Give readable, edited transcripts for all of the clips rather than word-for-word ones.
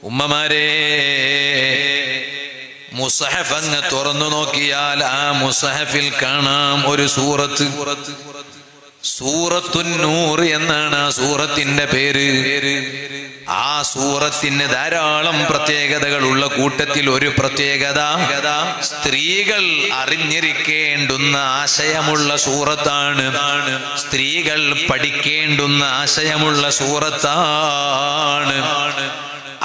ഉമ്മമാരെ, മുസ്ഹഫ് അങ്ങ് തുറന്നു നോക്കിയാൽ ആ മുസ്ഹഫിൽ കാണാം ഒരു സൂറത്ത്. സൂറത്തുൻ നൂർ എന്നാണ് ആ സൂറത്തിന്റെ പേര്. ആ സൂറത്തിന് ധാരാളം പ്രത്യേകതകളുള്ള കൂട്ടത്തിൽ ഒരു പ്രത്യേകത, സ്ത്രീകൾ അറിഞ്ഞിരിക്കേണ്ടുന്ന ആശയമുള്ള സൂറത്താണ്. സ്ത്രീകൾ പഠിക്കേണ്ടുന്ന ആശയമുള്ള സൂറത്താണ്.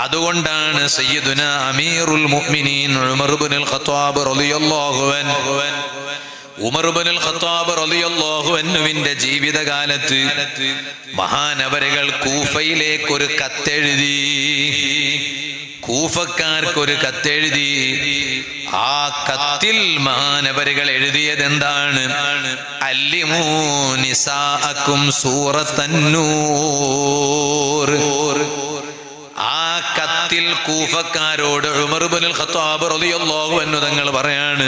അതുകൊണ്ടാണ് സയ്യിദുന അമീറുൽ മുഅ്മിനീൻ ഉമർ ഇബ്നുൽ ഖത്താബ് റളിയല്ലാഹു അൻഹു ഉമർ ഇബ്നുൽ ഖത്താബ് റളിയല്ലാഹു അൻഹുവിന്റെ ജീവിതകാലത്ത് മഹാനവരുകൾ കൂഫയിലേക്ക് ഒരു കത്തെഴുതി. കൂഫക്കാർക്കൊരു കത്തെഴുതി. ആ കത്തിൽ മഹാനവരുകൾ എഴുതിയത് എന്താണ്? അല്ലിമൂ നിസാഅക്കും സൂറത്തൻ നൂർ. ആ കത്തിൽ കൂഫക്കാരോട് ഉമർ ഇബ്നുൽ ഖത്താബ് റളിയല്ലാഹു അൻഹു തങ്ങൾ പറയാണ്,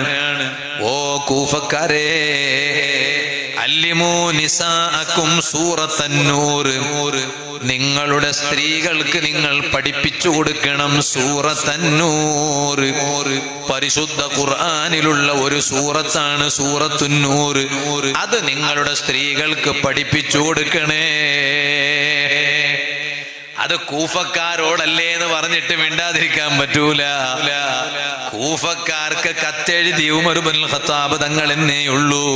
ഓ കൂഫക്കാരെ, അല്ലിമൂ നിസാഅക്കും സൂറത്തൻ നൂർ. നിങ്ങളുടെ സ്ത്രീകൾക്ക് നിങ്ങൾ പഠിപ്പിച്ചു കൊടുക്കണം സൂറത്തൻ നൂർ. പരിശുദ്ധ ഖുർആനിലുള്ള ഒരു സൂറത്താണ് സൂറത്തുൻ നൂർ. അത് നിങ്ങളുടെ സ്ത്രീകൾക്ക് പഠിപ്പിച്ചു കൊടുക്കണേ. അത് കൂഫക്കാരോടല്ലേ എന്ന് പറഞ്ഞിട്ട് മിണ്ടാതിരിക്കാൻ പറ്റൂല. കൂഫക്കാർക്ക് കത്തെഴുതി ഉമർ ഇബ്നുൽ ഖത്താബ് തങ്ങൾ എന്നേയുള്ളൂ.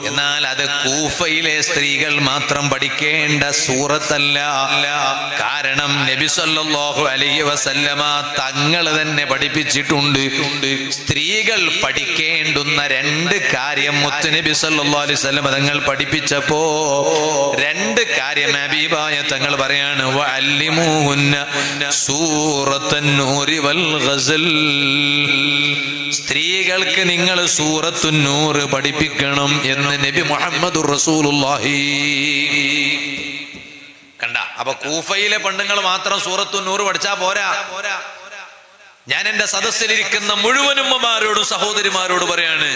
എന്നാൽ അത് കൂഫയിലെ സ്ത്രീകൾ മാത്രം പഠിക്കേണ്ട സൂറത്തല്ല. കാരണം നബി സല്ലല്ലാഹു അലൈഹി വസല്ലമ തങ്ങൾ തന്നെ പഠിപ്പിച്ചിട്ടുണ്ട്. സ്ത്രീകൾ പഠിക്കേണ്ടുന്ന രണ്ട് കാര്യം മുത്തുനബി സല്ലല്ലാഹു അലൈഹി വസല്ലമ തങ്ങൾ പഠിപ്പിച്ചപ്പോ രണ്ട് കാര്യം ഹബീബായ തങ്ങൾ പറയാണ്, സൂറത്തുൻ നൂറി വൽ ഗസൽ. സ്ത്രീകൾക്ക് നിങ്ങൾ സൂറത്തുൻ നൂർ പഠിപ്പിക്കണം എന്ന് നബി മുഹമ്മദുർ റസൂലുള്ളാഹി. കണ്ട, അപ്പൊ കൂഫയിലെ പെണ്ണുങ്ങൾ മാത്രം സൂറത്തുൻ നൂർ പഠിച്ചാ പോരാ. ഞാൻ എന്റെ സദസ്സിലിരിക്കുന്ന മുഴുവൻ ഉമ്മമാരോടും സഹോദരിമാരോട് പറയാണ്,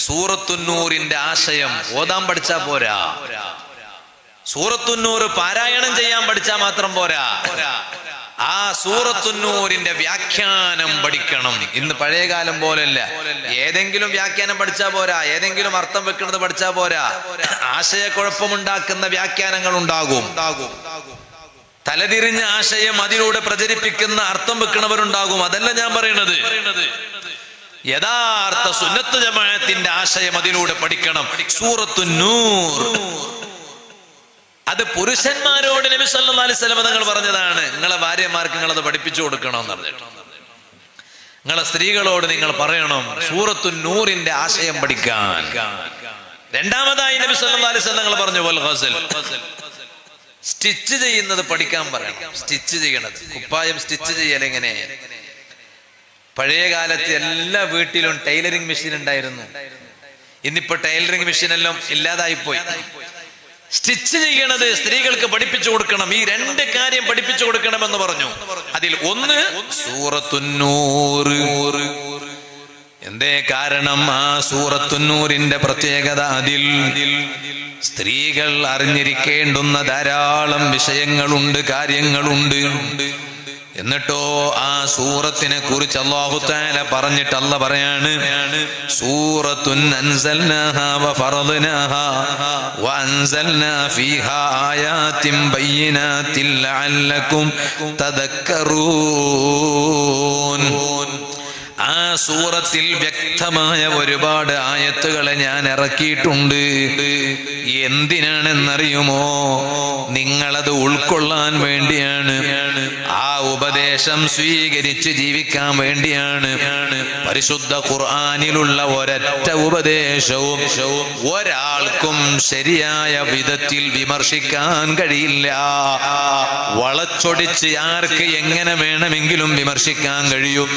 സൂറത്തുൻ നൂറിന്റെ ആശയം ഓതാൻ പഠിച്ചാ പോരാ. സൂറത്തുൻ നൂർ പാരായണം ചെയ്യാൻ പഠിച്ചാൽ മാത്രം പോരാ. ആ സൂറത്തുൻ നൂറിന്റെ വ്യാഖ്യാനം പഠിക്കണം. ഇന്ന് പഴയകാലം പോലല്ല, ഏതെങ്കിലും വ്യാഖ്യാനം പഠിച്ചാ പോരാ, ഏതെങ്കിലും അർത്ഥം വെക്കുന്നത് പഠിച്ചാ പോരാ. ആശയക്കുഴപ്പമുണ്ടാക്കുന്ന വ്യാഖ്യാനങ്ങൾ ഉണ്ടാകും. തലതിരിഞ്ഞ ആശയം അതിലൂടെ പ്രചരിപ്പിക്കുന്ന അർത്ഥം വെക്കുന്നവരുണ്ടാകും. അതല്ല ഞാൻ പറയുന്നത്. യഥാർത്ഥ സുന്നത്ത് ജമാഅത്തിന്റെ ആശയം അതിലൂടെ പഠിക്കണം. സൂറത്തുൻ നൂർ അത് പുരുഷന്മാരോട് നബി സല്ലല്ലാഹു അലൈഹി വസല്ലം തങ്ങൾ പറഞ്ഞതാണ്. നിങ്ങളെ ഭാര്യമാർക്ക് നിങ്ങളത് പഠിപ്പിച്ചു കൊടുക്കണമെന്ന് പറഞ്ഞിട്ട് നിങ്ങളെ സ്ത്രീകളോട് നിങ്ങൾ പറയണം സൂറത്തുൻ നൂറിന്റെ ആശയം പഠിക്കാൻ. രണ്ടാമതായി നബി സല്ലല്ലാഹു അലൈഹി വസല്ലം തങ്ങൾ പറഞ്ഞു, വൽ ഗസൽ, സ്റ്റിച്ച് ചെയ്യുന്നത് പഠിക്കാൻ പറയണം. സ്റ്റിച്ച് ചെയ്യണത്, കുപ്പായം സ്റ്റിച്ച് ചെയ്യൽ എങ്ങനെ? പഴയ കാലത്ത് എല്ലാ വീട്ടിലും ടൈലറിംഗ് മെഷീൻ ഉണ്ടായിരുന്നു. ഇന്നിപ്പോ ടൈലറിംഗ് മെഷീൻ എല്ലാം ഇല്ലാതായിപ്പോയി. സ്റ്റിച്ച് ചെയ്യണത് സ്ത്രീകൾക്ക് പഠിപ്പിച്ചു കൊടുക്കണം. ഈ രണ്ട് കാര്യം പഠിപ്പിച്ചു കൊടുക്കണമെന്ന് പറഞ്ഞു. അതിൽ ഒന്ന് സൂറത്തുൻ നൂർ. എന്തേ കാരണം? ആ സൂറത്തുൻ നൂറിന്റെ പ്രത്യേകത, അതിൽ സ്ത്രീകൾ അറിഞ്ഞിരിക്കേണ്ടുന്ന ധാരാളം വിഷയങ്ങളുണ്ട്, കാര്യങ്ങളുണ്ട്. എന്നിട്ടോ ആ സൂറത്തിനെ കുറിച്ച് അല്ലാഹു തആല പറഞ്ഞിട്ട് അല്ലാഹ് പറയാണ്, സൂറത്തുൻ അൻസൽനാഹാ വഫറദ്നാഹാ വഅൻസൽനാ ഫീഹാ ആയാതിൻ ബയ്യിനാതിൻ ലഅല്ലകും തദക്കറൂൻ. ആ സൂറത്തിൽ വ്യക്തമായ ഒരുപാട് ആയത്തുകളെ ഞാൻ ഇറക്കിയിട്ടുണ്ട്. എന്തിനാണെന്നറിയുമോ? നിങ്ങളത് ഉൾക്കൊള്ളാൻ വേണ്ടിയാണ്. ആ ഉപദേശം സ്വീകരിച്ച് ജീവിക്കാൻ വേണ്ടിയാണ്. പരിശുദ്ധ ഖുർആനിലുള്ള ഒരൊറ്റ ഉപദേശവും ഒരാൾക്കും ശരിയായ വിധത്തിൽ വിമർശിക്കാൻ കഴിയില്ല. വളച്ചൊടിച്ച് ആർക്ക് എങ്ങനെ വേണമെങ്കിലും വിമർശിക്കാൻ കഴിയും.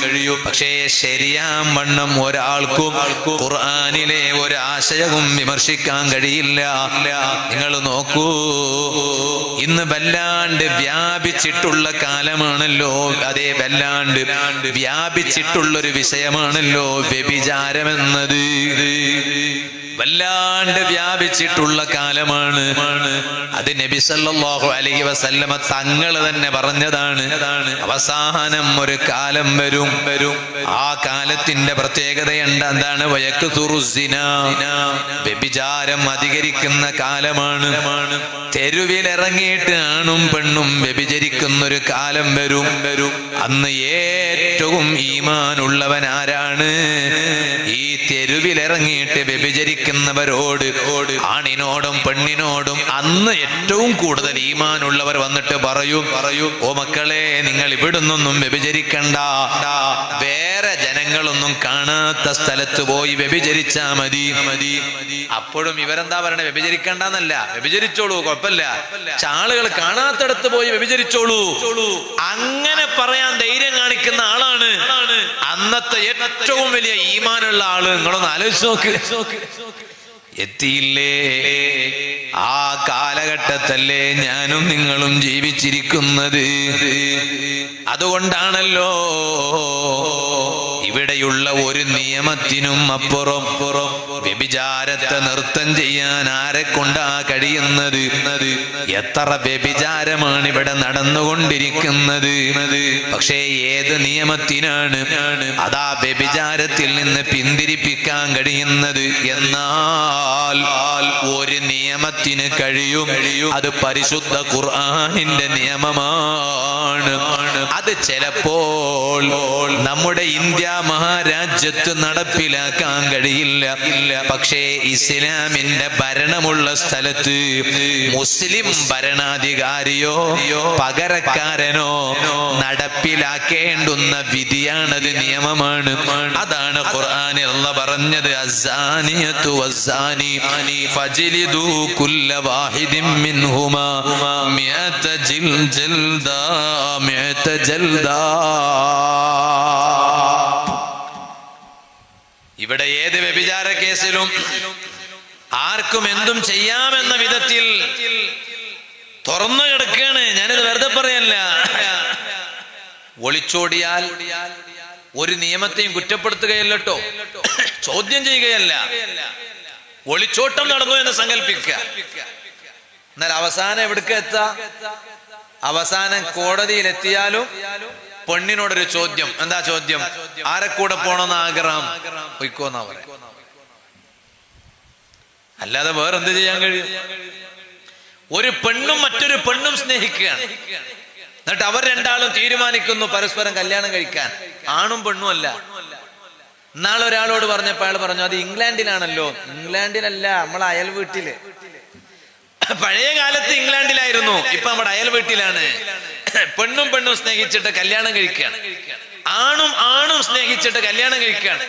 പക്ഷേ ശരിയാം വണ്ണം ഒരാൾക്കും ഖുർആനിലെ ഒരു ആശയവും വിമർശിക്കാൻ കഴിയില്ല. നിങ്ങൾ നോക്കൂ, ഇന്ന് വല്ലാണ്ട് വ്യാപിച്ചിട്ടുള്ള കാലമാണല്ലോ. അതേ, വല്ലാണ്ട് വ്യാപിച്ചിട്ടുള്ളൊരു വിഷയമാണല്ലോ വ്യഭിചാരമെന്നത്. വല്ലാണ്ട് വ്യാപിച്ചിട്ടുള്ള കാലമാണ്. അത് നബി സല്ലല്ലാഹു അലൈഹി വസല്ലമ തങ്ങൾ തന്നെ പറഞ്ഞതാണ്. അവസാനം ഒരു കാലം വരും, ആ കാലത്തിന്റെ പ്രത്യേകത എന്താണ്? വ്യഭിചാരം അധികരിക്കുന്ന കാലമാണ്. തെരുവിലിറങ്ങിയിട്ട് ആണും പെണ്ണും വ്യഭിചരിക്കുന്ന ഒരു കാലം വരും. അന്ന് ഏറ്റവും ഈമാനുള്ളവൻ ആരാണ്? ഈ തെരുവിലിറങ്ങിയിട്ട് വ്യഭിചരിക്കുന്നവരോട്, ആണിനോടും പെണ്ണിനോടും അന്ന് ഏറ്റവും കൂടുതൽ ഈമാനുള്ളവർ വന്നിട്ട് പറയും, ഓ മക്കളെ, നിങ്ങൾ ഇവിടുന്നൊന്നും വ്യഭിചരിക്കണ്ട, വേറെ ജനങ്ങളൊന്നും കാണാത്ത സ്ഥലത്ത് പോയി വ്യഭിചരിച്ചാ മതി. അപ്പോഴും ഇവരെന്താ പറയണേ? വ്യഭിചരിക്കണ്ടെന്നല്ല, വ്യഭിചരിച്ചോളൂ, കുഴപ്പമില്ല, ആളുകൾ കാണാത്തടത്ത് പോയി വ്യഭിചരിച്ചോളൂ. അങ്ങനെ പറയാൻ ധൈര്യം കാണിക്കുന്ന ആളാണ് അന്നത്തെ ഏറ്റവും വലിയ ഈമാനുള്ള ആള്. നിങ്ങളൊന്ന് ആലോചിച്ച് നോക്ക്. എത്തിയില്ലേ? ആ കാലഘട്ടത്തല്ലേ ഞാനും നിങ്ങളും ജീവിച്ചിരിക്കുന്നത്. അതുകൊണ്ടാണല്ലോ ഇവിടെയുള്ള ഒരു നിയമത്തിനും അപ്പുറം വ്യഭിചാരത്തെ നൃത്തം ചെയ്യാൻ ആരെ കൊണ്ടാ കഴിയുന്നത്? എത്ര വ്യഭിചാരമാണ് ഇവിടെ നടന്നുകൊണ്ടിരിക്കുന്നത്. പക്ഷേ ഏത് നിയമത്തിനാണ് അതാ വ്യഭിചാരത്തിൽ നിന്ന് പിന്തിരിപ്പിക്കാൻ കഴിയുന്നത്? എന്നാൽ ഒരു നിയമത്തിന് കഴിയും. അത് പരിശുദ്ധ ഖുർആനിന്റെ നിയമമാണ്. അത് ചിലപ്പോൾ നമ്മുടെ ഇന്ത്യ മഹാരാജ്യത്ത് നടപ്പിലാക്കാൻ കഴിയില്ല. പക്ഷേ ഇസ്ലാമിന്റെ ഭരണമുള്ള സ്ഥലത്ത് മുസ്ലിം ഭരണാധികാരിയോ പകരക്കാരനോ നടപ്പിലാക്കേണ്ടുന്ന വിധിയാണത്, നിയമമാണ്. അതാണ് ഖുർആനിൽ അല്ലാഹ് പറഞ്ഞത്, അസ്സാനിയത്തു വസ്സാനി ഫജ്ലിദൂ കുല്ല വാഹിദിൻ മിൻഹുമാ മിഅത ജൽദാ മിഅത ജൽദാ. ഇവിടെ ഏത് വ്യഭിചാര കേസിലും ആർക്കും എന്തും ചെയ്യാമെന്ന വിധത്തിൽ തുറന്നു കിടക്കുകയാണ്. ഞാനിത് വെറുതെ പറയല്ല. ഒളിച്ചോടിയാൽ ഒരു നിയമത്തെയും കുറ്റപ്പെടുത്തുകയല്ലോ, ചോദ്യം ചെയ്യുകയല്ല. ഒളിച്ചോട്ടം നടന്നു എന്ന് സങ്കല്പിക്കുക. എന്നാൽ അവസാനം എവിടേക്ക് എത്താ? അവസാനം കോടതിയിലെത്തിയാലും പെണ്ണിനോടൊരു ചോദ്യം. എന്താ ചോദ്യം? ആരെ കൂടെ പോണമെന്ന് ആഗ്രഹം? പൊയ്ക്കോന്നാ പറയാ. അല്ലാതെ വേറെന്ത് ചെയ്യാൻ കഴിയും? ഒരു പെണ്ണും മറ്റൊരു പെണ്ണും സ്നേഹിക്കുകയാണ്. എന്നിട്ട് അവർ രണ്ടാളും തീരുമാനിക്കുന്നു പരസ്പരം കല്യാണം കഴിക്കാൻ. ആണും പെണ്ണും അല്ല. നാളെ ഒരാളോട് പറഞ്ഞപ്പോൾ അയാൾ പറഞ്ഞു, അത് ഇംഗ്ലണ്ടിലാണല്ലോ. ഇംഗ്ലണ്ടിലല്ല, നമ്മളെ അയൽ വീട്ടില്. പഴയ കാലത്ത് ഇംഗ്ലണ്ടിലായിരുന്നു, ഇപ്പൊ നമ്മുടെ അയൽ വീട്ടിലാണ്. പെണ്ണും പെണ്ണും സ്നേഹിച്ചിട്ട് കല്യാണം കഴിക്കുകയാണ്. ആണും ആണും സ്നേഹിച്ചിട്ട് കല്യാണം കഴിക്കുകയാണ്.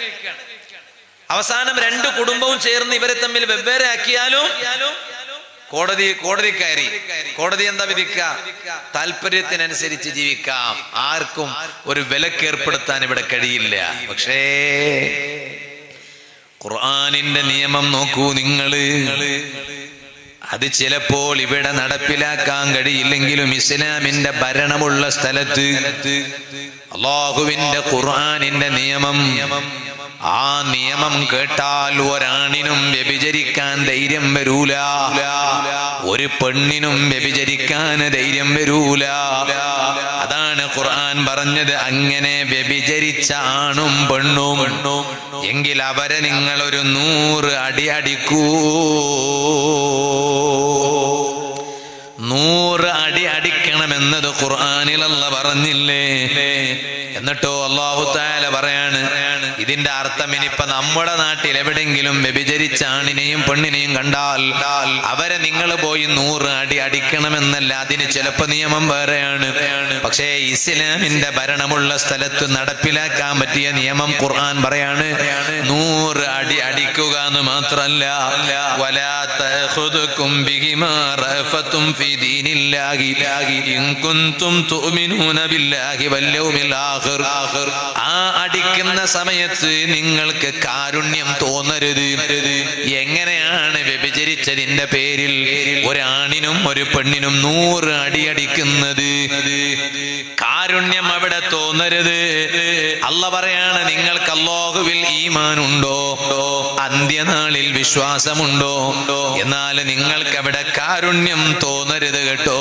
അവസാനം രണ്ട് കുടുംബവും ചേർന്ന് ഇവരെ തമ്മിൽ വെവ്വേറെ ആക്കിയാലും കോടതി കയറി. കോടതി എന്താ വിധിക്കുക? താല്പര്യത്തിനനുസരിച്ച് ജീവിക്കാം, ആർക്കും ഒരു വിലക്കേർപ്പെടുത്താൻ ഇവിടെ കഴിയില്ല. പക്ഷേ ഖുർആനിന്റെ നിയമം നോക്കൂ നിങ്ങള്. അത് ചിലപ്പോൾ ഇവിടെ നടപ്പിലാക്കാൻ കഴിയില്ലെങ്കിലും ഇസ്ലാമിന്റെ ഭരണമുള്ള സ്ഥലത്ത് അല്ലാഹുവിന്റെ ഖുർആനിന്റെ നിയമം, ആ നിയമം കേട്ടാൽ ഒരാണിനും വ്യഭിചരിക്കാൻ ധൈര്യം വരൂല, ഒരു പെണ്ണിനും വ്യഭിചരിക്കാൻ ധൈര്യം വരൂല. അതാണ് ഖുർആൻ പറഞ്ഞത്, അങ്ങനെ വ്യഭിചരിച്ച ആണും പെണ്ണും എങ്കിൽ അവരെ നിങ്ങൾ ഒരു 100 അടി അടിക്കൂ. 100 അടി അടിക്കണമെന്നത് ഖുർആനിൽ അല്ലാഹ് പറഞ്ഞില്ലേ? എന്നിട്ടോ അല്ലാഹു തആല പറയാണ്, ഇതിന്റെ അർത്ഥം ഇനിയിപ്പോ നമ്മുടെ നാട്ടിൽ എവിടെങ്കിലും വ്യഭിചരിച്ച ആണിനെയും പെണ്ണിനെയും കണ്ടാൽ അവരെ നിങ്ങൾ പോയി 100 അടി അടിക്കണമെന്നല്ല. അതിന് ചിലപ്പോ നിയമം വേറെയാണ്. പക്ഷേ ഇസ്ലാമിന്റെ ഭരണമുള്ള സ്ഥലത്ത് നടപ്പിലാക്കാൻ പറ്റിയ നിയമം ഖുർആൻ പറയാണ്, 100 അടി അടിക്കുക എന്ന് മാത്രല്ല, വലാ തഖുദുകും ബിഹിമാ റഅഫതും ഫീ ദീനില്ലാഹി ഇൻ കുൻതും തുഅ്മിനൂന ബില്ലാഹി വൽ യൗമിൽ ആഖിർ. ആ അടിക്കുന്ന സമയത്ത് നിങ്ങൾക്ക് കാരുണ്യം തോന്നരുത്. എങ്ങനെയാണ് വ്യഭിചരിച്ചതിന്റെ പേരിൽ ഒരാണിനും ഒരു പെണ്ണിനും 100 അടി അടിക്കുന്നത്? കാരുണ്യം അവിടെ തോന്നരുത്. അല്ല പറയാണ്, നിങ്ങൾക്ക് അല്ലാഹുവിൽ ഈമാൻ ഉണ്ടോ, അന്ത്യനാളിൽ വിശ്വാസമുണ്ടോ, എന്നാൽ നിങ്ങൾക്ക് അവിടെ കാരുണ്യം തോന്നരുത് കേട്ടോ.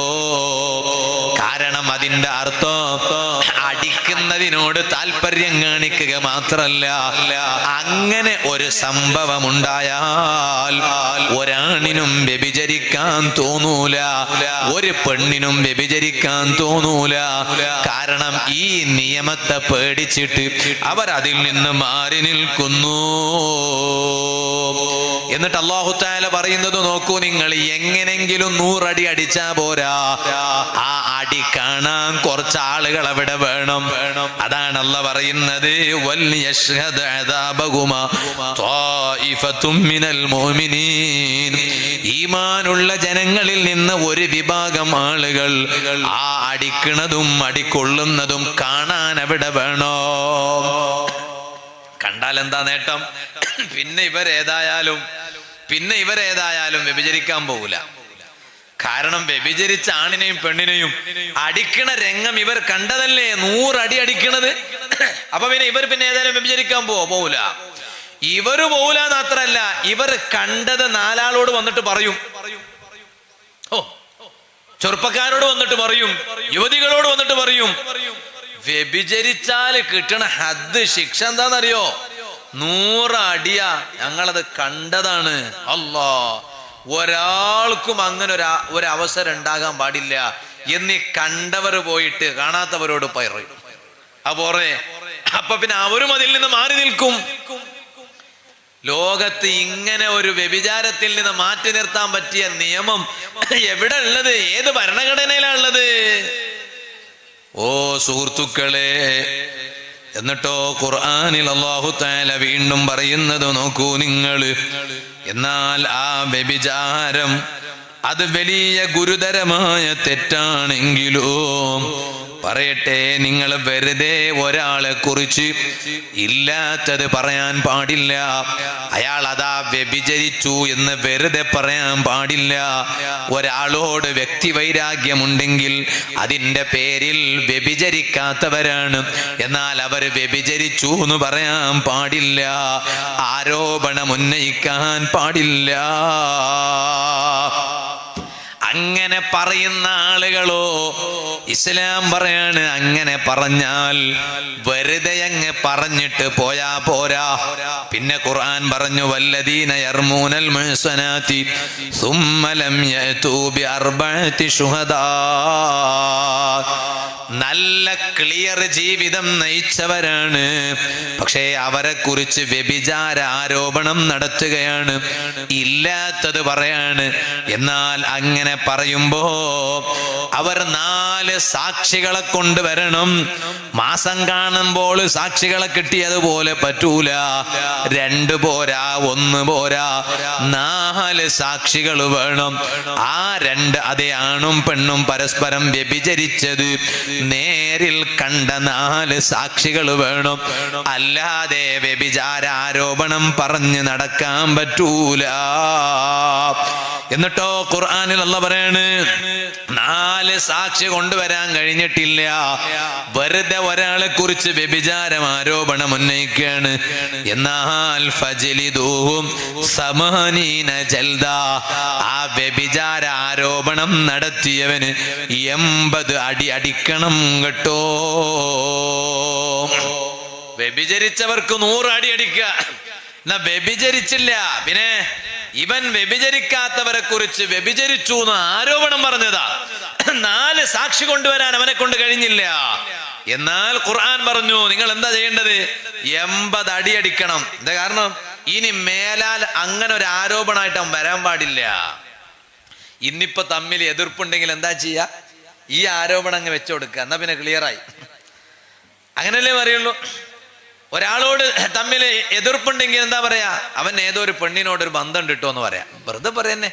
കാരണം അതിന്റെ അർത്ഥം അടിക്കുന്നതിനോട് താല്പര്യം കാണിക്കുക മാത്രല്ല, അങ്ങനെ ഒരു സംഭവം ഉണ്ടായാൽ ഒരാണിനും വ്യഭിചരിക്കാൻ തോന്നൂല, ഒരു പെണ്ണിനും വ്യഭിചരിക്കാൻ തോന്നൂല. കാരണം ഈ നിയമത്തെ പേടിച്ചിട്ട് അവർ അതിൽ നിന്ന് മാറി നിൽക്കുന്നു. എന്നിട്ട് അല്ലാഹു തആല പറയുന്നത് നോക്കൂ നിങ്ങൾ, എങ്ങനെങ്കിലും 100 അടി അടിച്ചാ പോരാ, ആ അടി കാണാൻ കുറച്ച് ആളുകൾ അവിടെ വേണം. അതാണ് അല്ലാഹു പറയുന്നത്, വൽയശ്ഹദ് അദാബഹുമാ ത്വായിഫത്തും മിനൽ മുഅ്മിനീൻ. ഈമാനുള്ള ജനങ്ങളിൽ നിന്ന് ഒരു വിഭാഗം ആളുകൾ ആ അടിക്കുന്നതും അടിക്കൊള്ളുന്നതും കാണാൻ അവിടെ വേണോ. കണ്ടാൽ എന്താ നേട്ടം? പിന്നെ ഇവരേതായാലും വ്യഭിചരിക്കാൻ പോകൂല. കാരണം വ്യഭിചരിച്ച ആണിനെയും പെണ്ണിനെയും അടിക്കണ രംഗം ഇവർ കണ്ടതല്ലേ, 100 അടി അടിക്കണത്. അപ്പൊ പിന്നെ ഇവർ പിന്നെ ഏതായാലും വ്യഭിചരിക്കാൻ പോകൂല. ഇവര് പോകൂല മാത്രല്ല, ഇവർ കണ്ടത് 4 ആളോട് വന്നിട്ട് പറയും. ചെറുപ്പക്കാരോട് വന്നിട്ട് പറയും, യുവതികളോട് വന്നിട്ട് പറയും. വ്യഭിചരിച്ചാൽ കിട്ടണ ഹദ് ശിക്ഷ എന്താണെന്നറിയോ? 100 അടിയാ, ഞങ്ങളത് കണ്ടതാണ്. അല്ലാ, ഒരാൾക്കും അങ്ങനെ ഒരു അവസരം ഉണ്ടാകാൻ പാടില്ല എന്നീ കണ്ടവർ പോയിട്ട് കാണാത്തവരോട് പറയും. അപ്പൊ പിന്നെ അവരും അതിൽ നിന്ന് മാറി നിൽക്കും. ലോകത്ത് ഇങ്ങനെ ഒരു വ്യഭിചാരത്തിൽ നിന്ന് മാറ്റി നിർത്താൻ പറ്റിയ നിയമം എവിടെ ഉള്ളത്? ഏത് ഭരണഘടനയിലാണുള്ളത്? ഓ സുഹൃത്തുക്കളെ, എന്നിട്ടോ ഖുർആനിൽ അല്ലാഹു തആല വീണ്ടും പറയുന്നത് നോക്കൂ നിങ്ങൾ. എന്നാൽ ആ വ്യഭിചാരം അത് വലിയ ഗുരുതരമായ തെറ്റാണെങ്കിലും പറയട്ടെ, നിങ്ങൾ വെറുതെ ഒരാളെ കുറിച്ച് ഇല്ലാത്തത് പറയാൻ പാടില്ല. അയാൾ അതാ വ്യഭിചരിച്ചു എന്ന് വെറുതെ പറയാൻ പാടില്ല. ഒരാളോട് വ്യക്തിവൈരാഗ്യമുണ്ടെങ്കിൽ അതിൻ്റെ പേരിൽ വ്യഭിചരിക്കാത്തവരാണ്, എന്നാൽ അവർ വ്യഭിചരിച്ചു എന്ന് പറയാൻ പാടില്ല. ആരോപണം ഉന്നയിക്കാൻ പാടില്ല. അങ്ങനെ പറയുന്ന ആളുകളോ ഇസ്ലാം പറയാണ്, അങ്ങനെ പറഞ്ഞാൽ വെറുതെ അങ്ങ് പറഞ്ഞിട്ട് പോയാ പോരാ. പിന്നെ ഖുർആൻ പറഞ്ഞു, വല്ലദീന യർമൂനൽ മുഹ്സനാതി സുമ്മ ലം യഅതൂ ബിഅർബഅതി ശുഹദാ. നല്ല ക്ലിയർ ജീവിതം നയിച്ചവരാണ്, പക്ഷേ അവരെ കുറിച്ച് വ്യഭിചാര ആരോപണം നടത്തുകയാണ്, ഇല്ലാത്തത് പറയാണ്. എന്നാൽ അങ്ങനെ പറയുമ്പോ അവർ 4 സാക്ഷികളെ കൊണ്ടുവരണം. മാസം കാണുമ്പോൾ സാക്ഷികളെ കിട്ടിയതുപോലെ പറ്റൂല. 2 പോരാ, 1 പോരാ, 4 സാക്ഷികൾ വേണം. ആ 2 അതേ ആണും പെണ്ണും പരസ്പരം വ്യഭിചരിച്ചത് നേരിൽ കണ്ട 4 സാക്ഷികൾ വേണം. അല്ലാതെ വ്യഭിചാര ആരോപണം പറഞ്ഞ് നടക്കാൻ പറ്റൂല. എന്നിട്ടോ ഖുർആനിൽ അല്ലാഹു പറയാണ്, 4 സാക്ഷി കൊണ്ടുവരാൻ കഴിഞ്ഞിട്ടില്ല, വെറുതെ ഒരാളെ കുറിച്ച് വ്യഭിചാരം ആരോപണം ഉന്നയിക്കുകയാണ്. എന്നാൽ ഫജ്ലിദൂഹും 80 ജൽദ. ആ വ്യഭിചാര ആരോപണം നടത്തിയവന് 80 അടി അടിക്കണം കേട്ടോ. വ്യഭിചരിച്ചവർക്ക് 100 അടി അടിക്കുക. എന്നാ വ്യഭിചരിച്ചില്ല, പിന്നെ ഇവൻ വ്യഭിചരിക്കാത്തവരെ കുറിച്ച് വ്യഭിചരിച്ചു എന്ന് ആരോപണം പറഞ്ഞതാ. 4 സാക്ഷി കൊണ്ടുവരാൻ അവനെ കൊണ്ട് കഴിഞ്ഞില്ല. എന്നാൽ ഖുർആൻ പറഞ്ഞു, നിങ്ങൾ എന്താ ചെയ്യേണ്ടത്? 80 അടി അടിക്കണം. എന്താ കാരണം? ഇനി മേലാൽ അങ്ങനെ ഒരു ആരോപണമായിട്ട് അവൻ വരാൻ പാടില്ല. ഇന്നിപ്പോ തമ്മിൽ എതിർപ്പുണ്ടെങ്കിൽ എന്താ ചെയ്യാ? ഈ ആരോപണം അങ്ങ് വെച്ചു കൊടുക്കുക, എന്നാ പിന്നെ ക്ലിയറായി. അങ്ങനല്ലേ പറയുള്ളൂ. ഒരാളോട് തമ്മിൽ എതിർപ്പുണ്ടെങ്കിൽ എന്താ പറയാ? അവൻ ഏതോ ഒരു പെണ്ണിനോട് ഒരു ബന്ധം കിട്ടോ എന്ന് പറയാം, വെറുതെ പറയുന്നേ.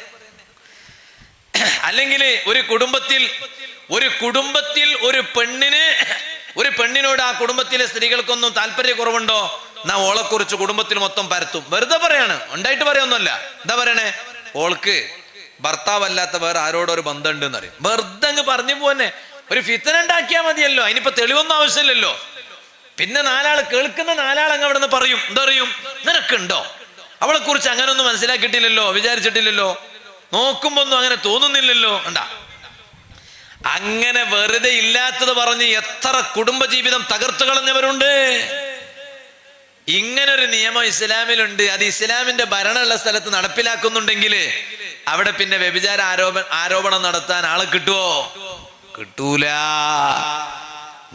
അല്ലെങ്കിൽ ഒരു കുടുംബത്തിൽ ഒരു പെണ്ണിനോട് ആ കുടുംബത്തിലെ സ്ത്രീകൾക്കൊന്നും താല്പര്യക്കുറവുണ്ടോ, എന്നാ ഓളെ കുറിച്ച് കുടുംബത്തിൽ മൊത്തം പരത്തും, വെറുതെ പറയാണ്, ഉണ്ടായിട്ട് പറയൊന്നുമല്ല. എന്താ പറയണേ? ഓൾക്ക് ഭർത്താവല്ലാത്ത വേറെ ആരോടൊരു ബന്ധം ഉണ്ടെന്ന് അറിയും, വെറുതെ അങ്ങ് പറഞ്ഞു പോന്നെ. ഒരു ഫിത്ന ഉണ്ടാക്കിയാൽ മതിയല്ലോ, അതിനിപ്പോ തെളിവൊന്നും ആവശ്യമില്ലല്ലോ. പിന്നെ നാലാൾ കേൾക്കുന്ന നാലാൾ അങ്ങ് അവിടെ നിന്ന് പറയും, എന്താ പറയും, നിനക്കുണ്ടോ അവളെ കുറിച്ച് അങ്ങനെ ഒന്നും മനസ്സിലാക്കിയിട്ടില്ലല്ലോ, വിചാരിച്ചിട്ടില്ലല്ലോ, നോക്കുമ്പോ ഒന്നും അങ്ങനെ തോന്നുന്നില്ലല്ലോ. ഉണ്ടാ അങ്ങനെ വെറുതെ ഇല്ലാത്തത് പറഞ്ഞ് എത്ര കുടുംബജീവിതം തകർത്തു കളഞ്ഞവരുണ്ട്. ഇങ്ങനൊരു നിയമം ഇസ്ലാമിലുണ്ട്. അത് ഇസ്ലാമിന്റെ ഭരണമുള്ള സ്ഥലത്ത് നടപ്പിലാക്കുന്നുണ്ടെങ്കിൽ അവിടെ പിന്നെ വ്യഭിചാര ആരോപണം നടത്താൻ ആളെ കിട്ടുവോ? കിട്ടൂല.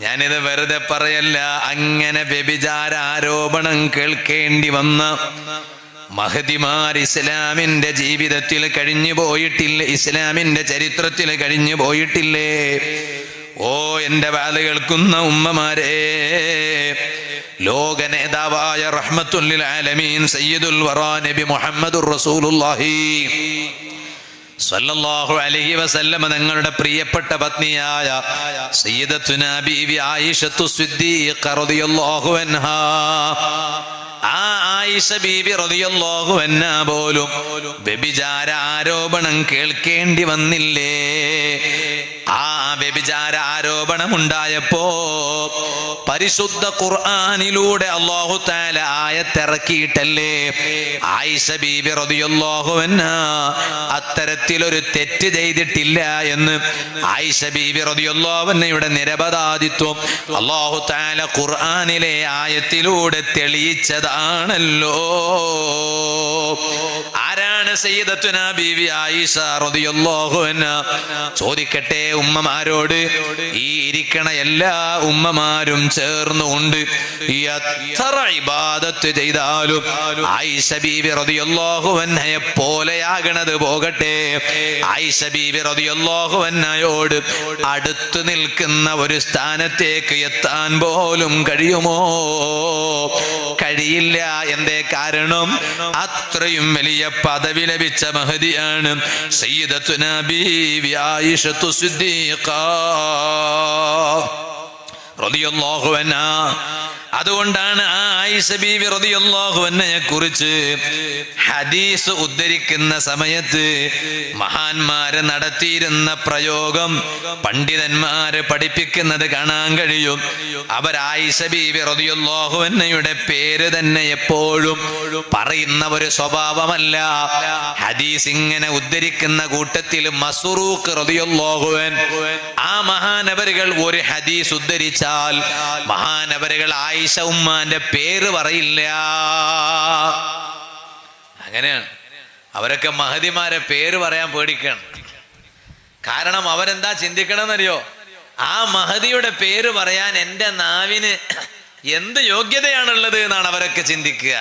ഞാനിത് വെറുതെ പറയല്ല. അങ്ങനെ വ്യഭിചാര ആരോപണം കേൾക്കേണ്ടി വന്ന മഹദിമാർ ഇസ്ലാമിന്റെ ജീവിതത്തിൽ കഴിഞ്ഞു പോയിട്ടില്ല, ഇസ്ലാമിന്റെ ചരിത്രത്തിൽ കഴിഞ്ഞു പോയിട്ടില്ലേ? ഓ എന്റെ വാല് കേൾക്കുന്ന ഉമ്മമാരെ, ലോക നേതാവായ റഹ്മത്തുൽ ലിൽ ആലമീൻ സയ്യിദുൽ വറാ നബി മുഹമ്മദുർ റസൂലുള്ളാഹി സ്വല്ലല്ലാഹു അലൈഹി വസല്ലം തങ്ങളുടെ പ്രിയപ്പെട്ട പത്നിയായ സയ്യിദത്തുനാ ബീവി ആയിഷത്തു സിദ്ദീഖ റളിയല്ലാഹു അൻഹാ, ആ ആയിഷ ബീവി റളിയല്ലാഹു അൻഹാ പോലും വ്യഭിചാര ആരോപണം കേൾക്കേണ്ടി വന്നില്ലേ? ആ വ്യഭിചാര ആരോപണം ഉണ്ടായപ്പോ പരിശുദ്ധ ഖുർആനിലൂടെ അല്ലാഹു തആല ആയത്തിറക്കിയിട്ടല്ലേ ആയിഷ ബീവി റളിയല്ലാഹു അൻഹാ അത്തരത്തിലൊരു തെറ്റ് ചെയ്തിട്ടില്ല എന്ന് ആയിഷ ബീവി റളിയല്ലാഹു അൻഹയുടെ നിരപരാധിത്വം അല്ലാഹു തആല ഖുർആനിലെ ആയത്തിലൂടെ തെളിയിച്ചതാണല്ലോ. ആരാണ് സയ്യിദത്തുനാ ബീവി ആയിഷ റളിയല്ലാഹു അൻഹാ? ചോദിക്കട്ടെ ഉമ്മമാരോട്, ഈ ഇരിക്കണ എല്ലാ ഉമ്മമാരും ചേർന്നുകൊണ്ട് എത്ര ഇബാദത്ത് ചെയ്താലും ആയിഷ ബീവി റളിയല്ലാഹു അൻഹയെ പോലെയാകണത് പോകട്ടെ, ആയിഷ ബീവി റളിയല്ലാഹു അൻഹയോട് അടുത്ത് നിൽക്കുന്ന ഒരു സ്ഥാനത്തേക്ക് എത്താൻ പോലും കഴിയുമോ? കഴിയില്ല. എന്തേ കാരണം? അത്രയും വലിയ പദവി ലഭിച്ച മഹദിയാണ് സയ്യിദത്തുനാ ബീവി ആയിഷത്തു സിദ്ദീഖ റളിയല്ലാഹു അൻഹാ. അതുകൊണ്ടാണ് ആ ആയിഷ ബീവി റളിയല്ലാഹു അൻഹയെ കുറിച്ച് ഹദീസ് ഉദ്ധരിക്കുന്ന സമയത്ത് മഹാന്മാര് നടത്തിയിരുന്ന പ്രയോഗം പണ്ഡിതന്മാര് പഠിപ്പിക്കുന്നത് കാണാൻ കഴിയും. അവർ ആയിഷ ബീവി റളിയല്ലാഹു അൻഹയുടെ പേര് തന്നെ എപ്പോഴും പറയുന്ന ഒരു സ്വഭാവമല്ല. ഹദീസ് ഇങ്ങനെ ഉദ്ധരിക്കുന്ന കൂട്ടത്തിൽ മസ്റൂഖ് റളിയല്ലാഹു അൻഹു, ആ മഹാനവരുകൾ ഒരു ഹദീസ് ഉദ്ധരിച്ചാൽ മഹാനവരുകൾ ആയിഷ ഉമ്മാന്റെ പേര് പറയില്ല. അങ്ങനെയാണ്. അവരൊക്കെ മഹദിമാരെ പേര് പറയാൻ പേടിക്കണം. കാരണം അവരെന്താ ചിന്തിക്കണമെന്നറിയോ? ആ മഹദിയുടെ പേര് പറയാൻ എന്റെ നാവിന് എന്ത് യോഗ്യതയാണുള്ളത് എന്നാണ് അവരൊക്കെ ചിന്തിക്കുക.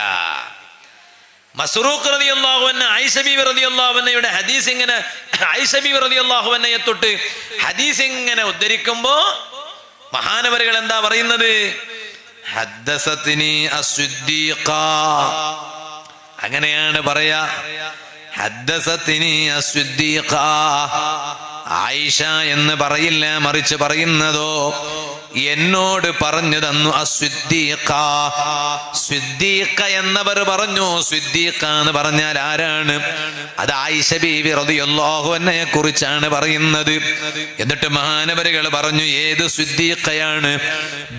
മസ്റൂഖ് റളിയല്ലാഹു അൻഹു ആയിഷ ബീവി റളിയല്ലാഹു അൻഹയുടെ ഹദീസ് ഇങ്ങനെ, ആയിഷ ബീവി റളിയല്ലാഹു അൻഹയെ തൊട്ട് ഹദീസ് ഇങ്ങനെ ഉദ്ധരിക്കുമ്പോ മഹാനവരുകൾ എന്താ പറയുന്നത്? ഹദ്ദസത്നി അസ്സിദ്ദീഖ, അങ്ങനെയാണ് പറയാ. ഹദ്ദസത്നി അസ്സിദ്ദീഖ, ആയിഷ എന്ന് പറയില്ല, മറിച്ച് പറയുന്നതോ എന്നോട് പറഞ്ഞു തന്നു അസ്സിദ്ദീഖ. സിദ്ദീഖ എന്നവർ പറഞ്ഞു. സിദ്ദീഖ എന്ന് പറഞ്ഞാൽ ആരാണ്? അത് ആയിഷ ബീവി റളിയല്ലാഹു അൻഹയെ കുറിച്ചാണ് പറയുന്നത്. എന്നിട്ട് മഹാനവരുകൾ പറഞ്ഞു, ഏത് സിദ്ദീഖയാണ്?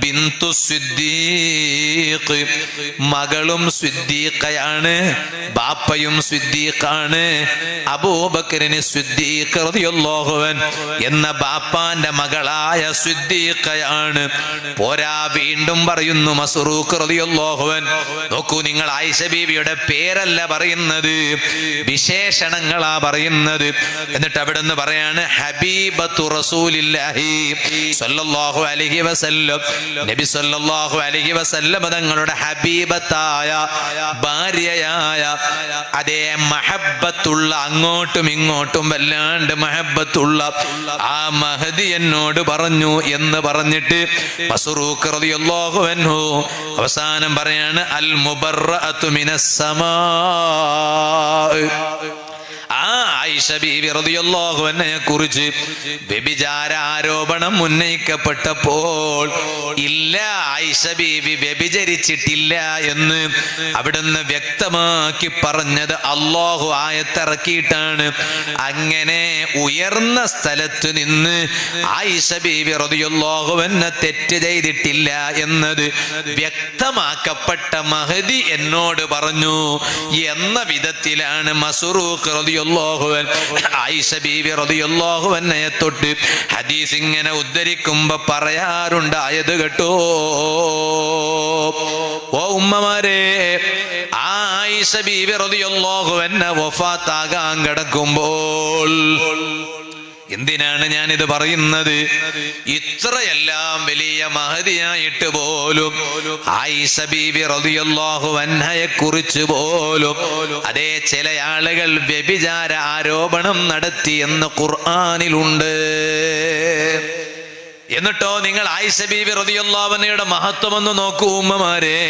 ബിന്തു സിദ്ദീഖ്, മകളും സിദ്ദീഖയാണ്, ബാപ്പയും സിദ്ദീഖാണ്. അബൂബക്കറിന് സിദ്ദീഖ് റളിയല്ലാഹു അൻഹു എന്ന ബാപ്പാന്റെ മകളായ സിദ്ദീഖയാണ്. പോരാ, വീണ്ടും പറയുന്നു മസ്റൂഖ് റളിയല്ലാഹു അൻഹു, നോക്കൂ നിങ്ങൾ, ആയിഷ ബീവിയുടെ പേരല്ല പറയുന്നത്, വിശേഷണങ്ങളാ പറയുന്നത്. എന്നിട്ട് അവിടെ നിന്ന് പറയാണ് ഹബീബത്തു റസൂലില്ലാഹി സ്വല്ലല്ലാഹു അലൈഹി വസല്ലം, നബി സ്വല്ലല്ലാഹു അലൈഹി വസല്ലം തങ്ങളുടെ ഹബീബത്തായ ഭാര്യയായ, അതേ മഹബ്ബത്തുള്ള, അങ്ങോട്ടും ഇങ്ങോട്ടും വല്ലാണ്ട് മഹബ്ബത്തുള്ള ആ മഹദി എന്നോട് പറഞ്ഞു എന്ന് പറഞ്ഞിട്ട് മസ്റൂഖ് റളിയല്ലാഹു അൻഹു അവസാനം പറയാണ് അൽ മുബറഅതു മിനസ് സമാ. ആ ആയിഷ ബീവി റളിയല്ലാഹു അൻഹയെ കുറിച്ച് വ്യഭിചാര ആരോപണം ഉന്നയിക്കപ്പെട്ടപ്പോൾ ഇല്ല, ആയിഷ ആയിഷ ബീവി വ്യഭിചരിച്ചിട്ടില്ല എന്ന് അവിടുന്ന് വ്യക്തമാക്കി പറഞ്ഞത് അല്ലാഹു ആയത്തിറക്കിയിട്ടാണ്. അങ്ങനെ ഉയർന്ന സ്ഥലത്ത് നിന്ന് ആയിഷ ബീവി റളിയല്ലാഹു അൻഹ തെറ്റ് ചെയ്തിട്ടില്ല എന്നത് വ്യക്തമാക്കപ്പെട്ട മഹദി എന്നോട് പറഞ്ഞു എന്ന വിധത്തിലാണ് മസ്റൂഖ് റളിയല്ലാഹു അൻഹു ആയിഷ ബീവി റളിയല്ലാഹു അൻഹയെ തൊട്ട് ഹദീസ് ഇങ്ങനെ ഉദ്ധരിക്കുമ്പോ പറയാറുണ്ടായത് കേട്ടോ. ഓ ഉമ്മമാരെ, ആയിഷ ബീവി റളിയല്ലാഹു അൻഹ വഫാത്താകാൻ കിടക്കുമ്പോൾ, എന്തിനാണ് ഞാനിത് പറയുന്നത്? ഇത്രയെല്ലാം വലിയ മഹദിയായിട്ട് പോലും ആയിഷ ബീവി റളിയല്ലാഹു അൻഹയെ കുറിച്ച് പോലും അതേ ചില ആളുകൾ വ്യഭിചാര ആരോപണം നടത്തി എന്ന് ഖുർആനിലുണ്ട്. എന്നിട്ടോ നിങ്ങൾ ആയിഷ ബീവി റളിയല്ലാഹു അൻഹയുടെ മഹത്വം ഒന്ന് നോക്കൂ ഉമ്മമാരെ.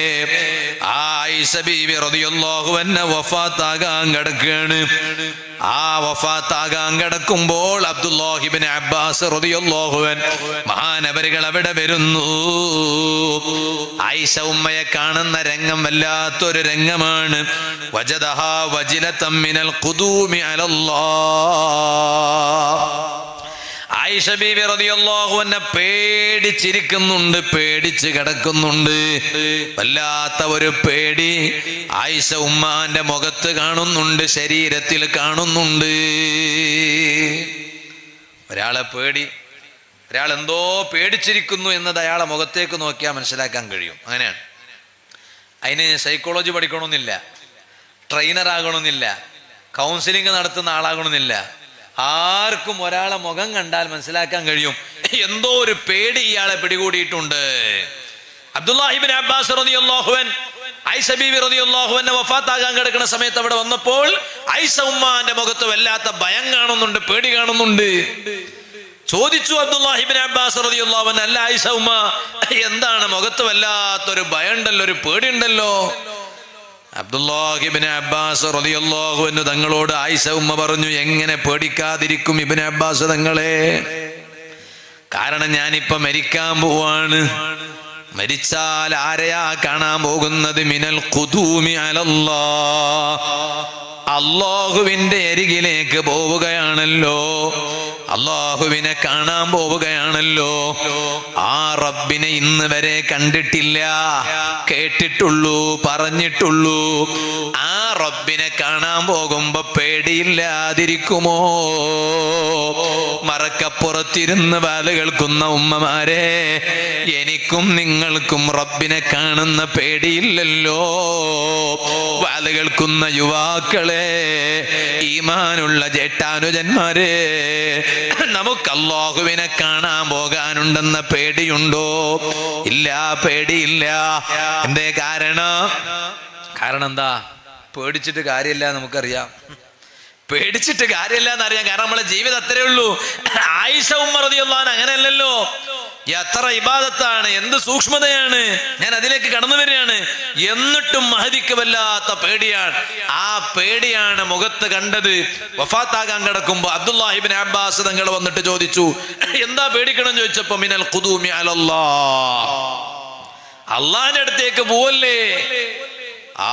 ആയിഷ ബീവി റളിയല്ലാഹു അൻഹ വഫാത്താകാൻ കിടക്കുകയാണ്. ആ വഫാത്താകാൻ കിടക്കുമ്പോൾ അബ്ദുല്ലാഹി ഇബ്നു അബ്ബാസ് റളിയല്ലാഹു അൻഹു മഹാനവരുകൾ അവിടെ വരുന്നു. ആയിഷ ഉമ്മയെ കാണുന്ന രംഗം വല്ലാത്തൊരു രംഗമാണ്. വജദഹാ വജിലതൻ മിനൽ ഖുദൂമി അലല്ലാഹ്. ആയിഷ ബീവി റളിയല്ലാഹു അൻഹ പേടിച്ചിരിക്കുന്നുണ്ട്, പേടിച്ച് കിടക്കുന്നുണ്ട്. വല്ലാത്ത ഒരു പേടി ആയിഷ ഉമ്മാന്റെ മുഖത്ത് കാണുന്നുണ്ട്, ശരീരത്തിൽ കാണുന്നുണ്ട്. ഒരാളെ പേടി, ഒരാൾ എന്തോ പേടിച്ചിരിക്കുന്നു എന്നത് അയാളെ മുഖത്തേക്ക് നോക്കിയാൽ മനസ്സിലാക്കാൻ കഴിയും. അങ്ങനെയാണ്. അതിന് സൈക്കോളജി പഠിക്കണമെന്നില്ല, ട്രെയിനർ ആകണമെന്നില്ല, കൗൺസിലിംഗ് നടത്തുന്ന ആളാകണമെന്നില്ല. ആർക്കും ഒരാളെ മുഖം കണ്ടാൽ മനസ്സിലാക്കാൻ കഴിയും എന്തോ ഒരു പേടി ഇയാളെ പിടികൂടിയിട്ടുണ്ട്. അബ്ദുല്ലാഹി ഇബ്നു അബ്ബാസ് റളിയല്ലാഹു അൻഹു ആയിഷ ബീവി റളിയല്ലാഹു അൻഹ വഫാത്താകാൻ കിടക്കുന്ന സമയത്ത് അവിടെ വന്നപ്പോൾ ആയിഷ ഉമ്മാന്റെ മുഖത്ത് വല്ലാത്ത ഭയം കാണുന്നുണ്ട്, പേടി കാണുന്നുണ്ട്. ചോദിച്ചു അബ്ദുല്ലാഹി ഇബ്നു അബ്ബാസ് റളിയല്ലാഹു അൻഹു, അല്ല ആയിഷ ഉമ്മ, എന്താണ് മുഖത്ത് വല്ലാത്തൊരു ഭയം ഉണ്ടല്ലോ, ഒരു പേടി ഉണ്ടല്ലോ? അബ്ദുല്ലാഹി ഇബ്നു അബ്ബാസ് റളിയല്ലാഹു അൻഹു തങ്ങളോട് ആയിഷ ഉമ്മ പറഞ്ഞു, എങ്ങനെ പേടിക്കാതിരിക്കും ഇബ്നു അബ്ബാസ് തങ്ങളെ? കാരണം ഞാനിപ്പോ മരിക്കാൻ പോവാണ്. മരിച്ചാൽ ആരെയാ കാണാൻ പോകുന്നത്? മിനൽ ഖുദൂമി അലല്ലാഹ്, അല്ലാഹുവിന്റെ അരികിലേക്ക് പോവുകയാണല്ലോ, അല്ലാഹുവിനെ കാണാൻ പോവുകയാണല്ലോ. ആ റബ്ബിനെ ഇന്ന് വരെ കണ്ടിട്ടില്ല, കേട്ടിട്ടുള്ളൂ, പറഞ്ഞിട്ടുള്ളൂ. ആ റബ്ബിനെ കാണാൻ പോകുമ്പോ പേടിയില്ലാതിരിക്കുമോ? മറക്കപ്പുറത്തിരുന്ന് വാല് കേൾക്കുന്ന ഉമ്മമാരെ, എനിക്കും നിങ്ങൾക്കും റബ്ബിനെ കാണുന്ന പേടിയില്ലല്ലോ. വാല് കേൾക്കുന്ന യുവാക്കളെ, ഈമാനുള്ള ജേഷ്ഠാനുജന്മാരെ, നമുക്ക് അല്ലാഹുവിനെ കാണാൻ പോകാനുണ്ടെന്ന പേടിയുണ്ടോ? ഇല്ല, പേടിയില്ല. എന്തേ കാരണം? കാരണം എന്താ? പേടിച്ചിട്ട് കാര്യമില്ല, നമുക്കറിയാം. പേടിച്ചിട്ട് കാര്യമില്ല എന്നറിയാം. കാരണം നമ്മളെ ജീവിതം അത്രേ ഉള്ളൂ. ആയിഷ ഉമ്മ റളിയല്ലാഹു അൻഹ അങ്ങനെയല്ലല്ലോ. എത്ര ഇബാദത്താണ്, എന്ത് സൂക്ഷ്മതയാണ്. ഞാൻ അതിലേക്ക് കടന്നു വരികയാണ്. എന്നിട്ടും മഹദിക്ക് വല്ലാത്ത പേടിയാണ്. ആ പേടിയാണ് മുഖത്ത് കണ്ടത്. വഫാത്താകാൻ കിടക്കുമ്പോ അബ്ദുല്ലാഹി ഇബ്നു അബ്ബാസ് തങ്ങൾ വന്നിട്ട് ചോദിച്ചു, എന്താ പേടിക്കണം ചോദിച്ചപ്പോ, മിനൽ ഖുദൂമി അലല്ലാഹ്, അള്ളാഹിന്റെ അടുത്തേക്ക് പോവല്ലേ.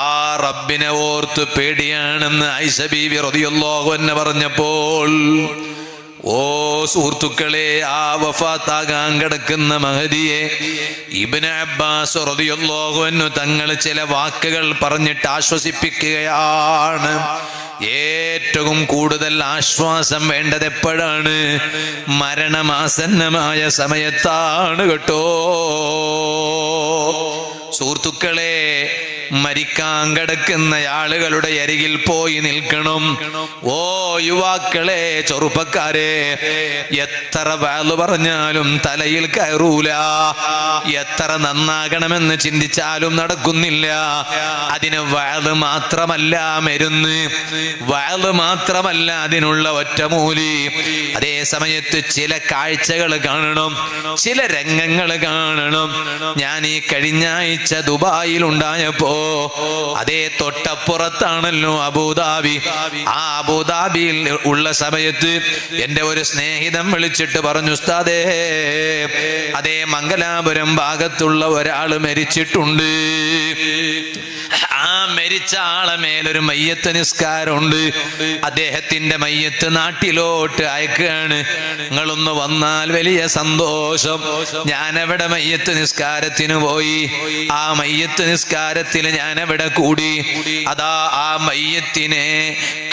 ആ റബ്ബിനെ ഓർത്ത് പേടിയാണെന്ന് ആയിഷ ബീവി റളിയല്ലാഹു അൻഹ പറഞ്ഞപ്പോൾ, ഓ സുഹൃത്തുക്കളെ, ആ വഫാത്താകാൻ കിടക്കുന്ന മഹദിയെ ഇബ്നു അബ്ബാസ് റളിയല്ലാഹു അൻഹു തങ്ങൾ ചില വാക്കുകൾ പറഞ്ഞിട്ട് ആശ്വസിപ്പിക്കുകയാണ്. ഏറ്റവും കൂടുതൽ ആശ്വാസം വേണ്ടത് എപ്പോഴാണ്? മരണമാസന്നമായ സമയത്താണ് കേട്ടോ. സുഹൃത്തുക്കളെ, മരിക്കാൻ കിടക്കുന്ന ആളുകളുടെ അരികിൽ പോയി നിൽക്കണം. ഓ യുവാക്കളെ, ചെറുപ്പക്കാരെ, എത്ര വാല് പറഞ്ഞാലും തലയിൽ കയറൂല, എത്ര നന്നാകണമെന്ന് ചിന്തിച്ചാലും നടക്കുന്നില്ല. അതിന് വാല് മാത്രമല്ല മരുന്ന്, വാല് മാത്രമല്ല അതിനുള്ള ഒറ്റമൂലി. അതേ സമയത്ത് ചില കാഴ്ചകൾ കാണണം, ചില രംഗങ്ങൾ കാണണം. ഞാൻ ഈ കഴിഞ്ഞ ആഴ്ച ദുബായിൽ ഉണ്ടായപ്പോ അതേ തൊട്ടപ്പുറത്താണല്ലോ അബൂദാബി. ആ അബൂദാബിയിൽ ഉള്ള സമയത്ത് എൻ്റെ ഒരു സ്നേഹിതൻ വിളിച്ചിട്ട് പറഞ്ഞു, ഉസ്താദേ, അതേ മംഗലാപുരം ഭാഗത്തുള്ള ഒരാള് മരിച്ചിട്ടുണ്ട്. ആ മരിച്ച ആളെ മേലൊരു മയ്യത്ത് നിസ്കാരമുണ്ട്. അദ്ദേഹത്തിന്റെ മയ്യത്ത് നാട്ടിലോട്ട് അയക്കുകയാണ്. നിങ്ങളൊന്ന് വന്നാൽ വലിയ സന്തോഷം. ഞാനവിടെ മയ്യത്ത് നിസ്കാരത്തിന് പോയി. ആ മയ്യത്ത് നിസ്കാരത്തിൽ ഞാനവിടെ കൂടി. അതാ ആ മയ്യത്തിനെ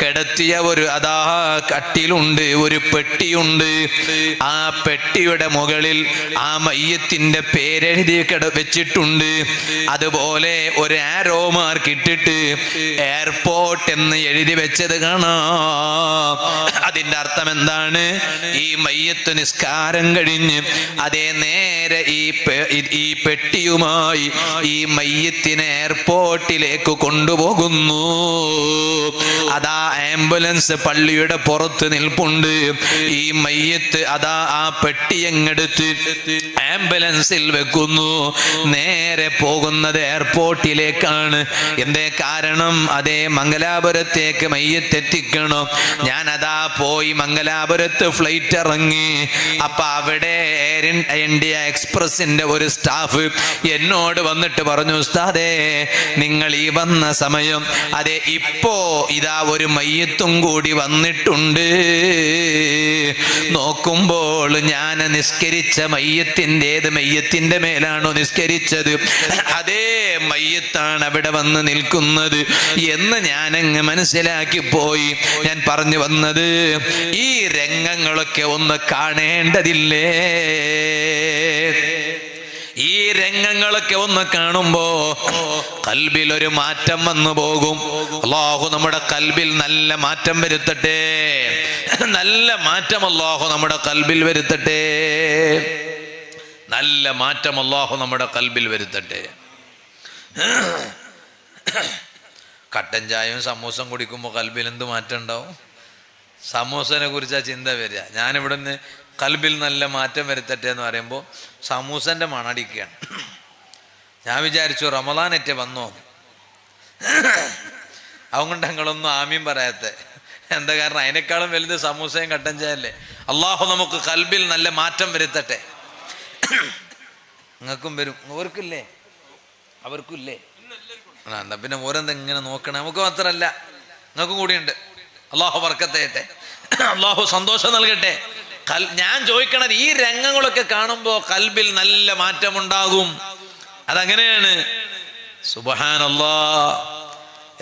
കിടത്തിയ ഒരു കട്ടിലുണ്ട്, ഒരു പെട്ടിയുണ്ട്. ആ പെട്ടിയുടെ മുകളിൽ ആ മയ്യത്തിന്റെ പേരെഴുതി വെച്ചിട്ടുണ്ട്. അതുപോലെ ഒരു ആരോ മാർക്ക് ഇട്ടിട്ട് എയർപോർട്ട് എന്ന് എഴുതി വെച്ചത് കാണാം. അതിന്റെ അർത്ഥം എന്താണ്? ഈ മയ്യത്ത് നിസ്കാരം കഴിഞ്ഞ് അതേ നേരെ ഈ പെട്ടിയുമായി ഈ മയ്യത്തിനെ എയർപോർട്ടിലേക്ക് കൊണ്ടുപോകുന്നു. അതാ ആംബുലൻസ് പള്ളിയുടെ പുറത്ത് നിൽപ്പുണ്ട്. ഈ മയ്യത്ത് അതാ ആ പെട്ടി എങ്ങെടുത്ത് ആംബുലൻസിൽ വെക്കുന്നു. നേരെ പോകുന്നത് എയർപോർട്ടിലേക്കാണ്. എന്തേ കാരണം? അതേ മംഗലാപുരത്തേക്ക് മയ്യത്ത് എത്തിക്കണം. ഞാൻ അതാ പോയി മംഗലാപുരത്ത് ഫ്ലൈറ്റ് ഇറങ്ങി. അപ്പൊ അവിടെ എയർ ഇന്ത്യ എക്സ്പ്രസിന്റെ ഒരു സ്റ്റാഫ് എന്നോട് വന്നിട്ട് പറഞ്ഞു, ഉസ്താദേ, നിങ്ങൾ ഈ വന്ന സമയം അതെ ഇപ്പോ ഇതാ ഒരു മയ്യത്തും കൂടി വന്നിട്ടുണ്ട്. നോക്കുമ്പോൾ ഞാൻ നിസ്കരിച്ച മയ്യത്തിന്റെ മേലാണോ നിസ്കരിച്ചത്? അതേ മയ്യത്താണ് അവിടെ വന്ന് നിൽക്കുന്നത് എന്ന് ഞാനങ്ങ് മനസ്സിലാക്കി പോയി. ഞാൻ പറഞ്ഞു വന്നത്, ഈ രംഗങ്ങളൊക്കെ ഒന്ന് കാണേണ്ടതില്ലേ? ഈ രംഗങ്ങളൊക്കെ ഒന്ന് കാണുമ്പോ കൽബിൽ ഒരു മാറ്റം വന്നു പോകും. അല്ലാഹു നമ്മുടെ കൽബിൽ നല്ല മാറ്റം വരുത്തട്ടെ. നല്ല മാറ്റം അല്ലാഹു നമ്മുടെ കൽബിൽ വരുത്തട്ടെ. നല്ല മാറ്റം അല്ലാഹു നമ്മുടെ കൽബിൽ വരുത്തട്ടെ. കട്ടൻ ചായയും സമൂസം കുടിക്കുമ്പോൾ കൽബിൽ എന്ത് മാറ്റം ഉണ്ടാവും? സമൂസനെ കുറിച്ചാ ചിന്ത വരിക. ഞാനിവിടുന്ന് കൽബിൽ നല്ല മാറ്റം വരുത്തട്ടെ എന്ന് പറയുമ്പോൾ സമൂസന്റെ മണടിക്കുകയാണ്. ഞാൻ വിചാരിച്ചു റമദാനേറ്റ് വന്നോ. അതുകൊണ്ട് ഞങ്ങളൊന്നും ആമീൻ പറയാത്തെ. എന്താ കാരണം? അതിനേക്കാളും വലുത് സമൂസയും കട്ടൻ ചായല്ലേ. അള്ളാഹു നമുക്ക് കൽബിൽ നല്ല മാറ്റം വരുത്തട്ടെ. നിങ്ങൾക്കും വരും, അവർക്കില്ലേ? അവർക്കില്ലേ? എന്നാ പിന്നെ ഓരെന്തെങ്ങനെ നോക്കണേ? നമുക്ക് മാത്രമല്ല, നിങ്ങൾക്കും കൂടിയുണ്ട്. അള്ളാഹു ബർക്കത്ത് ചെയ്യട്ടെ, അള്ളാഹു സന്തോഷം നൽകട്ടെ. ഞാൻ ചോദിക്കണത്, ഈ രംഗങ്ങളൊക്കെ കാണുമ്പോ കൽബിൽ നല്ല മാറ്റമുണ്ടാകും. അതങ്ങനെയാണ്. സുബ്ഹാനല്ലാഹ്.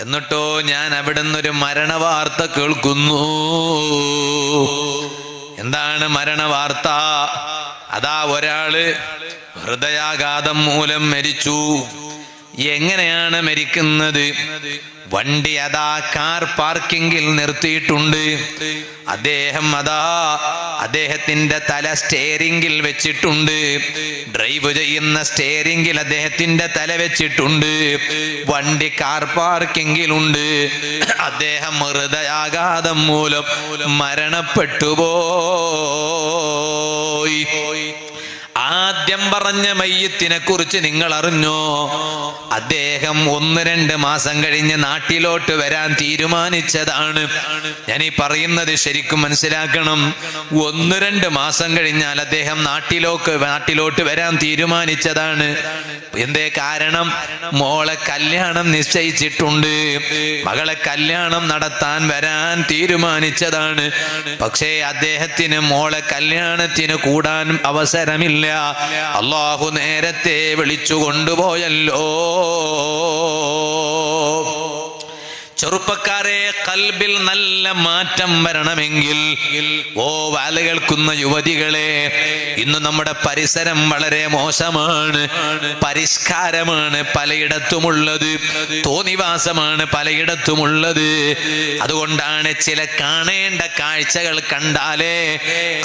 എന്നിട്ടോ ഞാൻ അവിടെ നിന്നൊരു മരണവാർത്ത കേൾക്കുന്നു. എന്താണ് മരണവാർത്ത? അതാ ഒരാള് ഹൃദയാഘാതം മൂലം മരിച്ചു. എങ്ങനെയാണ് മരിക്കുന്നത്? വണ്ടി അതാ കാർ പാർക്കിങ്ങിൽ നിർത്തിയിട്ടുണ്ട്. അദ്ദേഹത്തിന്റെ തല സ്റ്റെയറിംഗിൽ വെച്ചിട്ടുണ്ട്. ഡ്രൈവ് ചെയ്യുന്ന സ്റ്റെയറിംഗിൽ അദ്ദേഹത്തിന്റെ തല വെച്ചിട്ടുണ്ട്. വണ്ടി കാർ പാർക്കിങ്ങിലുണ്ട്. അദ്ദേഹം ഹൃദയാഘാതം മൂലം മരണപ്പെട്ടു പോയി. ആദ്യം പറഞ്ഞ മയ്യത്തിനെ കുറിച്ച് നിങ്ങൾ അറിഞ്ഞോ? അദ്ദേഹം 1-2 മാസം കഴിഞ്ഞ് നാട്ടിലോട്ട് വരാൻ തീരുമാനിച്ചതാണ്. ഞാൻ ഈ പറയുന്നത് ശരിക്കും മനസ്സിലാക്കണം. 1-2 മാസം കഴിഞ്ഞാൽ അദ്ദേഹം നാട്ടിലോട്ട് വരാൻ തീരുമാനിച്ചതാണ്. എന്തേ കാരണം? മോളെ കല്യാണം നിശ്ചയിച്ചിട്ടുണ്ട്. മകളെ കല്യാണം നടത്താൻ വരാൻ തീരുമാനിച്ചതാണ്. പക്ഷേ അദ്ദേഹത്തിന് മോളെ കല്യാണത്തിന് കൂടാൻ അവസരമില്ല. അല്ലാഹു നേരത്തെ വിളിച്ചു കൊണ്ടുപോയല്ലോ. ചെറുപ്പക്കാരെ, കൽബിൽ നല്ല മാറ്റം വരണമെങ്കിൽ, ഓ വാല കേൾക്കുന്ന യുവതികളെ, ഇന്ന് നമ്മുടെ പരിസരം വളരെ മോശമാണ്. പരിഷ്കാരമാണ് പലയിടത്തുമുള്ളത്, തോന്നിവാസമാണ് പലയിടത്തുമുള്ളത്. അതുകൊണ്ടാണ് ചില കാണേണ്ട കാഴ്ചകൾ കണ്ടാലേ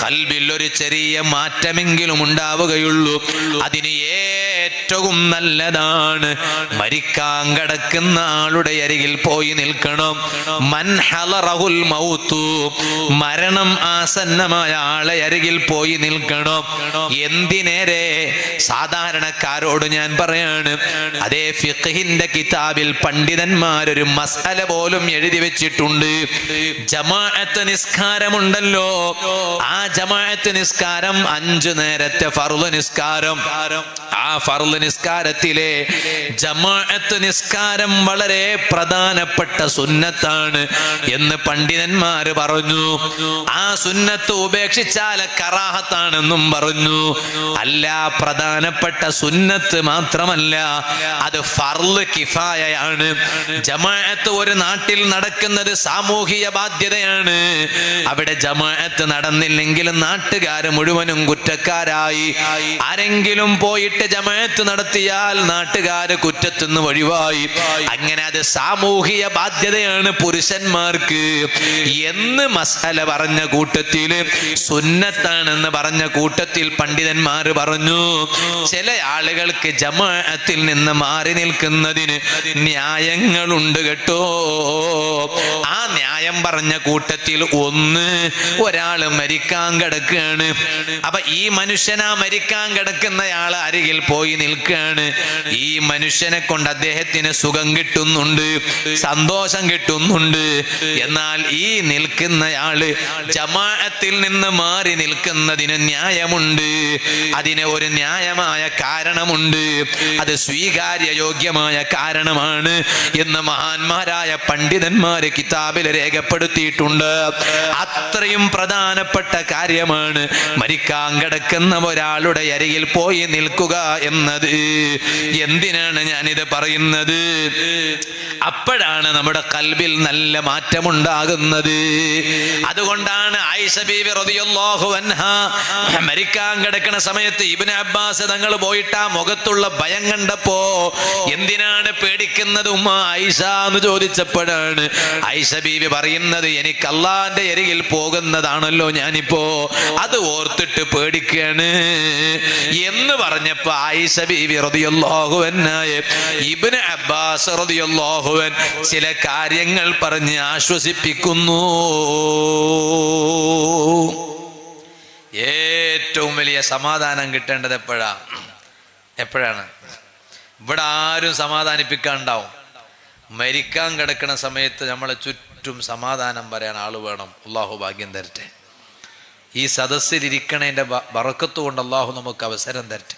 കൽബിൽ ഒരു ചെറിയ മാറ്റമെങ്കിലും ഉണ്ടാവുകയുള്ളൂ. അതിന് ഏറ്റവും നല്ലതാണ് മരിക്കാൻ കിടക്കുന്ന ആളുടെ അരികിൽ പോയി നിൽക്കുക. നിൽക്കണം. മൻ ഹളറഹുൽ മൗതു, മരണം ആസന്നമായ ആളെ അരികിൽ പോയി നിൽക്കണം. എന്തിനേരെ? സാധാരണക്കാരോട് ഞാൻ പറയാണ്, അതേ ഫിഖ്ഹിന്റെ കിതാബിൽ പണ്ഡിതന്മാരൊരു മസ്അല പോലും എഴുതി വെച്ചിട്ടുണ്ട്. ജമാഅത്ത് നിസ്കാരമുണ്ടല്ലോ, ആ ജമാഅത്ത് നിസ്കാരം 5 നേരത്തെ ഫർള് നിസ്കാരം, ആ ഫർള് നിസ്കാരത്തിലെ ജമാഅത്ത് നിസ്കാരം വളരെ പ്രധാനപ്പെട്ട സുന്നത്താണ് എന്ന് പണ്ഡിതന്മാര് പറഞ്ഞു. ആ സുന്നത്ത് ഉപേക്ഷിച്ചാൽ കറാഹത്താണെന്നും പറഞ്ഞു. അല്ല, പ്രധാനപ്പെട്ട സുന്നത്ത് മാത്രമല്ല, അത് ഫർള് കിഫായയാണ്. ജമാഅത്ത് ഒരു നാട്ടിൽ നടക്കുന്നത് സാമൂഹിക ബാധ്യതയാണ്. അവിടെ ജമാഅത്ത് നടന്നില്ലെങ്കിൽ നാട്ടുകാർ മുഴുവനും കുറ്റക്കാരായി. ആരെങ്കിലും പോയിട്ട് ജമാഅത്ത് നടത്തിയാൽ നാട്ടുകാര് കുറ്റത്തുനിന്ന് ഒഴിവായി. അങ്ങനെ അത് സാമൂഹിക ബാധ്യതയാണ് പുരുഷന്മാർക്ക് എന്ന് മസ്അല പറഞ്ഞ കൂട്ടത്തില്, സുന്നത്താണെന്ന് പറഞ്ഞ കൂട്ടത്തിൽ പണ്ഡിതന്മാർ പറഞ്ഞു, ചില ആളുകൾക്ക് ജമാഅത്തിൽ നിന്ന് മാറി നിൽക്കുന്നതിന് ന്യായങ്ങളുണ്ട് കേട്ടോ. ആ ന്യായം പറഞ്ഞ കൂട്ടത്തിൽ ഒന്ന്, ഒരാള് മരിക്കാൻ കിടക്കുകയാണ്. അപ്പൊ ഈ മനുഷ്യനാ മരിക്കാൻ കിടക്കുന്നയാള് അരികിൽ പോയി നിൽക്കുകയാണ്. ഈ മനുഷ്യനെ കൊണ്ട് അദ്ദേഹത്തിന് സുഖം കിട്ടുന്നുണ്ട്, സന്തോഷം കിട്ടുന്നുണ്ട്. എന്നാൽ ഈ നിൽക്കുന്നയാള് ജമാഅത്തിൽ നിന്ന് മാറി നിൽക്കുന്നതിന് ന്യായമുണ്ട്. അതിന് ഒരു ന്യായമായ കാരണമുണ്ട്. അത് സ്വീകാര്യ യോഗ്യമായ കാരണമാണ് എന്ന് മഹാന്മാരായ പണ്ഡിതന്മാര് കിതാബിൽ രേഖപ്പെടുത്തിയിട്ടുണ്ട്. അത്രയും പ്രധാനപ്പെട്ട കാര്യമാണ് മരിക്കാൻ കിടക്കുന്ന ഒരാളുടെ അരികിൽ പോയി നിൽക്കുക എന്നത്. എന്തിനാണ് ഞാനിത് പറയുന്നത്? അപ്പോഴാണ് നമ്മുടെ ഖൽബിൽ നല്ല മാറ്റമുണ്ടാകുന്നത്. അതുകൊണ്ടാണ് ആയിഷ ബീവി റളിയല്ലാഹു അൻഹാ മരിക്കാൻ കിടക്കുന്ന സമയത്ത് ഇബ്നു അബ്ബാസ് തങ്ങൾ പോയിട്ട് ആ മുഖത്തുള്ള ഭയം കണ്ടപ്പോ, എന്തിനാണ് പേടിക്കുന്നത് ഉമ്മ ആയിഷ എന്ന് ചോദിച്ചപ്പോഴാണ് ആയിഷ ബീവി പറയുന്നത്, എനിക്ക് അല്ലാഹുവിന്റെ അരികിൽ പോകുന്നതാണല്ലോ ഞാനിപ്പോ, അത് ഓർത്തിട്ട് പേടിക്കുകയാണ് എന്ന് പറഞ്ഞപ്പോ ആയിഷ ബീവി റളിയല്ലാഹു അൻഹയെ ഇബ്നു അബ്ബാസ് റളിയല്ലാഹു അൻഹു ചില കാര്യങ്ങൾ പറഞ്ഞ് ആശ്വസിപ്പിക്കുന്നു. ഏറ്റവും വലിയ സമാധാനം കിട്ടേണ്ടത് എപ്പോഴാണ്? ഇവിടെ ആരും സമാധാനിപ്പിക്കാനുണ്ടാവും. മരിക്കാൻ കിടക്കുന്ന സമയത്ത് നമ്മളെ ചുറ്റും സമാധാനം പറയാൻ ആള് വേണം. അള്ളാഹു ഭാഗ്യം തരട്ടെ. ഈ സദസ്സിലിരിക്കണതിൻ്റെ ബറക്കത്ത് കൊണ്ട് അള്ളാഹു നമുക്ക് അവസരം തരട്ടെ.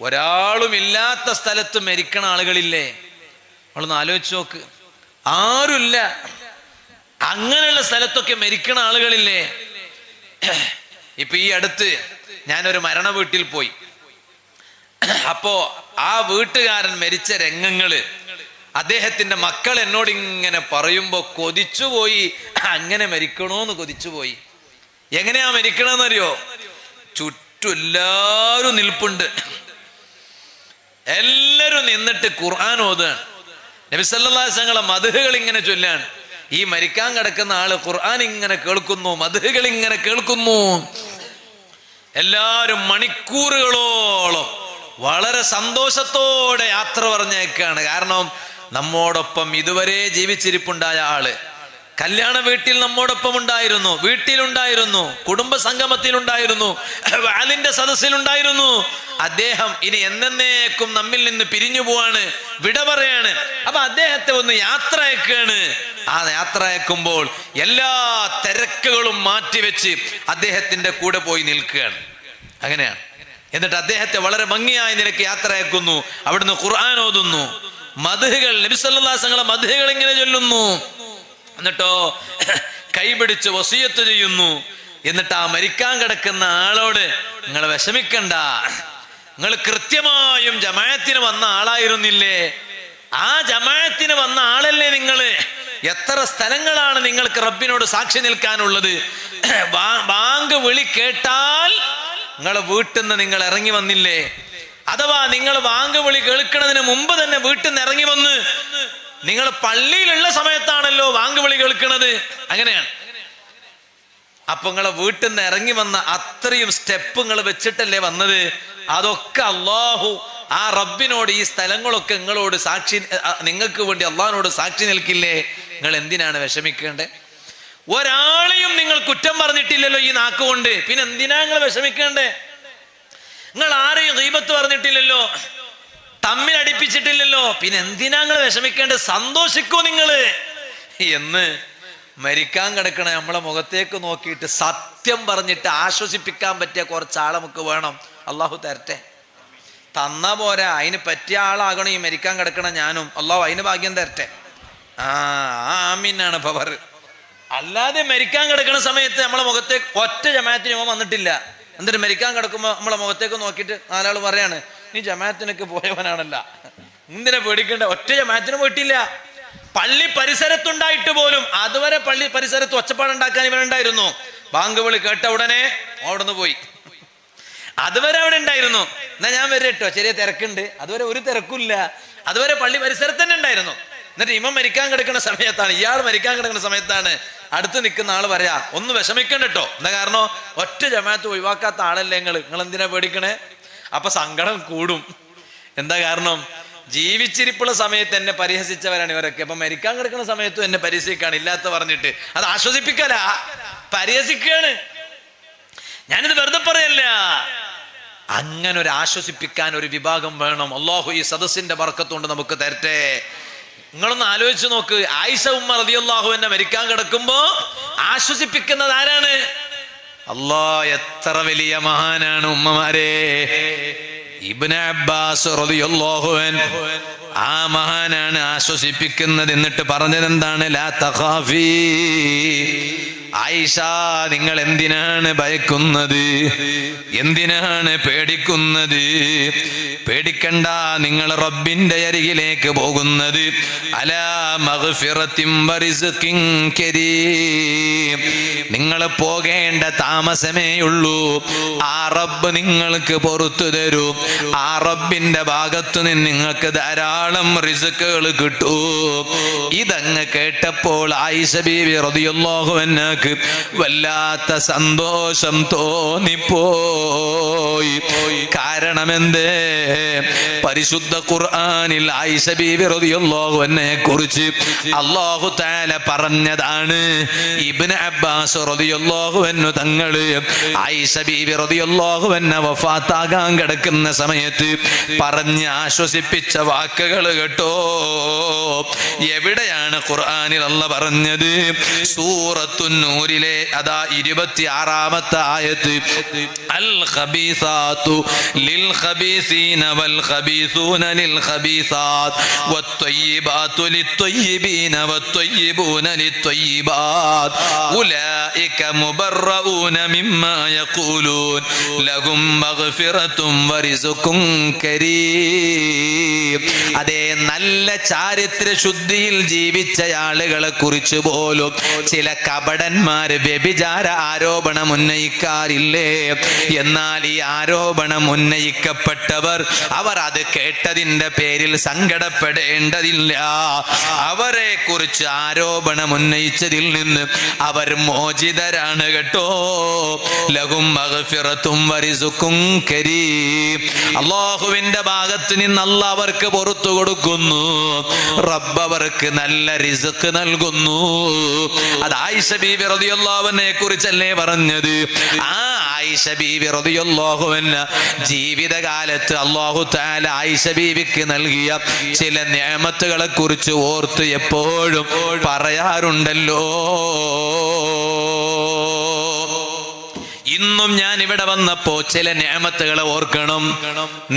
ഒരാളും ഇല്ലാത്ത സ്ഥലത്ത് മരിക്കണ ആളുകളില്ലേ? നമ്മളൊന്ന് ആലോചിച്ച് നോക്ക്. ആരുമില്ല, അങ്ങനെയുള്ള സ്ഥലത്തൊക്കെ മരിക്കണ ആളുകളില്ലേ? ഇപ്പൊ ഈ അടുത്ത് ഞാനൊരു മരണ വീട്ടിൽ പോയി. അപ്പോ ആ വീട്ടുകാരൻ മരിച്ച രംഗങ്ങള് അദ്ദേഹത്തിന്റെ മക്കൾ എന്നോട് ഇങ്ങനെ പറയുമ്പോ കൊതിച്ചുപോയി. അങ്ങനെ മരിക്കണോന്ന് കൊതിച്ചുപോയി. എങ്ങനെയാ മരിക്കണമെന്നറിയോ? ചുറ്റും എല്ലാവരും നിൽപ്പുണ്ട്. എല്ലാരും നിന്നിട്ട് ഖുർആൻ ഓതാണ്. നബി സല്ലല്ലാഹു അലൈഹി വസല്ലം മദ്ഹുകൾ ഇങ്ങനെ ചൊല്ലാണ്. ഈ മരിക്കാൻ കിടക്കുന്ന ആള് ഖുർആൻ ഇങ്ങനെ കേൾക്കുന്നു, മദ്ഹുകൾ ഇങ്ങനെ കേൾക്കുന്നു. എല്ലാരും മണിക്കൂറുകളോളം വളരെ സന്തോഷത്തോടെ യാത്ര പറഞ്ഞേക്കാണ്. കാരണം നമ്മോടൊപ്പം ഇതുവരെ ജീവിച്ചിരിപ്പുണ്ടായ ആള് കല്യാണ വീട്ടിൽ നമ്മോടൊപ്പം ഉണ്ടായിരുന്നു, വീട്ടിലുണ്ടായിരുന്നു, കുടുംബ സംഗമത്തിലുണ്ടായിരുന്നു, വാലിന്റെ സദസ്സിലുണ്ടായിരുന്നു. അദ്ദേഹം ഇനി എന്നേക്കും നമ്മിൽ നിന്ന് പിരിഞ്ഞു പോവാണ്, വിട പറയാണ്. അപ്പൊ അദ്ദേഹത്തെ ഒന്ന് യാത്ര അയക്കാണ്. ആ യാത്ര അയക്കുമ്പോൾ എല്ലാ തിരക്കുകളും മാറ്റിവെച്ച് അദ്ദേഹത്തിന്റെ കൂടെ പോയി നിൽക്കുകയാണ്. അങ്ങനെയാണ്. എന്നിട്ട് അദ്ദേഹത്തെ വളരെ ഭംഗിയായ നിലയ്ക്ക് യാത്ര അയക്കുന്നു. അവിടുന്ന് ഖുർആൻ ഓതുന്നു, മദ്ഹുകൾ, നബി സല്ലല്ലാഹു അലൈഹി വസല്ലം മദ്ഹുകൾ ഇങ്ങനെ ചൊല്ലുന്നു. എന്നിട്ടോ കൈപിടിച്ച് വസിയത്ത് ചെയ്യുന്നു. എന്നിട്ട് ആ മരിക്കാൻ കിടക്കുന്ന ആളോട്, നിങ്ങൾ വിഷമിക്കണ്ട, നിങ്ങൾ കൃത്യമായും ജമാഅത്തിന് വന്ന ആളായിരുന്നില്ലേ? ആ ജമാഅത്തിന് വന്ന ആളല്ലേ നിങ്ങള്? എത്ര സ്ഥലങ്ങളാണ് നിങ്ങൾക്ക് റബ്ബിനോട് സാക്ഷി നിൽക്കാനുള്ളത്? ബാങ്ക് വിളി കേട്ടാൽ നിങ്ങളെ വീട്ടിൽ നിന്ന് നിങ്ങൾ ഇറങ്ങി വന്നില്ലേ? അഥവാ നിങ്ങൾ ബാങ്ക് വിളി കേൾക്കുന്നതിന് മുമ്പ് തന്നെ വീട്ടിൽ നിന്ന് ഇറങ്ങി വന്ന് നിങ്ങൾ പള്ളിയിലുള്ള സമയത്താണല്ലോ ബാങ്ക് വിളി കേൾക്കുന്നത്. അങ്ങനെയാണ്. അപ്പൊ നിങ്ങളെ വീട്ടിൽ നിന്ന് ഇറങ്ങി വന്ന അത്രയും സ്റ്റെപ്പ് നിങ്ങൾ വെച്ചിട്ടല്ലേ വന്നത്? അതൊക്കെ അള്ളാഹു ആ റബ്ബിനോട് ഈ സ്ഥലങ്ങളൊക്കെ നിങ്ങളോട് സാക്ഷി, നിങ്ങൾക്ക് വേണ്ടി അള്ളാഹിനോട് സാക്ഷി നിൽക്കില്ലേ? നിങ്ങൾ എന്തിനാണ് വിഷമിക്കേണ്ടത്? ഒരാളെയും നിങ്ങൾ കുറ്റം പറഞ്ഞിട്ടില്ലല്ലോ ഈ നാക്കുകൊണ്ട്, പിന്നെ എന്തിനാ നിങ്ങൾ വിഷമിക്കേണ്ടേ? നിങ്ങൾ ആരെയും ഗീബത്ത് പറഞ്ഞിട്ടില്ലല്ലോ, തമ്മിൽ അടിപ്പിച്ചിട്ടില്ലല്ലോ, പിന്നെ എന്തിനാ നിങ്ങൾ വിഷമിക്കേണ്ടത്? സന്തോഷിക്കൂ നിങ്ങള് എന്ന് മരിക്കാൻ കിടക്കണ നമ്മളെ മുഖത്തേക്ക് നോക്കിയിട്ട് സത്യം പറഞ്ഞിട്ട് ആശ്വസിപ്പിക്കാൻ പറ്റിയ കുറച്ചാളെ നമുക്ക് വേണം. അള്ളാഹു തരട്ടെ. തന്ന പോരാ, അതിന് പറ്റിയ ആളാകണം ഈ മരിക്കാൻ കിടക്കണ ഞാനും. അള്ളാഹു അതിന് ഭാഗ്യം തരട്ടെ. ആമീനാണ് പവർ. അല്ലാതെ മരിക്കാൻ കിടക്കുന്ന സമയത്ത് നമ്മളെ മുഖത്തേക്ക് ഒറ്റ ജമാഅത്തിന് ഇവൻ വന്നിട്ടില്ല. എന്നിട്ട് മരിക്കാൻ കിടക്കുമ്പോൾ നമ്മളെ മുഖത്തേക്ക് നോക്കിയിട്ട് നാലാൾ പറയാണ്, നീ ജമാഅത്തിനൊക്കെ പോയവനാണല്ല, എന്തിനാ പേടിക്കണ്ട? ഒറ്റ ജമാഅത്തിന് പോയിട്ടില്ല. പള്ളി പരിസരത്തുണ്ടായിട്ട് പോലും അതുവരെ പള്ളി പരിസരത്ത് ഒച്ചപ്പാടുണ്ടാക്കാൻ ഇവനുണ്ടായിരുന്നു. ബാങ്ക് വിളി കേട്ട ഉടനെ അവിടുന്ന് പോയി. അതുവരെ അവിടെ ഉണ്ടായിരുന്നു. എന്നാ ഞാൻ വരെ കേട്ടോ, ചെറിയ തിരക്കുണ്ട്. അതുവരെ ഒരു തിരക്കില്ല. അതുവരെ പള്ളി പരിസരത്ത് തന്നെ ഉണ്ടായിരുന്നു. എന്നിട്ട് ഇവൻ മരിക്കാൻ കിടക്കുന്ന സമയത്താണ്, ഇയാൾ മരിക്കാൻ കിടക്കുന്ന സമയത്താണ് അടുത്ത് നിൽക്കുന്ന ആള് പറയാ, ഒന്ന് വിഷമിക്കണ്ട കേട്ടോ. എന്താ കാരണം? ഒറ്റ ജമാഅത്ത് ഒഴിവാക്കാത്ത ആളല്ലേ നിങ്ങൾ എന്തിനാ പേടിക്കണേ? അപ്പൊ സങ്കടം കൂടും. എന്താ കാരണം? ജീവിച്ചിരിപ്പുള്ള സമയത്ത് എന്നെ പരിഹസിച്ചവരാണ് ഇവരൊക്കെ. അപ്പൊ മരിക്കാൻ കിടക്കുന്ന സമയത്തും എന്നെ പരിഹസിക്കാണ് ഇല്ലാത്ത പറഞ്ഞിട്ട്. അത് ആശ്വസിപ്പിക്കല, പരിഹസിക്കാണ്. ഞാനിത് വെറുതെ പറയല്ല. അങ്ങനെ ഒരു ആശ്വസിപ്പിക്കാൻ ഒരു വിഭാഗം വേണം. അല്ലാഹു ഈ സദസ്സിന്റെ ബർക്കത്തുകൊണ്ട് നമുക്ക് തരട്ടെ. നിങ്ങളൊന്ന് ആലോചിച്ച് നോക്ക്. ആയിഷ ഉമ്മ റളിയല്ലാഹു അൻഹ മരിക്കാൻ കിടക്കുമ്പോ ആശ്വസിപ്പിക്കുന്നത് ആരാണ്? അല്ലാഹ്. എത്ര വലിയ മഹാനാണ് ഉമ്മമാരെ. ഇബ്നു അബ്ബാസ് റളിയല്ലാഹു അൻഹു ആ മഹാനാണ് ആശ്വസിപ്പിക്കുന്നത്. എന്നിട്ട് പറഞ്ഞത് എന്താണ്? ലാ തഖാഫി, ആയിഷ നിങ്ങൾ എന്തിനാണ് ഭയക്കുന്നത്? എന്തിനാണ് പേടിക്കുന്നത്? പേടിക്കണ്ട, നിങ്ങൾ റബ്ബിന്റെ അരികിലേക്ക് പോകുന്നത് അലാ മഗ്ഫിറത്തിൻ വറിസ്ഖിൻ കരീം. നിങ്ങൾ പോകേണ്ട താമസമേ ഉള്ളൂ. ആ റബ്ബ് നിങ്ങൾക്ക് പുറത്തു തരും. ആ റബ്ബിന്റെ ഭാഗത്തു നിന്ന് നിങ്ങൾക്ക് ധാരാളം റിസ്കുകൾ കിട്ടൂ. ഇതങ്ങ് കേട്ടപ്പോൾ ആയിഷ ബീവി റളിയല്ലാഹു അൻഹ വല്ലാത്ത സന്തോഷം തോന്നിപ്പോയി. കാരണം എന്തേ? പരിശുദ്ധ ഖുർആനിൽ ആയിഷ ബീവി റളിയല്ലാഹു അൻഹയെ കുറിച്ച് അല്ലാഹു തആല പറഞ്ഞതാണ്. ഇബ്നു അബ്ബാസ് റളിയല്ലാഹു അൻഹു തങ്ങള് ആയിഷ ബീവി റളിയല്ലാഹു അൻഹ വഫാത്താകാൻ കിടക്കുന്ന സമയത്ത് പറഞ്ഞ് ആശ്വസിപ്പിച്ച വാക്കുകൾ കേട്ടോ. എവിടെയാണ് ഖുർആനിൽ അല്ലാഹു പറഞ്ഞത്? സൂറത്തുൻ നൂറിലെ അതാ 26-ാമത്തെ ആയത്ത്. അൽ ഖബീസാതു ലിൽ ഖബീസീന വൽ ഖബീസൂന ലിൽ ഖബീസാത് വത്വയ്യിബാതു ലിത്വയ്യിബീന വത്വയ്യിബൂന ലിത്വയ്യിബാത് ഉലൈക മുബറഊന മിമ്മാ യഖൂലൂൻ ലഹും മഗ്ഫിറത്തും വറിസ്ഖുൻ കരീം. അതേ, നല്ല ചാരിത്ര ശുദ്ധിയിൽ ജീവിച്ച ആളുകളെ കുറിച്ച് പോലും ചില കപടന്മാര് വ്യഭിചാര ആരോപണം ഉന്നയിക്കാറില്ലേ? എന്നാൽ ഈ ആരോപണം ഉന്നയിക്കപ്പെട്ടവർ അവർ അത് കേട്ടതിന്റെ പേരിൽ സങ്കടപ്പെടേണ്ടതില്ല. അവരെ കുറിച്ച് ആരോപണം ഉന്നയിച്ചതിൽ നിന്ന് അവർ മോചിതരാണ് കേട്ടോ. ലഹും മഗ്ഫിറത്തും വറിസ്ഖുൻ കരീം. അല്ലാഹുവിന്റെ ഭാഗത്ത് നിന്ന് അല്ലാഹു അവർക്ക് പുറത്തു കൊടുക്കുന്നു. റബ്ബ് അവർക്ക് നല്ല റിസ്ക് നൽകുന്നു. അത് ആയിഷ ബീവി റളിയല്ലാഹു അൻഹയെ കുറിച്ചല്ലേ പറഞ്ഞത്? ആ ആയിഷ ബീവി റളിയല്ലാഹു അൻഹ ജീവിതകാലത്ത് അല്ലാഹു തആല ആയിഷ ബീവിക്ക് നൽകിയ ചില നിഅമത്തുകളെ കുറിച്ച് ഓർത്ത് എപ്പോഴും പറയാറുണ്ടല്ലോ. ഇന്നും ഞാൻ ഇവിടെ വന്നപ്പോ ചില നിഅമത്തുകളെ ഓർക്കണം.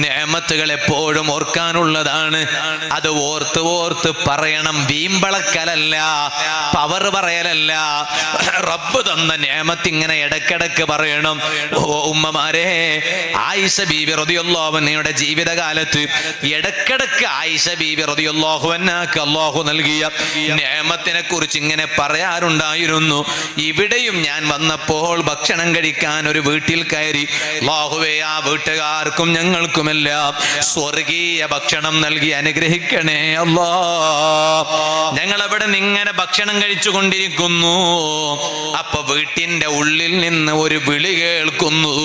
നിഅമത്തുകൾ എപ്പോഴും ഓർക്കാനുള്ളതാണ്. അത് ഓർത്ത് ഓർത്ത് പറയണം. വീമ്പളക്കലല്ല, പവർ പറയലല്ല. റബ്ബ് തന്ന നിഅമത്ത് ഇങ്ങനെ ഇടക്കിടക്ക് പറയണം. ഓ ഉമ്മമാരെ, ആയിഷ ബീവി റളിയല്ലാഹു അൻഹയുടെ ജീവിതകാലത്ത് ഇടക്കിടക്ക് ആയിഷ ബീവി റളിയല്ലാഹു അൻഹക്ക് അല്ലാഹു നൽകിയ നിഅമത്തിനെ കുറിച്ച് ഇങ്ങനെ പറയാറുണ്ടായിരുന്നു. ഇവിടെയും ഞാൻ വന്നപ്പോൾ ഭക്ഷണം കഴിക്കാൻ കഴിക്കാൻ ഒരു വീട്ടിൽ കയറി. അല്ലാഹുവേ, ആ വീട്ടുകാർക്കും ഞങ്ങൾക്കുമെല്ലാം സ്വർഗീയ ഭക്ഷണം നൽകി അനുഗ്രഹിക്കണേ അല്ലാ. ഞങ്ങൾ അവിടെ നിന്ന് ഇങ്ങനെ ഭക്ഷണം കഴിച്ചു കൊണ്ടിരിക്കുന്നു. അപ്പൊ വീട്ടിന്റെ ഉള്ളിൽ നിന്ന് ഒരു വിളി കേൾക്കുന്നു.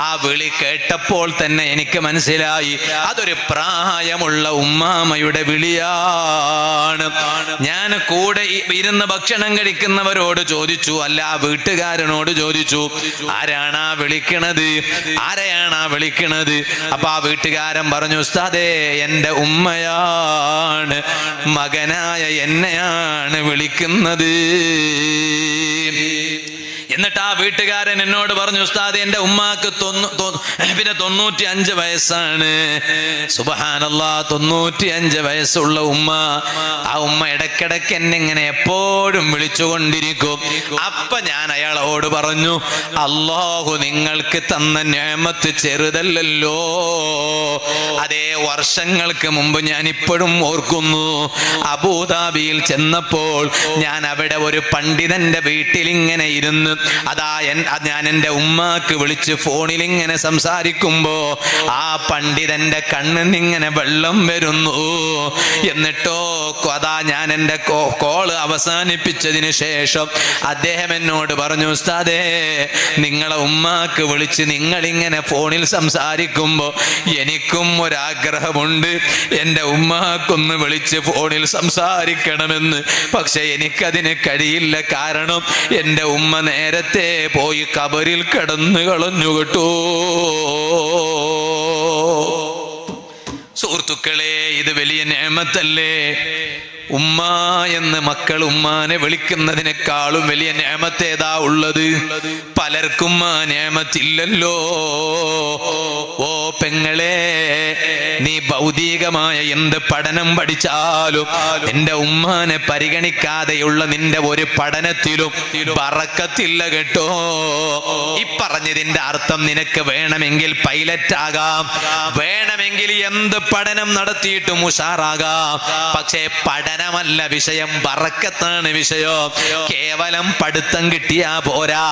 ആ വിളി കേട്ടപ്പോൾ തന്നെ എനിക്ക് മനസ്സിലായി അതൊരു പ്രായമുള്ള ഉമ്മാമയുടെ വിളിയാണ്. ഞാൻ കൂടെ ഇരുന്ന് ഭക്ഷണം കഴിക്കുന്നവരോട് ചോദിച്ചു, അല്ല വീട്ടുകാരനോട് ചോദിച്ചു, ആരാണ് ആ വിളിക്കണത്, ആരെയാണ് ആ വിളിക്കണത്? അപ്പൊ ആ വീട്ടുകാരൻ പറഞ്ഞു, ഉസ്താദേ, എന്റെ ഉമ്മയാണ്, മകനായ എന്നെയാണ് വിളിക്കുന്നത്. എന്നിട്ട് ആ വീട്ടുകാരൻ എന്നോട് പറഞ്ഞു, ഉസ്താദ്, എന്റെ ഉമ്മാക്ക് 95 വയസ്സാണ്. സുബ്ഹാനല്ലാഹ്, 95 വയസ്സുള്ള ഉമ്മ. ആ ഉമ്മ ഇടക്കിടക്ക് എന്നെ ഇങ്ങനെ എപ്പോഴും വിളിച്ചുകൊണ്ടിരിക്കും. അപ്പൊ ഞാൻ അയാളോട് പറഞ്ഞു, അല്ലാഹു നിങ്ങൾക്ക് തന്ന നിഅമത്ത് ചെറുതല്ലല്ലോ. അതേ, വർഷങ്ങൾക്ക് മുമ്പ് ഞാൻ ഇപ്പോഴും ഓർക്കുന്നു, അബൂദാബിയിൽ ചെന്നപ്പോൾ ഞാൻ അവിടെ ഒരു പണ്ഡിതന്റെ വീട്ടിൽ ഇങ്ങനെ ഇരുന്ന് ഞാൻ എൻ്റെ ഉമ്മാക്ക് വിളിച്ച് ഫോണിൽ ഇങ്ങനെ സംസാരിക്കുമ്പോ ആ പണ്ഡിതന്റെ കണ്ണിന്നിങ്ങനെ വെള്ളം വരുന്നു. എന്നിട്ടോ ഞാൻ എൻ്റെ കോള് അവസാനിപ്പിച്ചതിന് ശേഷം അദ്ദേഹം എന്നോട് പറഞ്ഞു, ഉസ്താദേ, നിങ്ങളെ ഉമ്മാക്ക് വിളിച്ച് നിങ്ങളിങ്ങനെ ഫോണിൽ സംസാരിക്കുമ്പോ എനിക്കും ഒരാഗ്രഹമുണ്ട്, എൻ്റെ ഉമ്മാക്കൊന്ന് വിളിച്ച് ഫോണിൽ സംസാരിക്കണമെന്ന്. പക്ഷെ എനിക്കതിന് കഴിയില്ല. കാരണം എൻ്റെ ഉമ്മ നേരത്തെ പോയി ഖബറിൽ കിടന്നു കളഞ്ഞു കേട്ടോ. സുഹൃത്തുക്കളെ, ഇത് വലിയ നിഅമത്തല്ലേ? ഉമ്മ എന്ന് മക്കൾ ഉമ്മാനെ വിളിക്കുന്നതിനേക്കാളും വലിയ നിഅമത്ത് ഏതാ ഉള്ളത്? പലർക്കും ആ നിഅമത്തില്ലല്ലോ. ഓ പെങ്ങളെ, നീ ഭൗതികമായ എന്ത് പഠനം പഠിച്ചാലും നിന്റെ ഉമ്മാനെ പരിഗണിക്കാതെയുള്ള നിന്റെ ഒരു പഠനത്തിലും ബറക്കത്തില്ല കേട്ടോ. ഈ പറഞ്ഞതിന്റെ അർത്ഥം, നിനക്ക് വേണമെങ്കിൽ പൈലറ്റ് ആകാം, വേണമെങ്കിൽ എന്ത് പഠനം നടത്തിയിട്ടും ഉഷാറാകാം. പക്ഷേ പഠനമല്ല വിഷയം, ബറക്കത്താണ് വിഷയം. കേവലം പഠിത്തം കിട്ടിയാ പോരാ,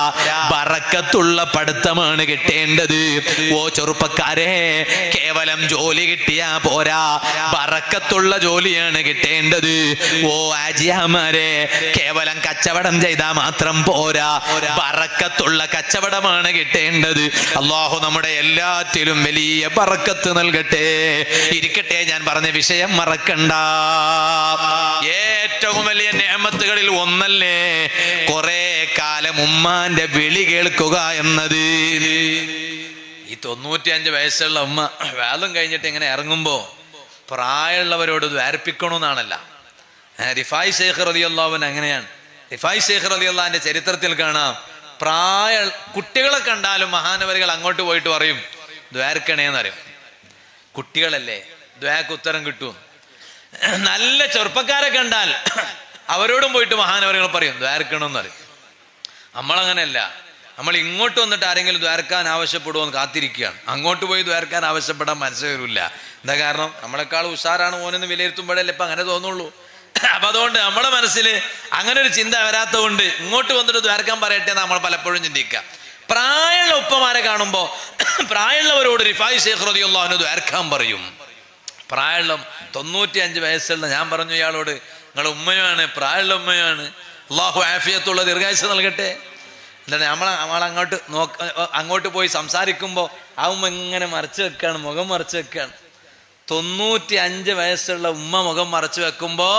ബറക്കത്തുള്ള പഠിത്തമാണ് കിട്ടേണ്ടത്. ഓ ചെറുപ്പക്കാരെ, കേവലം ജോലി കിട്ടിയാ പോരാ, ബറക്കത്തുള്ള ജോലിയാണ് കിട്ടേണ്ടത്. ഓ ആജിയാമാരെ, കേവലം കച്ചവടം ചെയ്താൽ മാത്രം പോരാ, ബറക്കത്തുള്ള കച്ചവടമാണ് കിട്ടേണ്ടത്. അല്ലാഹു നമ്മുടെ എല്ലാത്തിലും വലിയ ബറക്കത്ത് നൽകട്ടെ. ഇരിക്കട്ടെ, ഞാൻ പറഞ്ഞ വിഷയം മറക്കണ്ട. ഏറ്റവും വലിയ നിഅമത്തുകളിൽ ഒന്നല്ലേ കുറെ കാലം ഉമ്മാന്റെ വിളി കേൾക്കുക എന്നത്. ഈ 95 വയസ്സുള്ള ഉമ്മ വേദം കഴിഞ്ഞിട്ട് ഇങ്ങനെ ഇറങ്ങുമ്പോ പ്രായമുള്ളവരോട് ദ്വാരപ്പിക്കണമെന്നാണല്ല. റിഫായി ശൈഖ് റളിയല്ലാഹു അൻഹു അങ്ങനെയാണ്. റിഫായി ശൈഖ് റളിയല്ലാഹു അൻഹുവിന്റെ ചരിത്രത്തിൽ കാണാം, കുട്ടികളെ കണ്ടാലും മഹാനവരികൾ അങ്ങോട്ട് പോയിട്ട് പറയും, ദ്വാരക്കണേന്ന് പറയും. കുട്ടികളല്ലേ, ദ്വാക്ക് ഉത്തരം കിട്ടും. നല്ല ചെറുപ്പക്കാരെ കണ്ടാൽ അവരോടും പോയിട്ട് മഹാനവരികൾ പറയും, ദ്വാരക്കണമെന്ന് പറയും. നമ്മളങ്ങനെയല്ല. നമ്മൾ ഇങ്ങോട്ട് വന്നിട്ട് ആരെങ്കിലും ദ്വാരക്കാൻ ആവശ്യപ്പെടുമോ കാത്തിരിക്കുകയാണ്. അങ്ങോട്ട് പോയി ദ്വാരക്കാൻ ആവശ്യപ്പെടാൻ മനസ്സ് വരില്ല. എന്താ കാരണം? നമ്മളെക്കാൾ ഉഷാറാണ് ഓനെന്ന് വിലയിരുത്തുമ്പോഴല്ലേ ഇപ്പം അങ്ങനെ തോന്നുള്ളൂ. അപ്പം അതുകൊണ്ട് നമ്മുടെ മനസ്സിൽ അങ്ങനെ ഒരു ചിന്ത വരാത്തത് കൊണ്ട് ഇങ്ങോട്ട് വന്നിട്ട് ദ്വാരക്കാൻ പറയട്ടെ എന്ന് നമ്മൾ പലപ്പോഴും ചിന്തിക്കുക. പ്രായമുള്ള ഉപ്പമാരെ കാണുമ്പോൾ പ്രായമുള്ളവരോട് റിഫായി ശൈഖ് റളിയല്ലാഹു അൻഹു ദ്വാരക്കാൻ പറയും. പ്രായമുള്ള 95 വയസ്സുള്ള ഞാൻ പറഞ്ഞു ഇയാളോട്, നിങ്ങളുടെ ഉമ്മയാണ്, പ്രായമുള്ള ഉമ്മയാണ്, അല്ലാഹു ആഫിയത്തുള്ള ദീർഘായുസ്സ് നൽകട്ടെ. എന്താണ് അങ്ങോട്ട് പോയി സംസാരിക്കുമ്പോൾ ആ ഉമ്മ ഇങ്ങനെ മറച്ചു വെക്കാണ്, മുഖം മറച്ചു വെക്കാണ്. 95 വയസ്സുള്ള ഉമ്മ മുഖം മറച്ചു വെക്കുമ്പോ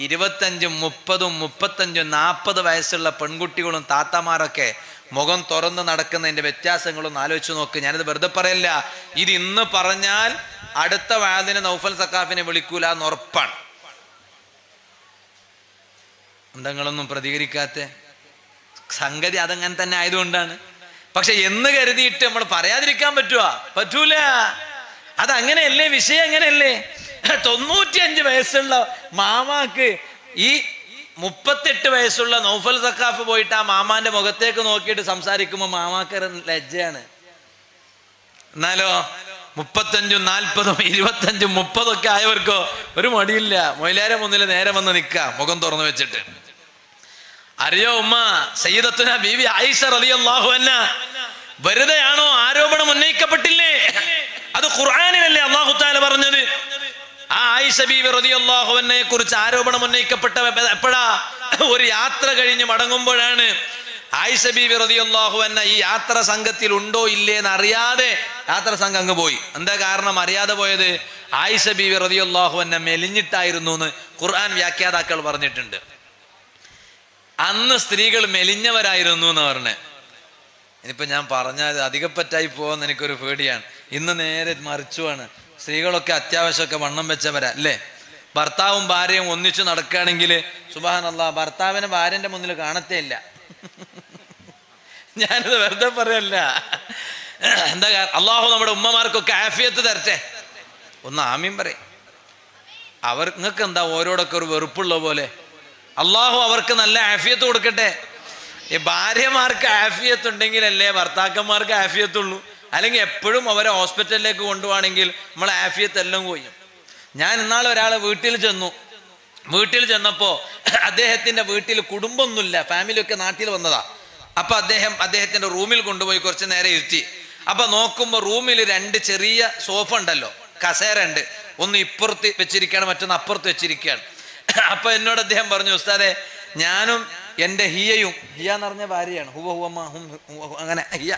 25, 30, 35, 40 വയസ്സുള്ള പെൺകുട്ടികളും താത്തമാരൊക്കെ മുഖം തുറന്ന് നടക്കുന്നതിന്റെ വ്യത്യാസങ്ങളൊന്നും ആലോചിച്ച് നോക്ക്. ഞാനിത് വെറുതെ പറയല്ല. ഇത് ഇന്ന് പറഞ്ഞാൽ അടുത്ത വാദിന് നൗഫൽ സഖാഫിനെ വിളിക്കൂല എന്ന് ഉറപ്പാണ്. എന്തെങ്കിലൊന്നും പ്രതികരിക്കാത്ത സംഗതി അതങ്ങനെ തന്നെ ആയതുകൊണ്ടാണ്. പക്ഷെ എന്ന് കരുതിയിട്ട് നമ്മൾ പറയാതിരിക്കാൻ പറ്റൂല. അതങ്ങനെയല്ലേ, വിഷയം അങ്ങനെയല്ലേ. 95 വയസ്സുള്ള മാമാക്ക് ഈ 38 വയസ്സുള്ള നൗഫൽ സഖാഫ് പോയിട്ട് ആ മാമാന്റെ മുഖത്തേക്ക് നോക്കിയിട്ട് സംസാരിക്കുമ്പോൾ മാമാക്ക് ലജ്ജയാണ്. എന്നാലോ 35, 40, 25, 30 ഒക്കെ ആയവർക്കോ ഒരു മടിയില്ല. മൊയിലാരെ മുന്നിൽ നേരെ വന്ന് നിൽക്കാം മുഖം തുറന്നു വെച്ചിട്ട്. അറിയോ ഉമ്മ, സയ്യിദത്തുന ബീവി ആയിഷ റളിയല്ലാഹു അൻഹ വെറുതെയാണോ ആരോപണം ഉന്നയിക്കപ്പെട്ടില്ലേ? അത് ഖുർആനിലല്ലേ അല്ലാഹു തആല പറഞ്ഞത്? ആ ആയിഷ ബീവി റളിയല്ലാഹു അൻഹയെ കുറിച്ച് ആരോപണം ഉന്നയിക്കപ്പെട്ട എപ്പോഴാ? ഒരു യാത്ര കഴിഞ്ഞ് മടങ്ങുമ്പോഴാണ്. ആയിഷ ബീവി റളിയല്ലാഹു അൻഹ ഈ യാത്ര സംഘത്തിൽ ഉണ്ടോ ഇല്ലേന്ന് അറിയാതെ യാത്ര സംഘം അങ്ങ് പോയി. എന്താ കാരണം അറിയാതെ പോയത്? ആയിഷ ബീവി റളിയല്ലാഹു അൻഹ മെലിഞ്ഞിട്ടായിരുന്നു എന്ന് ഖുർആൻ വ്യാഖ്യാതാക്കൾ പറഞ്ഞിട്ടുണ്ട്. അന്ന് സ്ത്രീകൾ മെലിഞ്ഞവരായിരുന്നു എന്ന് പറഞ്ഞേ. ഇനിയിപ്പോ ഞാൻ പറഞ്ഞാൽ അധികപ്പറ്റായി പോകുന്ന എനിക്കൊരു പേടിയാണ്. ഇന്ന് നേരെ മറിച്ചുമാണ്. സ്ത്രീകളൊക്കെ അത്യാവശ്യമൊക്കെ വണ്ണം വെച്ചവരാ അല്ലേ? ഭർത്താവും ഭാര്യയും ഒന്നിച്ചു നടക്കുകയാണെങ്കിൽ സുബ്ഹാനല്ലാഹ്, ഭർത്താവിനെ ഭാര്യന്റെ മുന്നിൽ കാണത്തേ ഇല്ല. ഞാനിത് വെറുതെ പറയല്ല. എന്താ അള്ളാഹു നമ്മുടെ ഉമ്മമാർക്കൊക്കെ ആഫിയത്ത് തരട്ടെ. ഒന്ന് ആമീൻ പറയും. നിങ്ങൾക്ക് എന്താ ഓരോടൊക്കെ ഒരു വെറുപ്പുള്ള പോലെ? അള്ളാഹു അവർക്ക് നല്ല ആഫിയത്ത് കൊടുക്കട്ടെ. ഈ ഭാര്യമാർക്ക് ആഫിയത്ത് ഉണ്ടെങ്കിലല്ലേ ഭർത്താക്കന്മാർക്ക് ആഫിയത്തുള്ളൂ. അല്ലെങ്കിൽ എപ്പോഴും അവരെ ഹോസ്പിറ്റലിലേക്ക് കൊണ്ടുപോവാണെങ്കിൽ നമ്മളെ ആഫിയത്ത് എല്ലാം പോയി. ഞാൻ ഇന്നാളെ ഒരാളെ വീട്ടിൽ ചെന്നപ്പോ അദ്ദേഹത്തിന്റെ വീട്ടിൽ കുടുംബമൊന്നുമില്ല, ഫാമിലി ഒക്കെ നാട്ടിൽ വന്നതാ. അപ്പൊ അദ്ദേഹത്തിന്റെ റൂമിൽ കൊണ്ടുപോയി കുറച്ച് നേരം ഇരുത്തി. അപ്പൊ നോക്കുമ്പോ റൂമിൽ 2 ചെറിയ സോഫ ഉണ്ടല്ലോ, കസേര ഉണ്ട്. ഒന്ന് ഇപ്പുറത്ത് വെച്ചിരിക്കുകയാണ്, മറ്റൊന്ന് അപ്പുറത്ത് വെച്ചിരിക്കുകയാണ്. അപ്പൊ എന്നോട് അദ്ദേഹം പറഞ്ഞു, ഉസ്താദെ ഞാനും എൻ്റെ ഹിയ എന്ന് പറഞ്ഞ ഭാര്യയാണ്, അങ്ങനെ ഹിയ,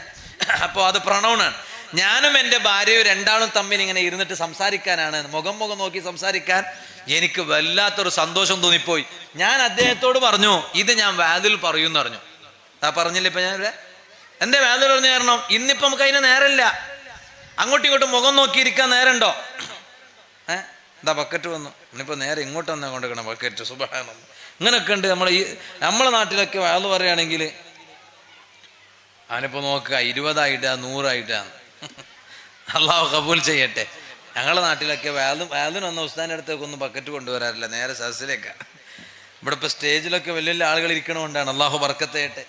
അപ്പൊ അത് പ്രണൗണാണ്. ഞാനും എൻ്റെ ഭാര്യയും രണ്ടാളും തമ്മിൽ ഇങ്ങനെ ഇരുന്നിട്ട് സംസാരിക്കാനാണ്, മുഖം നോക്കി സംസാരിക്കാൻ എനിക്ക് വല്ലാത്തൊരു സന്തോഷം തോന്നിപ്പോയി. ഞാൻ അദ്ദേഹത്തോട് പറഞ്ഞു, ഇത് ഞാൻ വാതിൽ പറയുമെന്ന് പറഞ്ഞു. പറഞ്ഞില്ല ഇപ്പൊ ഞാൻ എന്തേ വാതിൽ പറഞ്ഞു? കാരണം ഇന്നിപ്പോ നമുക്ക് അതിന് നേരമില്ല. അങ്ങോട്ടും ഇങ്ങോട്ടും മുഖം നോക്കിയിരിക്കാൻ നേരമുണ്ടോ? എന്താ ബക്കറ്റ് വന്നു, ഇനിയിപ്പോ നേരെ ഇങ്ങോട്ട് വന്നാൽ കൊണ്ടുവരണം ബക്കറ്റ്. സുബ്ഹാനല്ലാഹ്, ഇങ്ങനൊക്കെ ഉണ്ട് നമ്മളെ നാട്ടിലൊക്കെ വാതിൽ പറയുകയാണെങ്കിൽ. അവനിപ്പോ നോക്കുക 20 100 അള്ളാഹു കബൂൽ ചെയ്യട്ടെ. ഞങ്ങളുടെ നാട്ടിലൊക്കെ വാതിനൊന്നും ഉസ്താദിന്റെ അടുത്തേക്ക് ഒന്നും ബക്കറ്റ് കൊണ്ടുവരാറില്ല, നേരെ സദസ്സിലേക്കാണ്. ഇവിടെ ഇപ്പൊ സ്റ്റേജിലൊക്കെ വലിയ വലിയ ആളുകൾ ഇരിക്കണോണ്ടാണ്. അള്ളാഹു ബർക്കത്ത് ചെയ്യട്ടെ,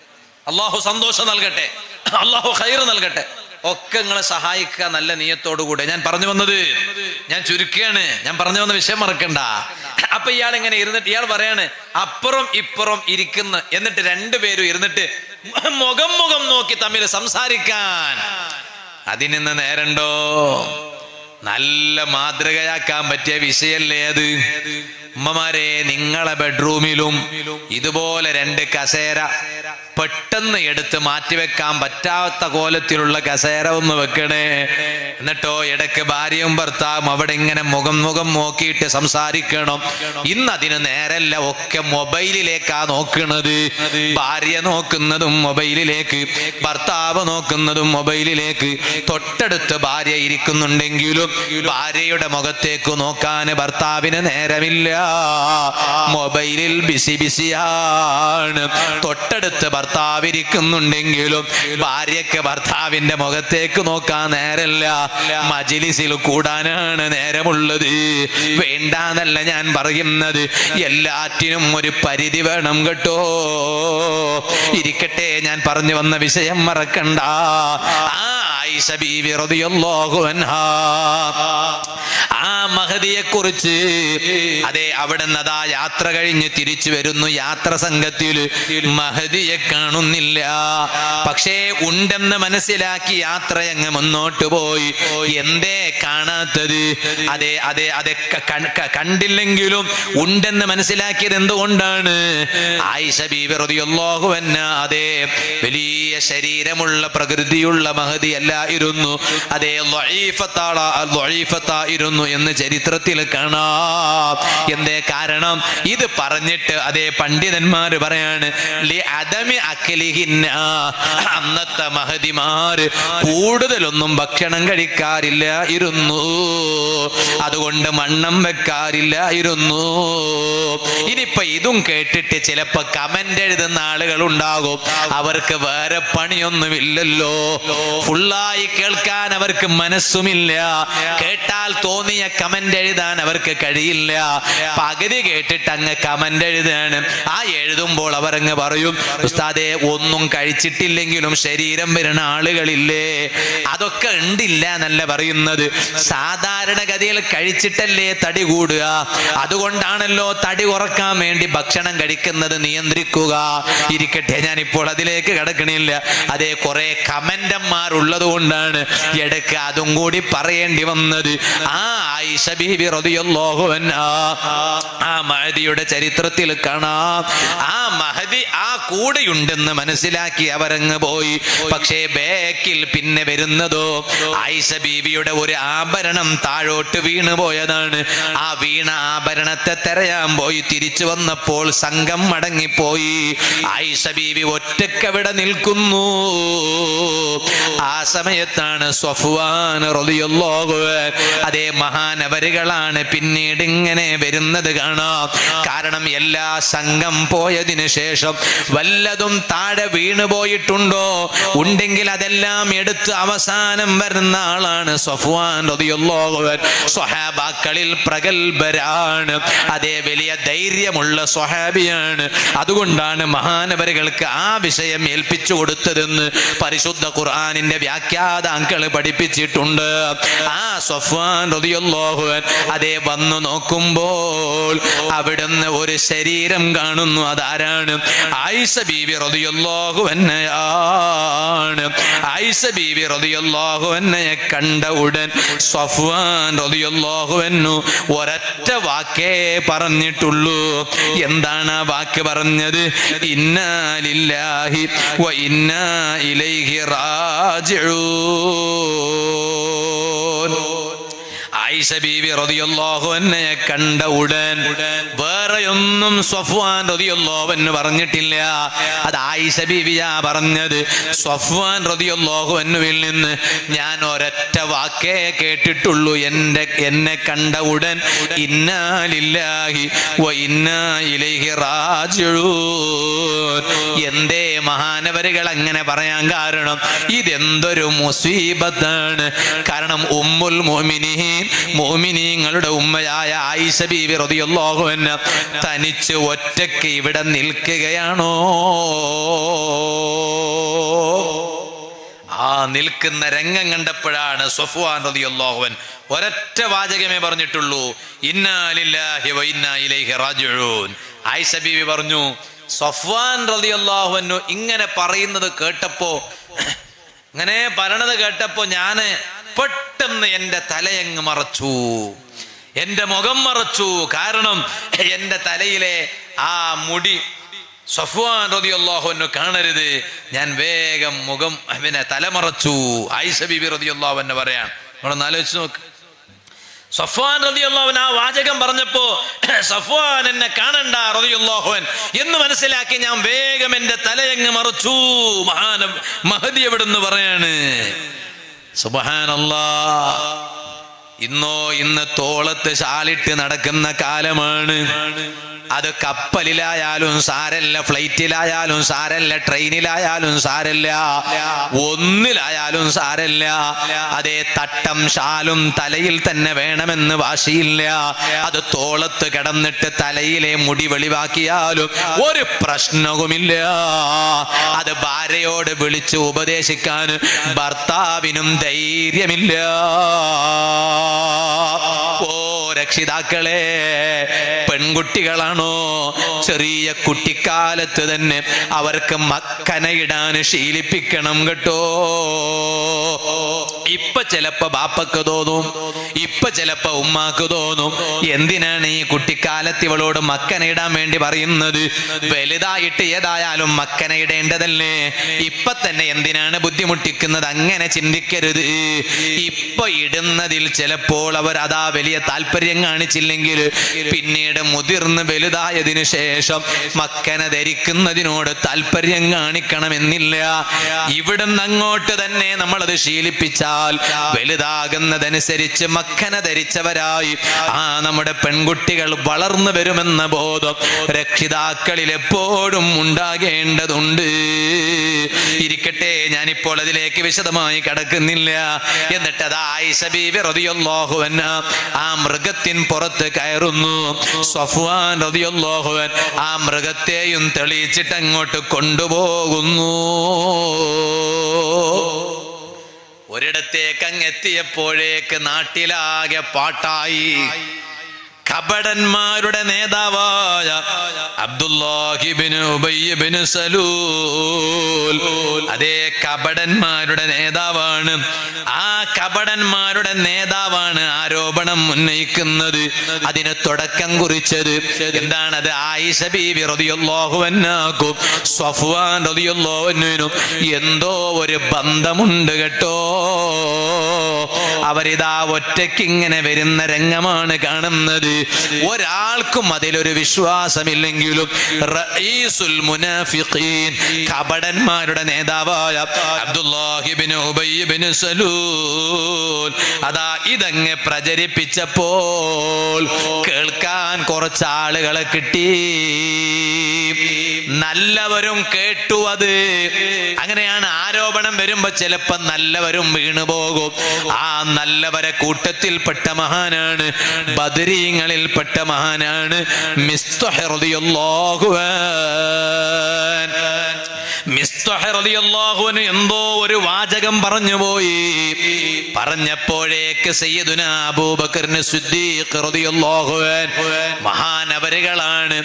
അള്ളാഹു സന്തോഷം നൽകട്ടെ, അള്ളാഹു ഖൈർ നൽകട്ടെ. ഒക്കെ നിങ്ങളെ സഹായിക്കുക നല്ല നിയത്തോടുകൂടെ. ഞാൻ പറഞ്ഞു വന്നത്, ഞാൻ ചുരുക്കുകയാണ്, ഞാൻ പറഞ്ഞു വന്ന വിഷയം മറക്കണ്ട. അപ്പൊ ഇയാൾ ഇങ്ങനെ ഇരുന്നിട്ട് ഇയാൾ പറയാണ് അപ്പുറം ഇപ്പുറം ഇരിക്കുന്ന, എന്നിട്ട് 2 പേരും ഇരുന്നിട്ട് മുഖം നോക്കി തമ്മിൽ സംസാരിക്കാൻ അതിനിന്ന് നേരണ്ടോ? നല്ല മാതൃകയാക്കാൻ പറ്റിയ വിഷയല്ലേ അത്. ഉമ്മമാരെ, നിങ്ങളെ ബെഡ്റൂമിലും ഇതുപോലെ 2 കസേര പെട്ടെന്ന് എടുത്ത് മാറ്റിവെക്കാൻ പറ്റാത്ത കോലത്തിലുള്ള കസേര ഒന്ന് വെക്കണേ. എന്നിട്ടോ ഇടയ്ക്ക് ഭാര്യയും ഭർത്താവും അവിടെ ഇങ്ങനെ മുഖം നോക്കിയിട്ട് സംസാരിക്കണം. ഇന്ന് അതിന് നേരല്ല, ഒക്കെ മൊബൈലിലേക്കാ നോക്കുന്നത്. ഭാര്യ നോക്കുന്നതും മൊബൈലിലേക്ക്, ഭർത്താവ് നോക്കുന്നതും മൊബൈലിലേക്ക്. തൊട്ടടുത്ത് ഭാര്യ ഇരിക്കുന്നുണ്ടെങ്കിലും ഭാര്യയുടെ മുഖത്തേക്ക് നോക്കാൻ ഭർത്താവിന് നേരമില്ല, മൊബൈലിൽ ബിസിയാണ്. തൊട്ടടുത്ത് ഭർത്താവിരിക്കുന്നുണ്ടെങ്കിലും ഭാര്യയ്ക്ക് ഭർത്താവിന്റെ മുഖത്തേക്ക് നോക്കാൻ നേരമില്ല, മജ്‌ലിസിൽ കൂടാനാണ് നേരമുള്ളത്. വേണ്ടാന്നല്ല ഞാൻ പറയുന്നത്, എല്ലാറ്റിനും ഒരു പരിധി വേണം കേട്ടോ. ഇരിക്കട്ടെ, ഞാൻ പറഞ്ഞു വന്ന വിഷയം മറക്കണ്ട. ആയിഷ ബീവി റളിയല്ലാഹു അൻഹാ ആ മഹദിയെ കുറിച്ച്, അതെ അവിടുന്ന് അതാ യാത്ര കഴിഞ്ഞ് തിരിച്ചു വരുന്നു. യാത്ര സംഘത്തിൽ മഹദിയെ കാണുന്നില്ല, പക്ഷേ ഉണ്ടെന്ന് മനസ്സിലാക്കി യാത്രയങ്ങ് മുന്നോട്ട് പോയി. എന്തേ കാണാത്തത്? അതെ കണ്ടില്ലെങ്കിലും ഉണ്ടെന്ന് മനസ്സിലാക്കിയത് എന്തുകൊണ്ടാണ്? ആയിഷ ബീവി റളിയല്ലാഹു അൻഹാ അതെ വലിയ ശരീരമുള്ള പ്രകൃതിയുള്ള മഹദി അല്ലായിരുന്നു, അതെ ളഈഫത്തായിരുന്നു എന്ന് ചരിത്രത്തിൽ കാണാം. എന്തേ കാരണം? ഇത് പറഞ്ഞിട്ട് അതേ പണ്ഡിതന്മാര് പറയാണ്, അന്നത്തെ മഹദിമാര് കൂടുതലൊന്നും ഭക്ഷണം കഴിക്കാറില്ലായിരുന്നു, അതുകൊണ്ട് മണ്ണം വെക്കാറില്ലായിരുന്നു. ഇനിയിപ്പൊ ഇതും കേട്ടിട്ട് ചിലപ്പോ കമന്റ് എഴുതുന്ന ആളുകൾ ഉണ്ടാകും, അവർക്ക് വേറെ പണിയൊന്നുമില്ലല്ലോ, ഫുള്ളായി കേൾക്കാൻ അവർക്ക് മനസ്സുമില്ല, കേട്ടാൽ തോന്നിയ കമന്റ് കമന്റ് എഴുതാൻ അവർക്ക് കഴിയില്ല. പകുതി കേട്ടിട്ട് അങ്ങ് കമന്റ് എഴുതാണ്. ആ എഴുതുമ്പോൾ അവരങ്ങ് പറയും, ഉസ്താദേ ഒന്നും കഴിച്ചിട്ടില്ലെങ്കിലും ശരീരം വരുന്ന ആളുകളില്ലേ, അതൊക്കെ ഉണ്ടില്ല എന്നല്ല പറയുന്നത്. സാധാരണഗതിയിൽ കഴിച്ചിട്ടല്ലേ തടി കൂടുക. അതുകൊണ്ടാണല്ലോ തടി കുറക്കാൻ വേണ്ടി ഭക്ഷണം കഴിക്കുന്നത് നിയന്ത്രിക്കുക. ഇരിക്കട്ടെ, ഞാനിപ്പോൾ അതിലേക്ക് കടക്കണില്ല. അതേ, കുറെ കമന്റന്മാരുള്ളത് കൊണ്ടാണ് ഇടയ്ക്ക് അതും കൂടി പറയേണ്ടി വന്നത്. ആ ആയിഷ ബീവി റളിയല്ലാഹു അൻഹാ, ആ മഹദിയുടെ ചരിത്രത്തിൽ കാണാം, ആ മഹദി ആ കൂടെയുണ്ടെന്ന് മനസ്സിലാക്കി അവരങ്ങ് പോയി. പക്ഷേ ബേക്കിൽ പിന്നെ വരുന്നതോ ആയിഷ ബീവിയുടെ ഒരു ആഭരണം താഴോട്ട് വീണു പോയതാണ്. ആ വീണ ആഭരണത്തെ തെരയാൻ പോയി. തിരിച്ചു വന്നപ്പോൾ സംഘം മടങ്ങിപ്പോയി. ആയിഷ ബീവി ഒറ്റക്കവിടെ നിൽക്കുന്നു. ആ സമയത്താണ് സ്വഫ്വാൻ റളിയല്ലാഹു അൻഹു, അതേ മഹാനവരുകളാണ് പിന്നീട് ഇങ്ങനെ വരുന്നത് കാണാം. കാരണം എല്ലാ സംഘം പോയതിനു ശേഷം വല്ലതും താഴെ വീണു പോയിട്ടുണ്ടോ, ഉണ്ടെങ്കിൽ അതെല്ലാം എടുത്ത് അവസാനം വരുന്ന ആളാണ് സ്വഫ്വാൻ റളിയല്ലാഹു അൻഹു. സ്വഹാബാക്കളിൽ പ്രഗൽഭരാണ്. അതേ, വലിയ ധൈര്യമുള്ള സ്വഹാബിയാണ്. അതുകൊണ്ടാണ് മഹാനവരുകൾക്ക് ആ വിഷയം ഏൽപ്പിച്ചു കൊടുത്തതെന്ന് പരിശുദ്ധ ഖുർആനിന്റെ വ്യാഖ്യാതാക്കൾ പഠിപ്പിച്ചിട്ടുണ്ട്. ആ സ്വഫ്വാൻ റളിയല്ലാഹു അൻഹു അതേ വന്നു നോക്കുമ്പോൾ അവിടുന്ന് ഒരു ശരീരം കാണുന്നു. അതാരാണ്? ആയിഷ ബീവി റളിയല്ലാഹു അൻഹയാണ്. ആയിഷ ബീവി റളിയല്ലാഹു അൻഹയെ കണ്ട ഉടൻ സ്വഫ്വാൻ റളിയല്ലാഹു അൻഹു ഒരൊറ്റ വാക്കേ പറഞ്ഞിട്ടുള്ളൂ. എന്താണ് ആ വാക്ക് പറഞ്ഞത്? ഇന്നാ ലില്ലാഹി വ ഇന്നാ ഇലൈഹി റാജിഊൻ. ആയിഷ ബീവി റളിയല്ലാഹു അൻഹയെ കണ്ട ഉടൻ വേറെയൊന്നും സ്വഫ്വാൻ റളിയല്ലാഹു അൻഹു പറഞ്ഞിട്ടില്ല. അത് ആയിഷ ബീവിയാ പറഞ്ഞത്. സ്വഫ്വാൻ റളിയല്ലാഹു അൻഹുവിൽ നിന്ന് ഞാൻ ഒരൊറ്റ വാക്കേ കേട്ടിട്ടുള്ളൂ. എന്നെ കണ്ട ഉടൻ ഇന്നാ ലില്ലാഹി വ ഇന്നാ ഇലൈഹി റാജിഊൻ. എന്തേ മഹാനവരുകൾ അങ്ങനെ പറയാൻ കാരണം? ഇതെന്തൊരു മുസീബത്താണ്. കാരണം ഉമ്മുൽ മുഅ്മിനീൻ, മുഅ്മിനീങ്ങളുടെ ഉമ്മയായ ആയിഷ ബീവി റളിയല്ലാഹു അൻഹ തനിച്ച് ഒറ്റയ്ക്ക് ഇവിടെ നിൽക്കുകയാണോ? ആ നിൽക്കുന്ന രംഗം കണ്ടപ്പോഴാണ് സ്വഫ്വാൻ റളിയല്ലാഹു അൻഹു ഒരൊറ്റ വാചകമേ പറഞ്ഞിട്ടുള്ളൂ, ഇന്നാ ലില്ലാഹി വ ഇന്നാ ഇലൈഹി റാജിഊൻ. ആയിഷ ബീവി പറഞ്ഞു, സ്വഫ്വാൻ റളിയല്ലാഹു അൻഹു ഇങ്ങനെ പറയുന്നത് കേട്ടപ്പോ, ഇങ്ങനെ പറയണത് കേട്ടപ്പോ ഞാന് പെട്ടെന്ന് എന്റെ തലയങ്ങ് മറച്ചു, എന്റെ മുഖം മറച്ചു. കാരണം എന്റെ തലയിലെ ആ മുടി സ്വഫ്വാൻ റളിയല്ലാഹു അൻഹു കാണരുത്. ഞാൻ വേഗം മുഖം തലമറച്ചു. ആയിഷ ബീബി റളിയല്ലാഹു അൻഹ പറയാൻ, നമ്മളൊന്ന് ആലോചിച്ച് നോക്ക്. സ്വഫ്വാൻ റളിയല്ലാഹു അൻഹു ആ വാചകം പറഞ്ഞപ്പോ സ്വഫ്വാൻ എന്നെ കാണണ്ട റളിയല്ലാഹു അൻഹു എന്ന് മനസ്സിലാക്കി ഞാൻ വേഗം എന്റെ തലയങ്ങ് മറച്ചു. മഹദി എവിടുന്ന് പറയാണ്. സുബ്ഹാനല്ലാഹ്. ഇന്ന് തോളത്ത് ശാലിട്ട് നടക്കുന്ന കാലമാണ്. അത് കപ്പലിലായാലും സാരല്ല, ഫ്ലൈറ്റിലായാലും സാരല്ല, ട്രെയിനിലായാലും സാരല്ല, ഒന്നിലായാലും സാരല്ല. അതേ, തട്ടം ഷാലും തലയിൽ തന്നെ വേണമെന്ന് വാശിയില്ല. അത് തോളത്ത് കിടന്നിട്ട് തലയിലെ മുടി വെളിവാക്കിയാലും ഒരു പ്രശ്നവുമില്ല. അത് ഭാര്യയോട് വിളിച്ച് ഉപദേശിക്കാൻ ഭർത്താവിനും ധൈര്യമില്ല. ഓ രക്ഷിതാക്കളെ, പെൺകുട്ടികളാണോ, ചെറിയ കുട്ടിക്കാലത്ത് തന്നെ അവർക്ക് മക്കനയിടാൻ ശീലിപ്പിക്കണം കേട്ടോ. ഇപ്പൊ ചിലപ്പോ ബാപ്പക്ക് തോന്നും, ഇപ്പൊ ചിലപ്പോ ഉമ്മാക്ക് തോന്നും, എന്തിനാണ് ഈ കുട്ടിക്കാലത്ത് ഇവളോട് മക്കനയിടാൻ വേണ്ടി പറയുന്നത്? വലുതായിട്ട് ഏതായാലും മക്കനയിടേണ്ടതല്ലേ, ഇപ്പൊ തന്നെ എന്തിനാണ് ബുദ്ധിമുട്ടിക്കുന്നത്? അങ്ങനെ ചിന്തിക്കരുത്. ഇപ്പൊ ഇടുന്നതിൽ ചിലപ്പോൾ അവർ അതാ വലിയ താല്പര്യം കാണിച്ചില്ലെങ്കിൽ പിന്നീട് മുതിർന്ന് വലുതായതിനു ശേഷം മക്കന ധരിക്കുന്നതിനോട് താല്പര്യം കാണിക്കണമെന്നില്ല. ഇവിടുന്ന് അങ്ങോട്ട് തന്നെ നമ്മളത് ശീലിപ്പിച്ചാൽ ധരിച്ചാൽ വലുതാകുന്നതനുസരിച്ച് മക്കന ധരിച്ചവരായി നമ്മുടെ പെൺകുട്ടികൾ വളർന്നു വരുമെന്ന ബോധം രക്ഷിതാക്കളിൽ എപ്പോഴും ഉണ്ടാകേണ്ടതുണ്ട്. ഇരിക്കട്ടെ, ഞാനിപ്പോൾ അതിലേക്ക് വിശദമായി കടക്കുന്നില്ല. എന്നിട്ട് അത് ആയിഷ ബീവി റളിയല്ലാഹു അൻഹ ആ മൃഗത്തിൻ പുറത്ത് കയറുന്നു. സഫ്വാൻ റളിയല്ലാഹു അൻഹു ആ മൃഗത്തെയും തെളിയിച്ചിട്ട് അങ്ങോട്ട് കൊണ്ടുപോകുന്നു. ഒരിടത്തേക്ക് അങ്ങെത്തിയപ്പോഴേക്ക് നാട്ടിലാകെ പാട്ടായി. കപടന്മാരുടെ നേതാവായ അബ്ദുല്ലാഹി ഇബ്നു ഉബയ്യ് ഇബ്നു സലൂൽ, അതേ കപടന്മാരുടെ നേതാവാണ്. ആ കപടന്മാരുടെ നേതാവാണ് ആരോപണം ഉന്നയിക്കുന്നത്. അതിന് തുടക്കം കുറിച്ചത് എന്താണത്? ആയിഷ ബീവി റളിയല്ലാഹു അൻഹാക്കും സഫ്വാൻ റളിയല്ലാഹു അൻഹുവിനും എന്തോ ഒരു ബന്ധമുണ്ട് കേട്ടോ. അവരിതാ ഒറ്റയ്ക്ക് ഇങ്ങനെ വരുന്ന രംഗമാണ് കാണുന്നത്. ഒരാൾക്കും അതിലൊരു വിശ്വാസമില്ലെങ്കിലും റഈസുൽ മുനാഫിഖീൻ, കപടന്മാരുടെ നേതാവായ അബ്ദുല്ലാഹി ഇബ്നു ഉബയ്യ് ഇബ്നു സലൂൽ അതാ ഇതങ്ങ് പ്രചരിപ്പിച്ചപ്പോൾ കേൾക്കാൻ കുറച്ച് ആളുകളെ കിട്ടി. നല്ലവരും കേട്ടു. അത് അങ്ങനെയാണ്. ആരോപണം വരുമ്പോ ചിലപ്പോ നല്ലവരും വീണുപോകും. ആ നല്ലവരെ കൂട്ടത്തിൽപ്പെട്ട മഹാനാണ്, ബദരീങ്ങളിൽപ്പെട്ട മഹാനാണ് മിസ്തഹ് റളിയല്ലാഹു അൻഹു. മിസ്തഹ് റളിയല്ലാഹു അൻഹു എന്തോ ഒരു വാചകം പറഞ്ഞുപോയി. പറഞ്ഞപ്പോഴേക്ക് സയ്യിദുനാ അബൂബക്കർ സിദ്ദീഖ് റളിയല്ലാഹു അൻഹു, മഹാനവരുകളാണ്,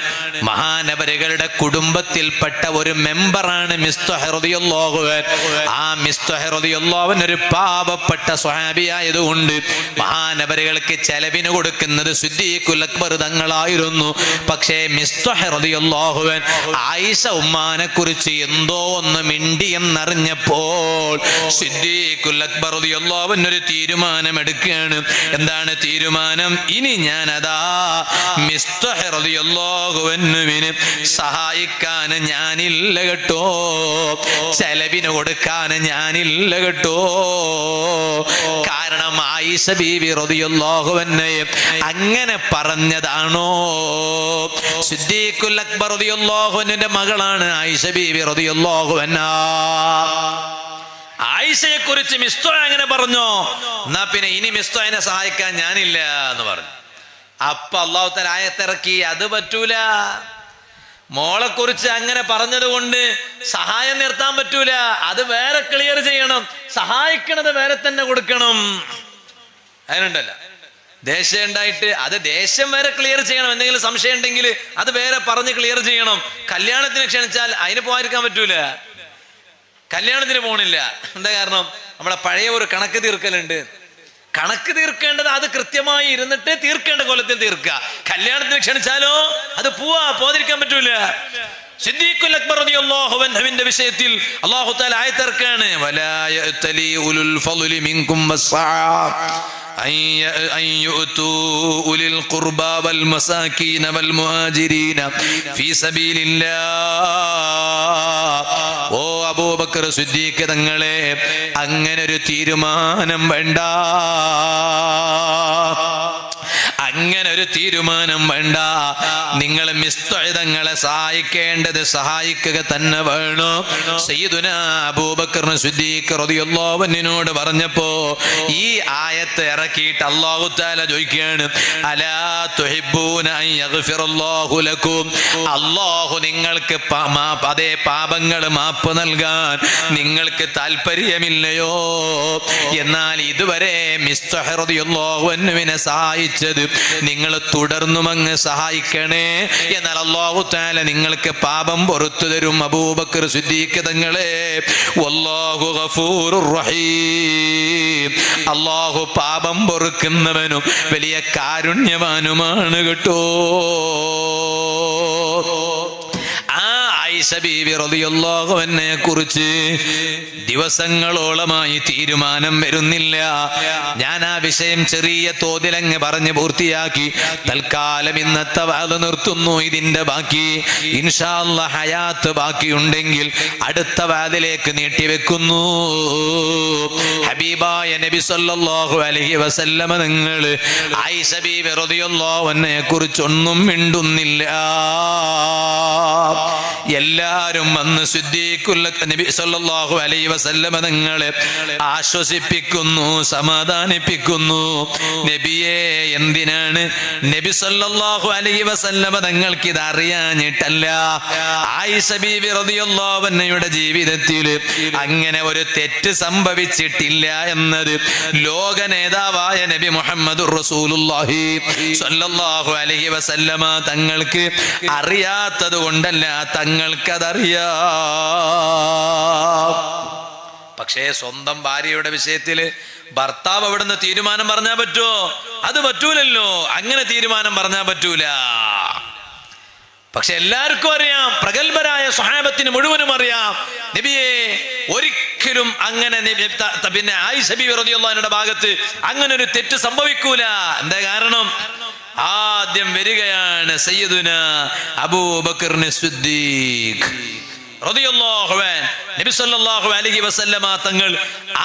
മഹാനവരുകളുടെ കുടുംബത്തിൽപ്പെട്ട ഒരു മെമ്പറാണ് മിസ്തഹ് റളിയല്ലാഹു അൻഹു. ആ മിസ്തഹ് റളിയല്ലാഹു അൻഹു ഒരു പാവപ്പെട്ട സ്വഹാബിയായതുകൊണ്ട് മഹാനവരുകൾക്ക് ചെലവിന് കൊടുക്കുന്നത് സിദ്ദീഖുൽ അക്ബർ തങ്ങളായിരുന്നു. പക്ഷേ മിസ്തഹ് റളിയല്ലാഹു അൻഹു ആയിഷ ഉമ്മാനെ കുറിച്ച് എന്തോ ഒന്ന് മിണ്ടി എന്നറിഞ്ഞപ്പോൾ സിദ്ദീഖുൽ അക്ബർ റളിയല്ലാഹു അൻഹു ഒരു തീരുമാനമെടുക്കുകയാണ്. എന്താണ് തീരുമാനം? ഇനി ഞാനതാ മിസ്തഹ് റളിയല്ലാഹു അൻഹുവിനെ സഹായിക്കാൻ ഞാനില്ല കേട്ടോ, ചെലവിന് കൊടുക്കാൻ ഞാനില്ല കേട്ടോ. കാരണം ആയിഷ ബീവി റളിയല്ലാഹു അൻഹയെ അങ്ങനെ പറഞ്ഞതാണോ? സിദ്ദീഖുൽ അക്ബർ റളിയല്ലാഹു അൻഹുവിന്റെ മകളാണ് ആയിഷ ബീവി റളിയല്ലാഹു അൻഹാ. ആയിഷയെ കുറിച്ച് മിസ്തഹ് അങ്ങനെ പറഞ്ഞോ, എന്നാ പിന്നെ ഇനി മിസ്തഹിനെ സഹായിക്കാൻ ഞാനില്ല എന്ന് പറഞ്ഞു. അപ്പൊ അല്ലാഹു തആല ആയത്തിറക്കി, അത് പറ്റൂല. മോളെ കുറിച്ച് അങ്ങനെ പറഞ്ഞത് കൊണ്ട് സഹായം നിർത്താൻ പറ്റൂല. അത് വേറെ ക്ലിയർ ചെയ്യണം. സഹായിക്കണത് വേറെ തന്നെ കൊടുക്കണം. അതിനുണ്ടല്ല ദേഷ്യം ഉണ്ടായിട്ട് അത് ദേഷ്യം വേറെ ക്ലിയർ ചെയ്യണം. എന്തെങ്കിലും സംശയം ഉണ്ടെങ്കിൽ അത് വേറെ പറഞ്ഞ് ക്ലിയർ ചെയ്യണം. കല്യാണത്തിന് ക്ഷണിച്ചാൽ അതിന് പോകാതിരിക്കാൻ പറ്റൂല. കല്യാണത്തിന് പോണില്ല. എന്താ കാരണം? നമ്മളെ പഴയ ഒരു കണക്ക് തീർക്കലുണ്ട്. കണക്ക് തീർക്കേണ്ടത് അത് കൃത്യമായി ഇരുന്നിട്ട് തീർക്കേണ്ട കൊല്ലത്തിൽ തീർക്കുക. കല്യാണത്തിന് ക്ഷണിച്ചാലോ അത് പോകാതിരിക്കാൻ പറ്റൂല. സിദ്ദീഖുൽ അക്ബർ റളിയല്ലാഹു അൻഹുവിന്റെ വിഷയത്തിൽ അല്ലാഹു തആല ആയത്തിറക്കാണ്, വലാ യഅ്തലി ഉലുൽ ഫളി മിൻകും أن يؤتوا أولي القربى والمساكين والمهاجرين في سبيل الله. ഓ അബൂബക്കർ സിദ്ദീഖ് തങ്ങളെ, അങ്ങനെ ഒരു തീരുമാനം വേണ്ട, അങ്ങനെ ഒരു തീരുമാനം വേണ്ട. നിങ്ങൾ മിസ്തഹ് തങ്ങളെ സഹായിക്കേണ്ടത് സഹായിക്കുക തന്നെ വേണം. സയ്യിദുനാ അബൂബക്കർ സിദ്ദീഖ് റളിയല്ലാഹു അൻഹുവിനോട് പറഞ്ഞപ്പോ ഈ ആയത്ത് ഇറക്കിയിട്ട് അല്ലാഹു തആല ചോദിക്കുകയാണ്, അലാ തുഹിബ്ബൂന അൻ യഗ്ഫിറല്ലാഹു ലക്കും. അല്ലാഹു നിങ്ങൾക്ക് അതേ പാപങ്ങൾ മാപ്പ് നൽകാൻ നിങ്ങൾക്ക് താല്പര്യമില്ലയോ? എന്നാൽ ഇതുവരെ മിസ്തഹ് റളിയല്ലാഹു അൻഹുവിനെ സഹായിച്ചത് നിങ്ങൾ തുടർന്നും അങ്ങ് സഹായിക്കണേ. എന്നാൽ അല്ലാഹു തആല നിങ്ങൾക്ക് പാപം പൊറുത്തു തരും അബൂബക്കർ സിദ്ദീഖ് തങ്ങളെ. വല്ലാഹു ഗഫൂറുർ റഹീം. അല്ലാഹു പാപം പൊറുക്കുന്നവനും വലിയ കാരുണ്യവാനുമാണ് കേട്ടോ. ആയിഷ ബീവി റളിയല്ലാഹു അൻഹയെ കുറിച്ച് ദിവസങ്ങളോളമായി തീരുമാനം വരുന്നില്ല. ഞാൻ ആ വിഷയം ചെറിയ തോതിലങ്ങ് പറഞ്ഞ് പൂർത്തിയാക്കി തൽക്കാലം ഇന്നത്തെ വാദം നിർത്തുന്നു. ഇതിന്റെ ബാക്കി ഇൻഷാ അല്ലാഹ് ഹയാത്ത് ബാക്കിയുണ്ടെങ്കിൽ അടുത്ത വാദിലേക്ക് നീട്ടിവെക്കുന്നു. ഹബീബായ നബി സല്ലല്ലാഹു അലൈഹി വസല്ലമ നിങ്ങൾ ആയിഷ ബീവി റളിയല്ലാഹു അൻഹയെ കുറിച്ചൊന്നും മിണ്ടുന്നില്ല. എല്ലാരും വന്ന് സിദ്ദീഖുൽ നബി സല്ലല്ലാഹു അലൈഹി വസല്ലമ നിങ്ങളെ ആശ്വസിപ്പിക്കുന്നു, സമാധാനിപ്പിക്കുന്നു. നബിയെ, എന്തിനാണ്? നബി സല്ലല്ലാഹു അലൈഹി വസല്ലമ തങ്ങൾക്ക് ഇത് അറിയാഞ്ഞിട്ടല്ല. ആയിഷ ബീവി റളിയല്ലാഹു അൻഹയുടെ ജീവിതത്തിൽ അങ്ങനെ ഒരു തെറ്റ് സംഭവിച്ചിട്ടില്ല എന്നത് ലോക നേതാവായ നബി മുഹമ്മദുർ റസൂലുള്ളാഹി സ്വല്ലല്ലാഹു അലൈഹി വസല്ലമ തങ്ങൾക്ക് അറിയാത്തത് കൊണ്ടല്ല, തങ്ങൾക്കതറിയാം. പക്ഷേ സ്വന്തം ഭാര്യയുടെ വിഷയത്തില് ഭർത്താവ് അവിടുന്ന് തീരുമാനം പറഞ്ഞാൽ പറ്റുമോ? അത് പറ്റൂലല്ലോ. അങ്ങനെ തീരുമാനം പറഞ്ഞാൽ പറ്റൂല. പക്ഷെ എല്ലാവർക്കും അറിയാം, പ്രഗത്ഭരായ സ്വഹാബത്തിന് മുഴുവനും അറിയാം, നബിയെ ഒരിക്കലും അങ്ങനെ പിന്നെ ആയിഷ ബീവി റളിയല്ലാഹു അൻഹയുടെ ഭാഗത്ത് അങ്ങനെ ഒരു തെറ്റ് സംഭവിക്കൂല. എന്താ കാരണം? ആദ്യം വരികയാണ് സയ്യിദുനാ അബൂബക്കർ സിദ്ദീഖ് റളിയല്ലാഹു അൻഹു. നബി സല്ലല്ലാഹു അലൈഹി വസല്ലമ തങ്ങൾ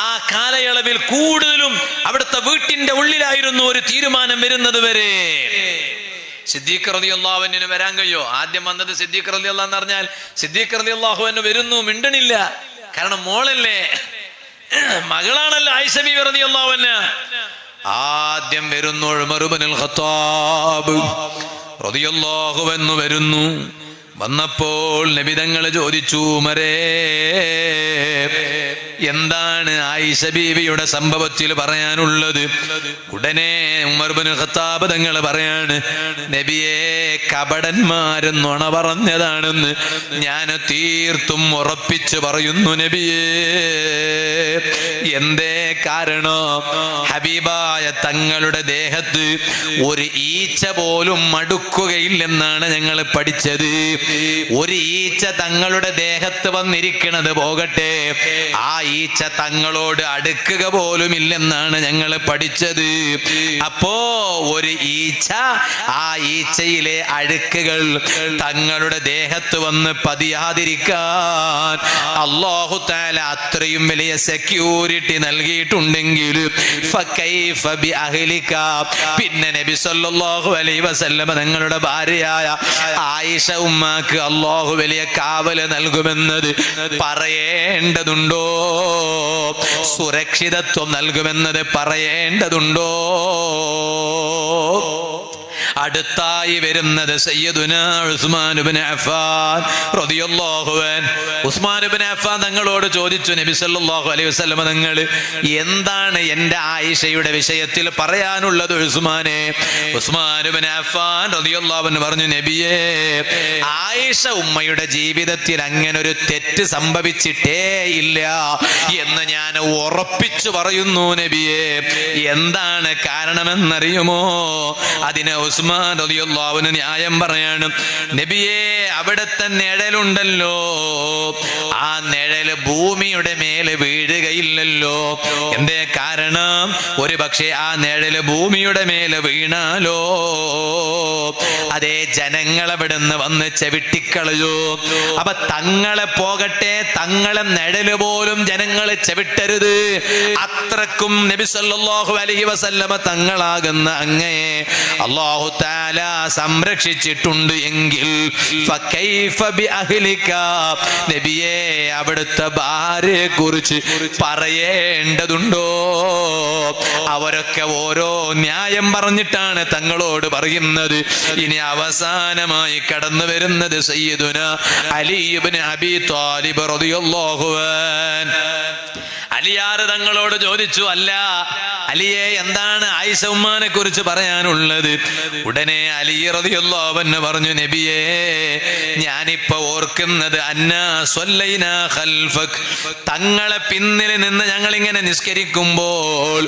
ആ കാലയളവിൽ കൂടുതലും അവിടുത്തെ വീട്ടിന്റെ ഉള്ളിലായിരുന്നു ഒരു തീരുമാനം വരുന്നത് വരെ. സിദ്ദീഖ് റളിയല്ലാഹു അൻഹുവിന് വരാൻ കഴിയോ? ആദ്യം വന്നത് സിദ്ദീഖ് റളിയല്ലാഹു എന്ന് പറഞ്ഞാൽ സിദ്ദീഖ് റളിയല്ലാഹു അൻഹു വരുന്നു, മിണ്ടണില്ല. കാരണം മോളല്ലേ, മകളാണല്ലോ ആയിഷ ബീവി റളിയല്ലാഹു അൻഹ. ആദ്യം വരുന്നു ഉമർ ഇബ്നുൽ ഖത്താബ് റളിയല്ലാഹു അൻഹു വരുന്നു. വന്നപ്പോൾ നബി തങ്ങൾ ചോദിച്ചു, ഉമരേ, എന്താണ് ആയിഷ ബീവിയുടെ സംഭവത്തിൽ പറയാനുള്ളത്? ഉടനെ ഉമർ ഇബ്നുൽ ഖത്താബ് തങ്ങൾ പറയാണ്, നബിയെ, കപടന്മാരും നുണ പറഞ്ഞതാണെന്ന് ഞാൻ തീർത്തും ഉറപ്പിച്ചു പറയുന്നു നബിയേ. എന്തേ കാരണം? ഹബീബായ തങ്ങളുടെ ദേഹത്ത് ഒരു ഈച്ച പോലും മടുക്കുകയില്ലെന്നാണ് ഞങ്ങൾ പഠിച്ചത്. ഒരു ഈച്ച തങ്ങളുടെ ദേഹത്ത് വന്നിരിക്കുന്നത് പോകട്ടെ, ആ ഈച്ച തങ്ങളോട് അടുക്കുക പോലും ഇല്ലെന്നാണ് ഞങ്ങൾ പഠിച്ചത്. അപ്പോ ഒരു ഈച്ച, ആ ഈച്ചയിലെ അഴുക്കുകൾ തങ്ങളുടെ ദേഹത്ത് വന്ന് പതിയാതിരിക്കാൻ അല്ലാഹു തആല അത്രയും വലിയ സെക്യൂരിറ്റി നൽകിയിട്ടുണ്ടെങ്കിൽ ഫകൈഫ ബി അഹ്ലിക, പിന്നെ നബി സല്ലല്ലാഹു അലൈഹി വസല്ലം തങ്ങളുടെ ഭാര്യയായ ആയിഷ ഉമ്മാക്ക് അല്ലാഹു വലിയ കാവല് നൽകുമെന്നത് പറയേണ്ടതുണ്ടോ? സുരക്ഷിതത്വം നൽകുമെന്നത് പറയേണ്ടതുണ്ടോ? അടുത്തായി വരുന്നത് സയ്യിദുനാ ഉസ്മാൻ ഇബ്നു അഫ്ഫാൻ റളിയല്ലാഹു അൻഹു. ഉസ്മാൻ ഇബ്നു അഫ്ഫാൻ തങ്ങളോട് ചോദിച്ചു, നബി സല്ലല്ലാഹു അലൈഹി വസല്ലം തങ്ങൾ, എന്താണ് എൻ്റെ ആയിഷയുടെ വിഷയത്തിൽ പറയാനുള്ളത് ഉസ്മാനെ? ഉസ്മാൻ ഇബ്നു അഫ്ഫാൻ റളിയല്ലാഹു അൻഹു പറഞ്ഞു, നബിയേ, ആയിഷ ഉമ്മയുടെ ജീവിതത്തിൽ അങ്ങനെ ഒരു തെറ്റ് സംഭവിച്ചിട്ടേ ഇല്ല എന്ന് ഞാൻ ഉറപ്പിച്ചു പറയുന്നു നബിയേ. എന്താണ് കാരണമെന്നറിയുമോ? അതിന് ഉസ്മാൻ റളിയല്ലാഹു അൻഹു ന്യായം പറയാണ്, നബിയേ, അവിടുത്തെ നിഴലുണ്ടല്ലോ, ആ നിഴല് ഭൂമിയുടെ മേലെ വീഴുകയില്ലല്ലോ. എന്തേ കാരണം? ഒരു പക്ഷേ ആ നിഴല് ഭൂമിയുടെ മേലെ വീണാലോ അതേ ജനങ്ങൾ അവിടുന്ന് വന്ന് ചവിട്ടിക്കളയോ. അപ്പൊ തങ്ങളെ പോകട്ടെ, തങ്ങളെ നിഴല് പോലും ജനങ്ങൾ ചവിട്ടരുത്. അത്രക്കും നബി സല്ലല്ലാഹു അലൈഹി വസല്ലമ തങ്ങളാകുന്ന അങ്ങയെ അല്ലാഹു തആല സംരക്ഷിച്ചിട്ടുണ്ട് എങ്കിൽ ഫകൈഫ ബി അഹ്ലിക, നബിയെ, അവിടുത്തെ ഭാര്യയെ കുറിച്ച് പറയേണ്ടതുണ്ടോ? അവരൊക്കെ ഓരോ ന്യായം പറഞ്ഞിട്ടാണ് തങ്ങളോട് പറയുന്നത്. ഇനി അവസാനമായി കടന്നു വരുന്നത് സയ്യിദുനാ അലി ഇബ്നു അബീ ത്വാലിബ് റളിയല്ലാഹു അൻഹു. അലിയാർ തങ്ങളോട് ചോദിച്ചു, അല്ല അലിയെ എന്താണ് ആയിഷ ഉമ്മാനെ കുറിച്ച് പറയാനുള്ളത്? ഉടനെ അലി റളിയല്ലാഹു അൻഹു പറഞ്ഞു, നബിയേ ഞാനിപ്പോ ഓർക്കുന്നത് അന്നാ സ്വല്ലൈനാ ഖൽഫക്, തങ്ങളെ പിന്നിൽ നിന്ന് ഞങ്ങൾ ഇങ്ങനെ നിസ്കരിക്കുമ്പോൾ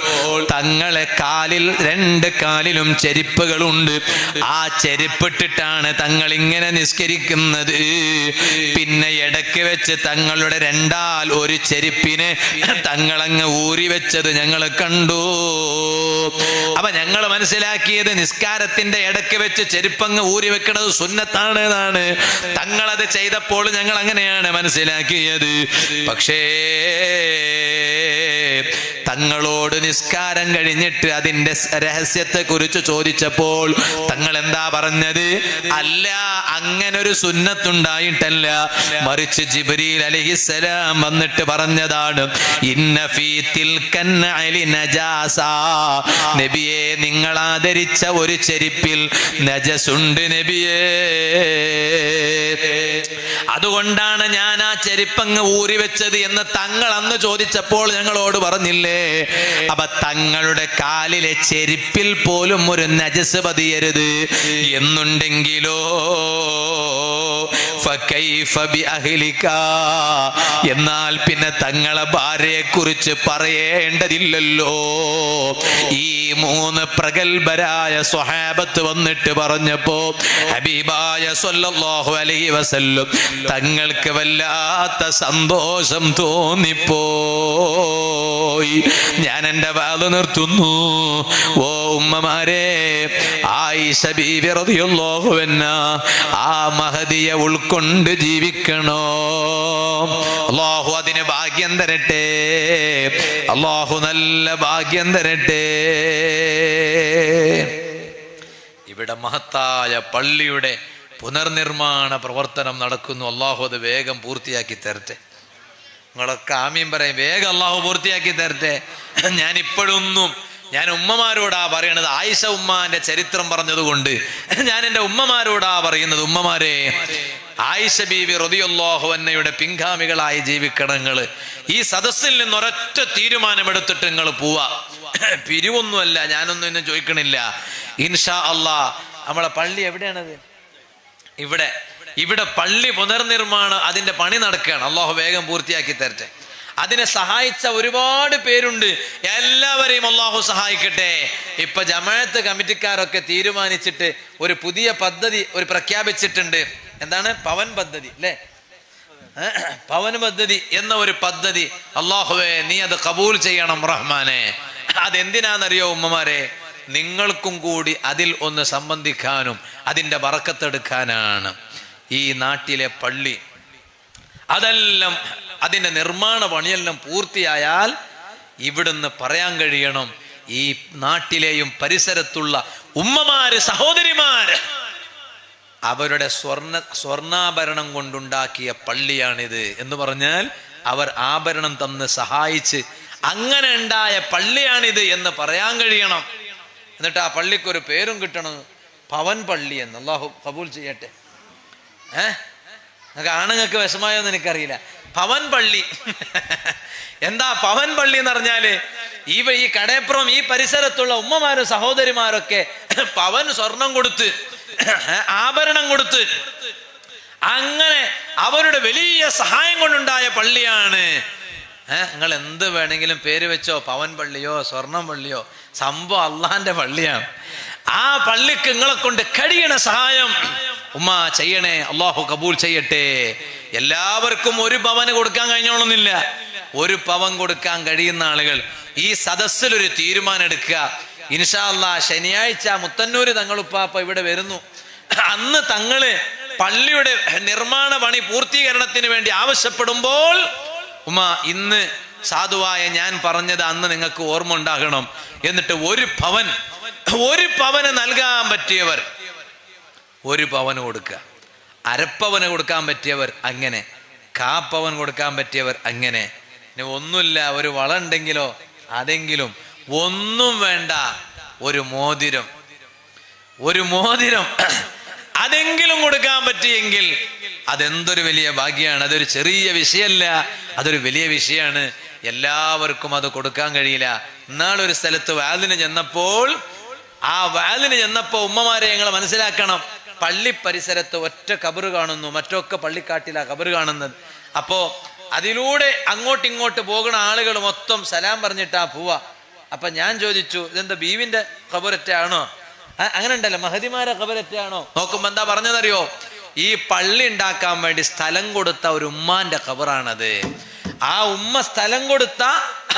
തങ്ങളെ കാലിൽ 2 കാലിലും ചെരുപ്പുകളുണ്ട്. ആ ചെരുപ്പിട്ടിട്ടാണ് തങ്ങൾ ഇങ്ങനെ നിസ്കരിക്കുന്നത്. പിന്നെ ഇടയ്ക്ക് വെച്ച് തങ്ങളുടെ 2 ചെരുപ്പിനെ തങ്ങളങ്ങ് ഊരി വെച്ചത് ഞങ്ങൾ കണ്ടു. അപ്പൊ ഞങ്ങൾ മനസ്സിലാക്കിയത് നിസ്കാരത്തിന്റെ ഇടയ്ക്ക് വെച്ച് ചെരുപ്പങ്ങ് ഊരി വെക്കുന്നത് സുന്നത്താണ് എന്നാണ്. തങ്ങളത് ചെയ്തപ്പോൾ ഞങ്ങൾ അങ്ങനെയാണ് മനസ്സിലാക്കിയത്. പക്ഷേ തങ്ങളോട് നിസ്കാരം കഴിഞ്ഞിട്ട് അതിന്റെ രഹസ്യത്തെ കുറിച്ച് ചോദിച്ചപ്പോൾ തങ്ങൾ എന്താ പറഞ്ഞത്? അല്ല, അങ്ങനൊരു സുന്നത്തുണ്ടായിട്ടല്ല, മറിച്ച് ജിബ്രീൽ അലൈഹിസ്സലാം വന്നിട്ട് പറഞ്ഞതാണ്, ഇന്ന ഫീ തിൽകൻ അലി നജാസ, നബിയെ നിങ്ങൾ ആദരിച്ച ഒരു ചെരുപ്പിൽ നജസുണ്ട് നബിയേ. അതുകൊണ്ടാണ് ഞാൻ ആ ചെരുപ്പങ്ങ് ഊരി വെച്ചത് എന്ന് തങ്ങൾ അന്ന് ചോദിച്ചപ്പോൾ ഞങ്ങളോട് പറഞ്ഞില്ലേ? അപ്പൊ തങ്ങളുടെ കാലിലെ ചെരുപ്പിൽ പോലും ഒരു നജസ് പതിയരുത് എന്നുണ്ടെങ്കിലോ ഫകൈഫ ബിഅഹ്ലിക, എന്നാൽ പിന്നെ തങ്ങളെ ഭാര്യയെ കുറിച്ച് പറയേണ്ടതില്ലല്ലോ. ഈ 3 പ്രഗൽഭരായ സ്വഹാബത്ത് വന്നിട്ട് പറഞ്ഞപ്പോ ഹബീബായ സ്വല്ലല്ലാഹു അലൈഹി വസല്ലം തങ്ങൾക്ക് വല്ലാത്ത സന്തോഷം തോന്നിപ്പോയി. ഞാൻ എൻ്റെ വാല് നിർത്തുന്നു. ഓ ഉമ്മമാരെ, ആയിഷ ബീവി റളിയല്ലാഹു അൻഹാ ആ മഹദിയെ ഉൾക്കൊണ്ട് ജീവിക്കണോ? അല്ലാഹു അതിന് ഭാഗ്യം തരട്ടെ. അല്ലാഹു നല്ല ഭാഗ്യം തരട്ടെ. ഇവിടെ മഹത്തായ പള്ളിയുടെ പുനർനിർമ്മാണ പ്രവർത്തനം നടക്കുന്നു. അല്ലാഹു അത് വേഗം പൂർത്തിയാക്കി തരട്ടെ. നിങ്ങളൊക്കെ ആമീൻ പറയും. വേഗം അല്ലാഹു പൂർത്തിയാക്കി തരട്ടെ. ഞാൻ ഉമ്മമാരോടാ പറയണത്. ആയിഷ ഉമ്മാന്റെ ചരിത്രം പറഞ്ഞതുകൊണ്ട് ഞാൻ എൻ്റെ ഉമ്മമാരോടാ പറയുന്നത്. ഉമ്മമാരെ, ആയിഷ ബീവി റളിയല്ലാഹു അൻഹയുടെ പിൻഗാമികളായി ജീവിക്കണം. നിങ്ങള് ഈ സദസ്സിൽ നിന്ന് ഒരൊറ്റ തീരുമാനമെടുത്തിട്ട് നിങ്ങൾ പോവാ. പിരിവൊന്നുമല്ല, ഞാനൊന്നും ഇന്ന് ചോദിക്കണില്ല. ഇൻഷാ അല്ലാഹ് നമ്മളെ പള്ളി എവിടെയാണത്? ഇവിടെ പള്ളി പുനർനിർമ്മാണം അതിന്റെ പണി നടക്കുകയാണ്. അല്ലാഹു വേഗം പൂർത്തിയാക്കി തരട്ടെ. അതിനെ സഹായിച്ച ഒരുപാട് പേരുണ്ട്. എല്ലാവരെയും അല്ലാഹു സഹായിക്കട്ടെ. ഇപ്പൊ ജമാഅത്ത് കമ്മിറ്റിക്കാരൊക്കെ തീരുമാനിച്ചിട്ട് ഒരു പുതിയ പദ്ധതി പ്രഖ്യാപിച്ചിട്ടുണ്ട്. എന്താണ്? പവൻ പദ്ധതി അല്ലേ? പവൻ പദ്ധതി എന്ന ഒരു പദ്ധതി. അല്ലാഹുവേ, നീ അത് കബൂൽ ചെയ്യണം റഹ്മാനെ. അതെന്തിനാണെന്നറിയോ ഉമ്മമാരെ? നിങ്ങൾക്കും കൂടി അതിൽ ഒന്ന് സംബന്ധിക്കാനും അതിൻ്റെ ബറക്കത്തെടുക്കാനാണ്. ഈ നാട്ടിലെ പള്ളി അതെല്ലാം അതിൻ്റെ നിർമ്മാണ പണിയെല്ലാം പൂർത്തിയായാൽ ഇവിടുന്ന് പറയാൻ കഴിയണം, ഈ നാട്ടിലെയും പരിസരത്തുള്ള ഉമ്മമാര്, സഹോദരിമാര് അവരുടെ സ്വർണ്ണാഭരണം കൊണ്ടുണ്ടാക്കിയ പള്ളിയാണിത് എന്ന് പറഞ്ഞാൽ അവർ ആഭരണം തന്ന് സഹായിച്ച് അങ്ങനെ ഉണ്ടായ പള്ളിയാണിത് എന്ന് പറയാൻ കഴിയണം. എന്നിട്ട് ആ പള്ളിക്കൊരു പേരും കിട്ടണം, പവൻ പള്ളി എന്ന്. അല്ലാഹു കബൂൽ ചെയ്യട്ടെ. ആണുങ്ങൾക്ക് വിഷമായോന്ന് എനിക്കറിയില്ല. പവൻ പള്ളി എന്താ പവൻ പള്ളി എന്ന് പറഞ്ഞാല് ഈ കടയപ്പുറം ഈ പരിസരത്തുള്ള ഉമ്മമാരും സഹോദരിമാരൊക്കെ പവൻ സ്വർണം കൊടുത്ത് ആഭരണം കൊടുത്ത് അങ്ങനെ അവരുടെ വലിയ സഹായം കൊണ്ടുണ്ടായ പള്ളിയാണ്. നിങ്ങൾ എന്ത് വേണമെങ്കിലും പേര് വെച്ചോ, പവൻ പള്ളിയോ സ്വർണം പള്ളിയോ, സംഭവം അള്ളാന്റെ പള്ളിയാണ്. ആ പള്ളിക്ക് നിങ്ങളെ കൊണ്ട് കഴിയണ സഹായം ഉമ്മ ചെയ്യണേ. അള്ളാഹു കബൂൽ ചെയ്യട്ടെ. എല്ലാവർക്കും ഒരു പവന് കൊടുക്കാൻ കഴിഞ്ഞോളന്നില്ല. ഒരു പവൻ കൊടുക്കാൻ കഴിയുന്ന ആളുകൾ ഈ സദസ്സിൽ ഒരു തീരുമാനം എടുക്കുക. ഇൻഷാ അല്ലാഹ് ശനിയാഴ്ച മുത്തന്നൂര് തങ്ങളുപ്പാപ്പ ഇവിടെ വരുന്നു. അന്ന് തങ്ങള് പള്ളിയുടെ നിർമ്മാണ പണി പൂർത്തീകരണത്തിന് വേണ്ടി ആവശ്യപ്പെടുമ്പോൾ ഉമ്മ ഇന്ന് സാധുവായ ഞാൻ പറഞ്ഞത് അന്ന് നിങ്ങൾക്ക് ഓർമ്മ ഉണ്ടാകണം. എന്നിട്ട് ഒരു പവന് നൽകാൻ പറ്റിയവർ 1 പവന് കൊടുക്കുക, അരപ്പവന് കൊടുക്കാൻ പറ്റിയവർ അങ്ങനെ, കാപ്പവൻ കൊടുക്കാൻ പറ്റിയവർ അങ്ങനെ. ഇനി ഒന്നുമില്ല, ഒരു വള ഉണ്ടെങ്കിലോ അതെങ്കിലും, ഒന്നും വേണ്ട, ഒരു മോതിരം അതെങ്കിലും കൊടുക്കാൻ പറ്റിയെങ്കിൽ അതെന്തൊരു വലിയ ഭാഗ്യമാണ്. അതൊരു ചെറിയ വിഷയമല്ല, അതൊരു വലിയ വിഷയമാണ്. എല്ലാവർക്കും അത് കൊടുക്കാൻ കഴിയില്ല. ഇന്നാളൊരു സ്ഥലത്ത് വാലിന് ചെന്നപ്പോൾ ഉമ്മമാരെ ഞങ്ങൾ മനസ്സിലാക്കണം, പള്ളി പരിസരത്ത് ഒറ്റ കബറ് കാണുന്നു, മറ്റൊക്കെ പള്ളിക്കാട്ടിലാ കബറ് കാണുന്നത്. അപ്പോ അതിലൂടെ അങ്ങോട്ടിങ്ങോട്ട് പോകുന്ന ആളുകൾ മൊത്തം സലാം പറഞ്ഞിട്ടാ പോവാ. അപ്പൊ ഞാൻ ചോദിച്ചു, ഇതെന്താ ബീവിന്റെ ഖബററ്റാണോ? അങ്ങനെ ഉണ്ടല്ലോ, മഹദിമാരെ ഖബററ്റാണോ? നോക്കുമ്പോ എന്താ പറഞ്ഞതറിയോ? ഈ പള്ളി ഉണ്ടാക്കാൻ വേണ്ടി സ്ഥലം കൊടുത്ത ഒരു ഉമ്മാന്റെ ഖബറാണത്. ആ ഉമ്മ സ്ഥലം കൊടുത്ത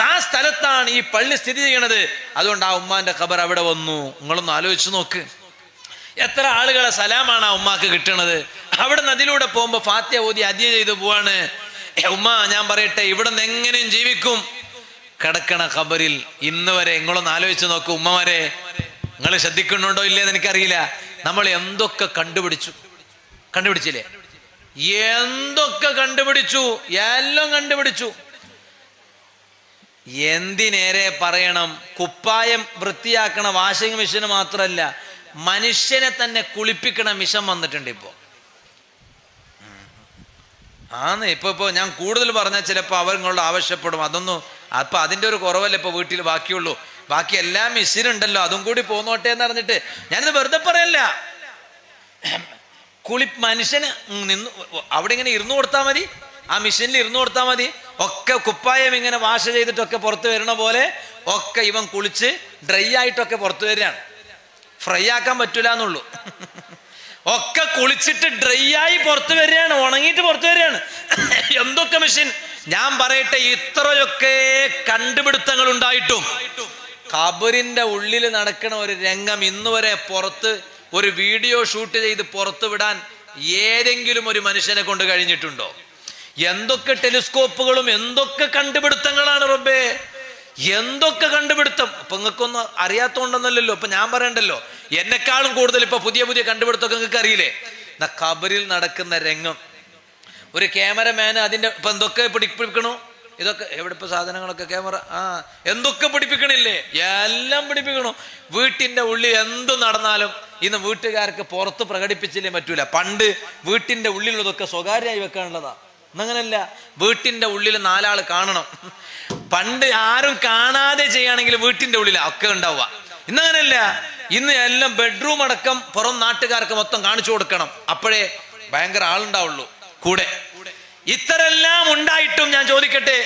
ആ സ്ഥലത്താണ് ഈ പള്ളി സ്ഥിതി ചെയ്യണത്. അതുകൊണ്ട് ആ ഉമ്മാന്റെ ഖബർ അവിടെ വന്നു. നിങ്ങളൊന്ന് ആലോചിച്ച് നോക്ക്, എത്ര ആളുകളെ സലാമാണ് ആ ഉമ്മാക്ക് കിട്ടണത്. അവിടെ നദിയിലൂടെ പോകുമ്പോ ഫാത്തിഹ ഓതി ഹദിയ ചെയ്ത് പോവാണ്. ഉമ്മ ഞാൻ പറയട്ടെ, ഇവിടെ നിന്ന് എങ്ങനെയും ജീവിക്കും. കിടക്കണ ഖബറിൽ ഇന്ന് വരെ നിങ്ങളൊന്ന് ആലോചിച്ച് നോക്കൂ ഉമ്മമാരെ, നിങ്ങൾ ശ്രദ്ധിക്കുന്നുണ്ടോ ഇല്ലേന്ന് എനിക്കറിയില്ല. നമ്മൾ എന്തൊക്കെ കണ്ടുപിടിച്ചില്ലേ? എന്തൊക്കെ കണ്ടുപിടിച്ചു, എല്ലാം കണ്ടുപിടിച്ചു. എന്തിനേറെ പറയണം, കുപ്പായം വൃത്തിയാക്കണ വാഷിംഗ് മെഷീന് മാത്രമല്ല, മനുഷ്യനെ തന്നെ കുളിപ്പിക്കണ മിഷൻ വന്നിട്ടുണ്ട് ഇപ്പോ. ഇപ്പൊ ഞാൻ കൂടുതൽ പറഞ്ഞാൽ ചിലപ്പോൾ അവർ നിങ്ങളോട് ആവശ്യപ്പെടും. അതൊന്നും അപ്പൊ അതിന്റെ ഒരു കുറവല്ലേ ഇപ്പൊ വീട്ടിൽ ബാക്കിയുള്ളൂ. ബാക്കി എല്ലാം മിഷീനുണ്ടല്ലോ, അതും കൂടി പോന്നോട്ടെ എന്ന് പറഞ്ഞിട്ട് ഞാനിത് വെറുതെ പറയല്ല. മനുഷ്യന് അവിടെ ഇങ്ങനെ ഇരുന്നു കൊടുത്താൽ മതി, ആ മെഷീനിൽ ഇരുന്നു കൊടുത്താൽ മതി. ഒക്കെ കുപ്പായം ഇങ്ങനെ വാഷ് ചെയ്തിട്ടൊക്കെ പുറത്ത് വരണ പോലെ ഒക്കെ ഇവൻ കുളിച്ച് ഡ്രൈ ആയിട്ടൊക്കെ പുറത്തു വരികയാണ്. ഫ്രൈ ആക്കാൻ പറ്റൂല എന്നുള്ളൂ. ഒക്കെ കുളിച്ചിട്ട് ഡ്രൈ ആയി പുറത്തു വരികയാണ്, ഉണങ്ങിയിട്ട് പുറത്തു വരികയാണ്. എന്തൊക്കെ മെഷീൻ! ഞാൻ പറയട്ടെ, ഇത്രയൊക്കെ കണ്ടുപിടുത്തങ്ങൾ ഉണ്ടായിട്ടും ഖബറിന്റെ ഉള്ളിൽ നടക്കുന്ന ഒരു രംഗം ഇന്ന് വരെ പുറത്ത് ഒരു വീഡിയോ ഷൂട്ട് ചെയ്ത് പുറത്തു വിടാൻ ഏതെങ്കിലും ഒരു മനുഷ്യനെ കൊണ്ട് കഴിഞ്ഞിട്ടുണ്ടോ? എന്തൊക്കെ ടെലിസ്കോപ്പുകളും എന്തൊക്കെ കണ്ടുപിടുത്തങ്ങളാണ് റബ്ബേ, എന്തൊക്കെ കണ്ടുപിടുത്തം. അപ്പൊ നിങ്ങൾക്കൊന്നും അറിയാത്തോണ്ടെന്നല്ലോ ഇപ്പൊ ഞാൻ പറയണ്ടല്ലോ, എന്നെക്കാളും കൂടുതൽ ഇപ്പൊ പുതിയ പുതിയ കണ്ടുപിടുത്തമൊക്കെ നിങ്ങൾക്ക് അറിയില്ലേ? ഖബറിൽ നടക്കുന്ന രംഗം, ഒരു ക്യാമറമാന് അതിന്റെ ഇപ്പൊ എന്തൊക്കെ പിടിപ്പിക്കണോ, ഇതൊക്കെ എവിടെ ഇപ്പൊ സാധനങ്ങളൊക്കെ ക്യാമറ എന്തൊക്കെ പിടിപ്പിക്കണില്ലേ, എല്ലാം പിടിപ്പിക്കണോ. വീട്ടിന്റെ ഉള്ളിൽ എന്ത് നടന്നാലും ഇന്ന് വീട്ടുകാർക്ക് പുറത്ത് പ്രകടിപ്പിച്ചില്ലേ പറ്റൂല. പണ്ട് വീട്ടിന്റെ ഉള്ളിലുള്ളതൊക്കെ സ്വകാര്യമായി വെക്കാനുള്ളതാ. ഇന്നങ്ങനല്ല, വീട്ടിന്റെ ഉള്ളിൽ 4 ആള് കാണണം. പണ്ട് ആരും കാണാതെ ചെയ്യുകയാണെങ്കിൽ വീട്ടിന്റെ ഉള്ളിൽ ഒക്കെ ഉണ്ടാവുക. ഇന്നങ്ങനല്ല, ഇന്ന് എല്ലാം ബെഡ്റൂം അടക്കം പുറം നാട്ടുകാർക്ക് മൊത്തം കാണിച്ചു കൊടുക്കണം, അപ്പോഴേ ഭയങ്കര ആളുണ്ടാവുള്ളൂ കൂടെ. ഇത്തരെല്ലാം ഉണ്ടായിട്ടും ഞാൻ ചോദിക്കട്ടെ,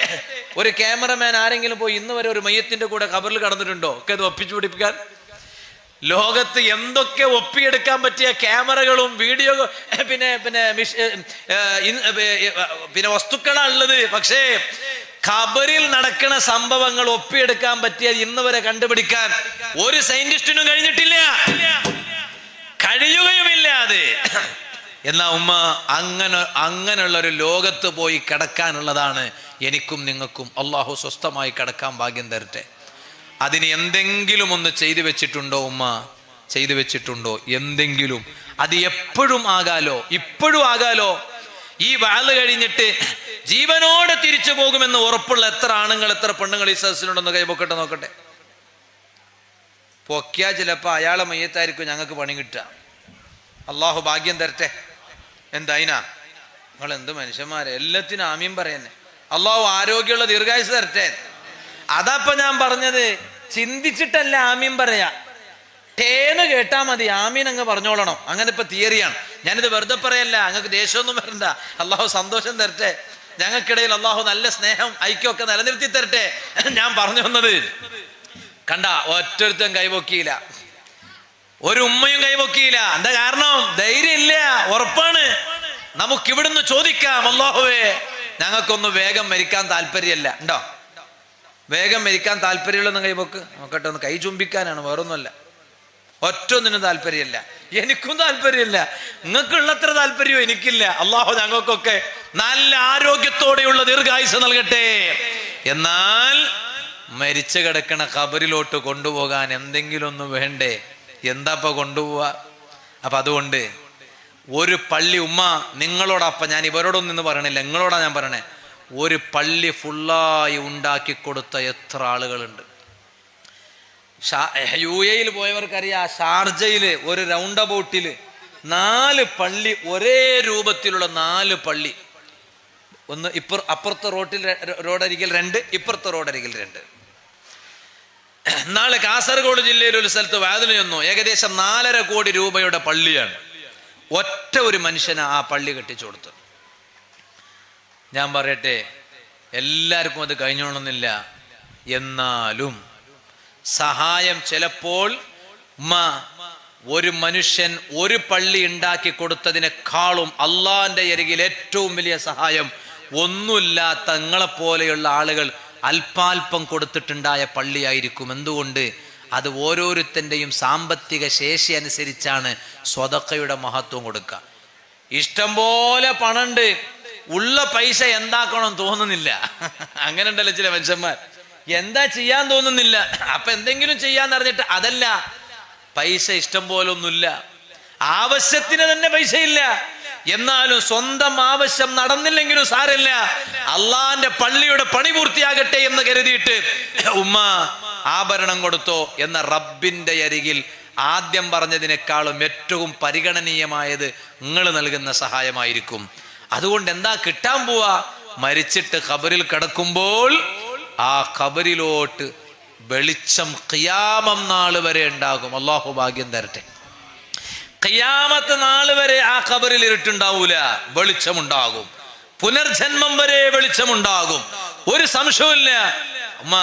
ഒരു ക്യാമറമാൻ ആരെങ്കിലും പോയി ഇന്ന് വരെ ഒരു മയ്യത്തിന്റെ കൂടെ ഖബറിൽ കടന്നിട്ടുണ്ടോ? ഒക്കെ അത് ഒപ്പിച്ചു പിടിപ്പിക്കാൻ. ലോകത്ത് എന്തൊക്കെ ഒപ്പിയെടുക്കാൻ പറ്റിയ ക്യാമറകളും വീഡിയോ പിന്നെ വസ്തുക്കളാണ് ഉള്ളത്. പക്ഷേ ഖബറിൽ നടക്കുന്ന സംഭവങ്ങൾ ഒപ്പിയെടുക്കാൻ പറ്റിയത് ഇന്ന് വരെ കണ്ടുപിടിക്കാൻ ഒരു സയന്റിസ്റ്റിനും കഴിഞ്ഞിട്ടില്ല, കഴിയുകയുമില്ല അത്. എന്നാ ഉമ്മ അങ്ങനെയുള്ള ഒരു ലോകത്ത് പോയി കിടക്കാനുള്ളതാണ് എനിക്കും നിങ്ങൾക്കും. അള്ളാഹു സ്വസ്ഥമായി കിടക്കാൻ ഭാഗ്യം തരട്ടെ. അതിന് എന്തെങ്കിലും ഒന്ന് ചെയ്തു വെച്ചിട്ടുണ്ടോ ഉമ്മ? ചെയ്തു വെച്ചിട്ടുണ്ടോ എന്തെങ്കിലും? അത് എപ്പോഴും ആകാലോ, ഇപ്പോഴും ആകാലോ. ഈ വാള് കഴിഞ്ഞിട്ട് ജീവനോടെ തിരിച്ചു പോകുമെന്ന് ഉറപ്പുള്ള എത്ര ആണുങ്ങൾ എത്ര പെണ്ണുങ്ങൾ ഈ സദസ്സിലുണ്ടെന്ന് കൈപൊക്കട്ടെ നോക്കട്ടെ. പൊക്കിയാ ചിലപ്പോ അയാളെ മയ്യത്തായിരിക്കും ഞങ്ങൾക്ക് പണി കിട്ടുക. അള്ളാഹു ഭാഗ്യം തരട്ടെ. എന്തായിനാ നിങ്ങൾ എന്ത് മനുഷ്യന്മാരെ, എല്ലാത്തിനും ആമീൻ പറയുന്നേ. അള്ളാഹു ആരോഗ്യമുള്ള ദീർഘായുസ് തരട്ടെ. അതപ്പൊ ഞാൻ പറഞ്ഞത് ചിന്തിച്ചിട്ടല്ല ആമീൻ പറയാ, ടേന്ന് കേട്ടാ മതി, ആമീൻ അങ്ങ് പറഞ്ഞോളണം. അങ്ങനെ ഇപ്പൊ തിയറിയാണ്. ഞാനിത് വെറുതെ പറയല്ല, അങ്ങക്ക് ദേഷ്യമൊന്നും വരണ്ട. അള്ളാഹു സന്തോഷം തരട്ടെ, ഞങ്ങൾക്കിടയിൽ അള്ളാഹു നല്ല സ്നേഹം ഐക്യമൊക്കെ നിലനിർത്തി തരട്ടെ. ഞാൻ പറഞ്ഞു വന്നത് കണ്ട, ഒറ്റൊരുത്തൻ കൈപൊക്കിയില്ല, ഒരു ഉമ്മയും കൈപൊക്കിയില്ല. എന്താ കാരണം? ധൈര്യം ഇല്ല, ഉറപ്പാണ്. നമുക്കിവിടുന്ന് ചോദിക്കാം, അല്ലാഹുവേ ഞങ്ങൾക്കൊന്ന് വേഗം മരിക്കാൻ താല്പര്യമല്ല. ഉണ്ടോ? വേഗം മരിക്കാൻ താല്പര്യമുള്ളൊന്നും കൈപൊക്ക് നോക്കട്ടെ. ഒന്ന് കൈ ചുംബിക്കാനാണ്, വേറൊന്നുമല്ല. ഒറ്റൊന്നിനും താല്പര്യമില്ല, എനിക്കും താല്പര്യമില്ല. നിങ്ങൾക്കുള്ളത്ര താല്പര്യവും എനിക്കില്ല. അള്ളാഹു ഞങ്ങൾക്കൊക്കെ നല്ല ആരോഗ്യത്തോടെയുള്ള ദീർഘായുസ് നൽകട്ടെ. എന്നാൽ മരിച്ചു കിടക്കണ ഖബറിലോട്ട് കൊണ്ടുപോകാൻ എന്തെങ്കിലും ഒന്ന് വേണ്ടേ? എന്താപ്പ കൊണ്ടുപോവാ? അപ്പൊ അതുകൊണ്ട് ഒരു പള്ളി ഉമ്മ നിങ്ങളോടപ്പ, ഞാൻ ഇവരോടൊന്നും ഇന്ന് പറയണില്ല, നിങ്ങളോടാ ഞാൻ പറയണേ. ഒരു പള്ളി ഫുള്ളായി ഉണ്ടാക്കി കൊടുത്ത എത്ര ആളുകളുണ്ട്. UAE പോയവർക്കറിയാം, ഷാർജയില് ഒരു റൗണ്ട് അബൌട്ടില് 4 പള്ളി, ഒരേ രൂപത്തിലുള്ള 4 പള്ളി. ഒന്ന് അപ്പുറത്തെ റോഡരികിൽ 2, ഇപ്പുറത്തെ റോഡരികിൽ 2. നാളെ കാസർഗോഡ് ജില്ലയിൽ ഒരു സ്ഥലത്ത് വാതിന് ചെന്നു. ഏകദേശം 4.5 കോടി രൂപയുടെ പള്ളിയാണ്. ഒറ്റ ഒരു മനുഷ്യന് ആ പള്ളി കെട്ടിച്ചു കൊടുത്തു. ഞാൻ പറയട്ടെ, എല്ലാവർക്കും അത് കഴിഞ്ഞോണമെന്നില്ല. എന്നാലും സഹായം ചിലപ്പോൾ ഒരു മനുഷ്യൻ ഒരു പള്ളി ഉണ്ടാക്കി കൊടുത്തതിനേക്കാളും അള്ളാന്റെ അരികിൽ ഏറ്റവും വലിയ സഹായം ഒന്നുമില്ലാത്ത നിങ്ങളെപ്പോലെയുള്ള ആളുകൾ അല്പാൽപ്പം കൊടുത്തിട്ടുണ്ടായ പള്ളിയായിരിക്കും. എന്തുകൊണ്ട്? അത് ഓരോരുത്തൻ്റെയും സാമ്പത്തിക ശേഷി അനുസരിച്ചാണ് സ്വതക്കയുടെ മഹത്വം കൊടുക്കുക. ഇഷ്ടം പോലെ പണമുണ്ട്, ഉള്ള പൈസ എന്താക്കണം തോന്നുന്നില്ല. അങ്ങനെ ഉണ്ടല്ലോ ചില മനുഷ്യന്മാർ, എന്താ ചെയ്യാൻ തോന്നുന്നില്ല. അപ്പൊ എന്തെങ്കിലും ചെയ്യാന്ന് പറഞ്ഞിട്ട് അതല്ല, പൈസ ഇഷ്ടം പോലെ ഒന്നുമില്ല, ആവശ്യത്തിന് തന്നെ പൈസയില്ല. എന്നാലും സ്വന്തം ആവശ്യം നടന്നില്ലെങ്കിലും സാരമില്ല, അള്ളാന്റെ പള്ളിയുടെ പണി പൂർത്തിയാകട്ടെ എന്ന് കരുതിയിട്ട് ഉമ്മ ആഭരണം കൊടുത്തോ എന്ന റബ്ബിന്റെ അരികിൽ ആദ്യം പറഞ്ഞതിനേക്കാളും ഏറ്റവും പരിഗണനീയമായത് നിങ്ങൾ നൽകുന്ന സഹായമായിരിക്കും. അതുകൊണ്ട് എന്താ കിട്ടാൻ പോവാ? മരിച്ചിട്ട് ഖബറിൽ കിടക്കുമ്പോൾ ആ ഖബറിലോട്ട് വെളിച്ചം ഖിയാമം നാൾ വരെ ഉണ്ടാകും. അള്ളാഹു ഭാഗ്യം തരട്ടെ. ഖിയാമത്ത് നാൾ വരെ ആ ഖബറിൽ ഇരുട്ടുണ്ടാവൂല, വെളിച്ചമുണ്ടാകും. പുനർജന്മം വരെ വെളിച്ചമുണ്ടാകും. ഒരു സംശയമില്ല. അമ്മ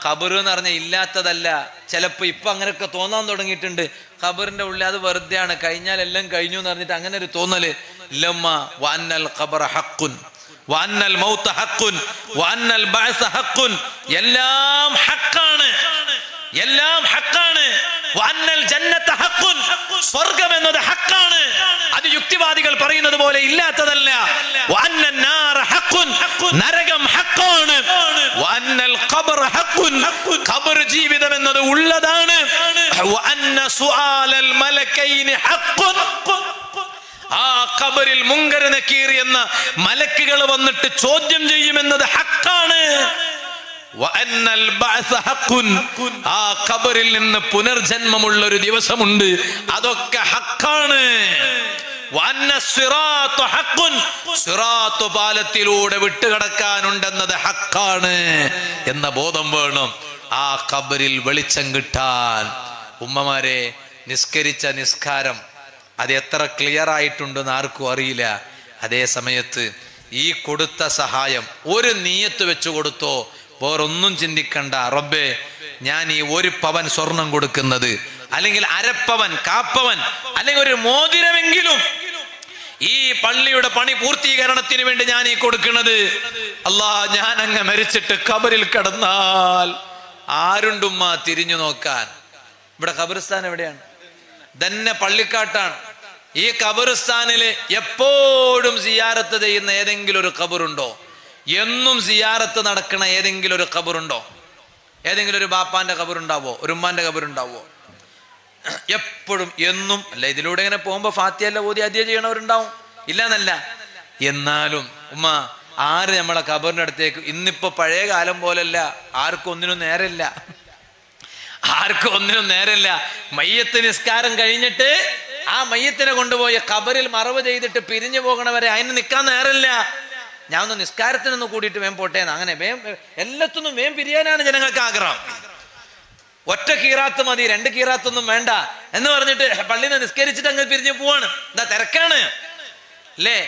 ഖബർ എന്ന് പറഞ്ഞ ഇല്ലാത്തതല്ല. ചിലപ്പോ ഇപ്പൊ അങ്ങനെയൊക്കെ തോന്നാൻ തുടങ്ങിയിട്ടുണ്ട്, ഖബറിന്റെ ഉള്ളിൽ അത് വെറുതെയാണ്, കഴിഞ്ഞാൽ എല്ലാം കഴിഞ്ഞു എന്ന് പറഞ്ഞിട്ട് അങ്ങനെ ഒരു തോന്നല് ഇല്ലമ്മ. വഅന്നൽ ഖബറ ഹഖ്ഖുൻ വഅന്നൽ മൗത ഹഖ്ഖുൻ വഅന്നൽ ബഅസ ഹഖ്ഖുൻ. എല്ലാം ഹഖാണ്, എല്ലാം ഹഖാണ്. വഅന്നൽ ജന്നത ഹഖ്ഖുൻ, സ്വർഗ്ഗം എന്നത് ഹഖാണ്. അത് യുക്തിവാദികൾ പറയുന്നത് പോലെ ഇല്ലാത്തതല്ല. വഅന്നൻ നാറ ഹഖ്ഖുൻ, നരകം ഹഖാണ്. വഅന്നൽ ഖബറ ഹഖ്ഖുൻ, ഖബർ ജീവിതം എന്നത് ഉള്ളതാണ്. വഅന്ന സുആലൽ മലക്കൈനി ഹഖ്ഖുൻ, ആ ഖബറിൽ മുങ്കർ നകീർ എന്ന മലക്കുകൾ വന്നിട്ട് ചോദ്യം ചെയ്യുമെന്നത് ഹഖാണ്. വഅന്നൽ ബഅസ ഹഖ്ഖുൻ, ആ ഖബറിൽ നിന്ന് പുനർജന്മമുള്ള ഒരു ദിവസമുണ്ട്, അതൊക്കെ ഹഖാണ്. വഅന്ന സിറാത്ത ഹഖ്ഖുൻ, സിറാത്ത് പാലത്തിലൂടെ വിട്ടുകടക്കാനുണ്ടെന്നത് ഹഖാണ് എന്ന ബോധം വേണം ആ ഖബറിൽ വെളിച്ചം കിട്ടാൻ. ഉമ്മമാരെ, നിസ്കരിച്ച നിസ്കാരം അത് എത്ര ക്ലിയർ ആയിട്ടുണ്ടെന്ന് ആർക്കും അറിയില്ല. അതേ സമയത്ത് ഈ കൊടുത്ത സഹായം ഒരു നീയത്ത് വെച്ചു കൊടുത്തോ, വേറൊന്നും ചിന്തിക്കണ്ട. റബ്ബേ, ഞാൻ ഈ 1 പവൻ സ്വർണം കൊടുക്കുന്നത്, അല്ലെങ്കിൽ അരപ്പവൻ, കാപ്പവൻ, അല്ലെങ്കിൽ ഒരു മോതിരമെങ്കിലും ഈ പള്ളിയുടെ പണി പൂർത്തീകരണത്തിന് വേണ്ടി ഞാൻ ഈ കൊടുക്കുന്നത്, അല്ലാ ഞാൻ അങ്ങ് മരിച്ചിട്ട് ഖബറിൽ കിടന്നാൽ ആരുണ്ടുമ്മ തിരിഞ്ഞു നോക്കാൻ? ഇവിടെ ഖബറിസ്ഥാൻ എവിടെയാണ്? തന്നെ പള്ളിക്കാട്ടാണ്. ഈ ഖബറിസ്ഥാനില് എപ്പോഴും സിയാറത്ത് ചെയ്യുന്ന ഏതെങ്കിലും ഒരു ഖബറുണ്ടോ? എന്നും സിയാറത്ത് നടക്കണ ഏതെങ്കിലും ഒരു ഖബറുണ്ടോ? ഏതെങ്കിലും ഒരു ബാപ്പാന്റെ ഖബറുണ്ടാവോ? ഒരു ഉമ്മാന്റെ ഖബറുണ്ടാവോ? എപ്പോഴും എന്നും അല്ല. ഇതിലൂടെ ഇങ്ങനെ പോകുമ്പോ ഫാത്തിഹ ഓതി അദ്യ ചെയ്യണവരുണ്ടാവും, ഇല്ല എന്നല്ല. എന്നാലും ഉമ്മ, ആര് നമ്മളെ ഖബറിന്റെ അടുത്തേക്ക്, ഇന്നിപ്പോ പഴയ കാലം പോലല്ല, ആർക്കും ഒന്നിനും നേരമില്ല, ആർക്കും ഒന്നിനും നേരമില്ല. മയ്യത്ത് നിസ്കാരം കഴിഞ്ഞിട്ട് ആ മയ്യത്തിനെ കൊണ്ടുപോയി ഖബറിൽ മറവ് ചെയ്തിട്ട് പിരിഞ്ഞു പോകണവരെ അതിന് നിൽക്കാൻ നേരമില്ല. ഞാൻ ഒന്ന് നിസ്കാരത്തിനൊന്ന് കൂടിയിട്ട് വേം പോട്ടേന്ന്, അങ്ങനെ വേം എല്ലാത്തൊന്നും വേം പിരിയാനാണ് ജനങ്ങൾക്ക് ആഗ്രഹം. ഒറ്റ കീറാത്ത് മതി, 2 കീറാത്തൊന്നും വേണ്ട എന്ന് പറഞ്ഞിട്ട് പള്ളിയിൽ നിന്ന് നിസ്കരിച്ചിട്ട് അങ്ങ് പിരിഞ്ഞു പോവാണ്. എന്താ തിരക്കാണ് അല്ലേ?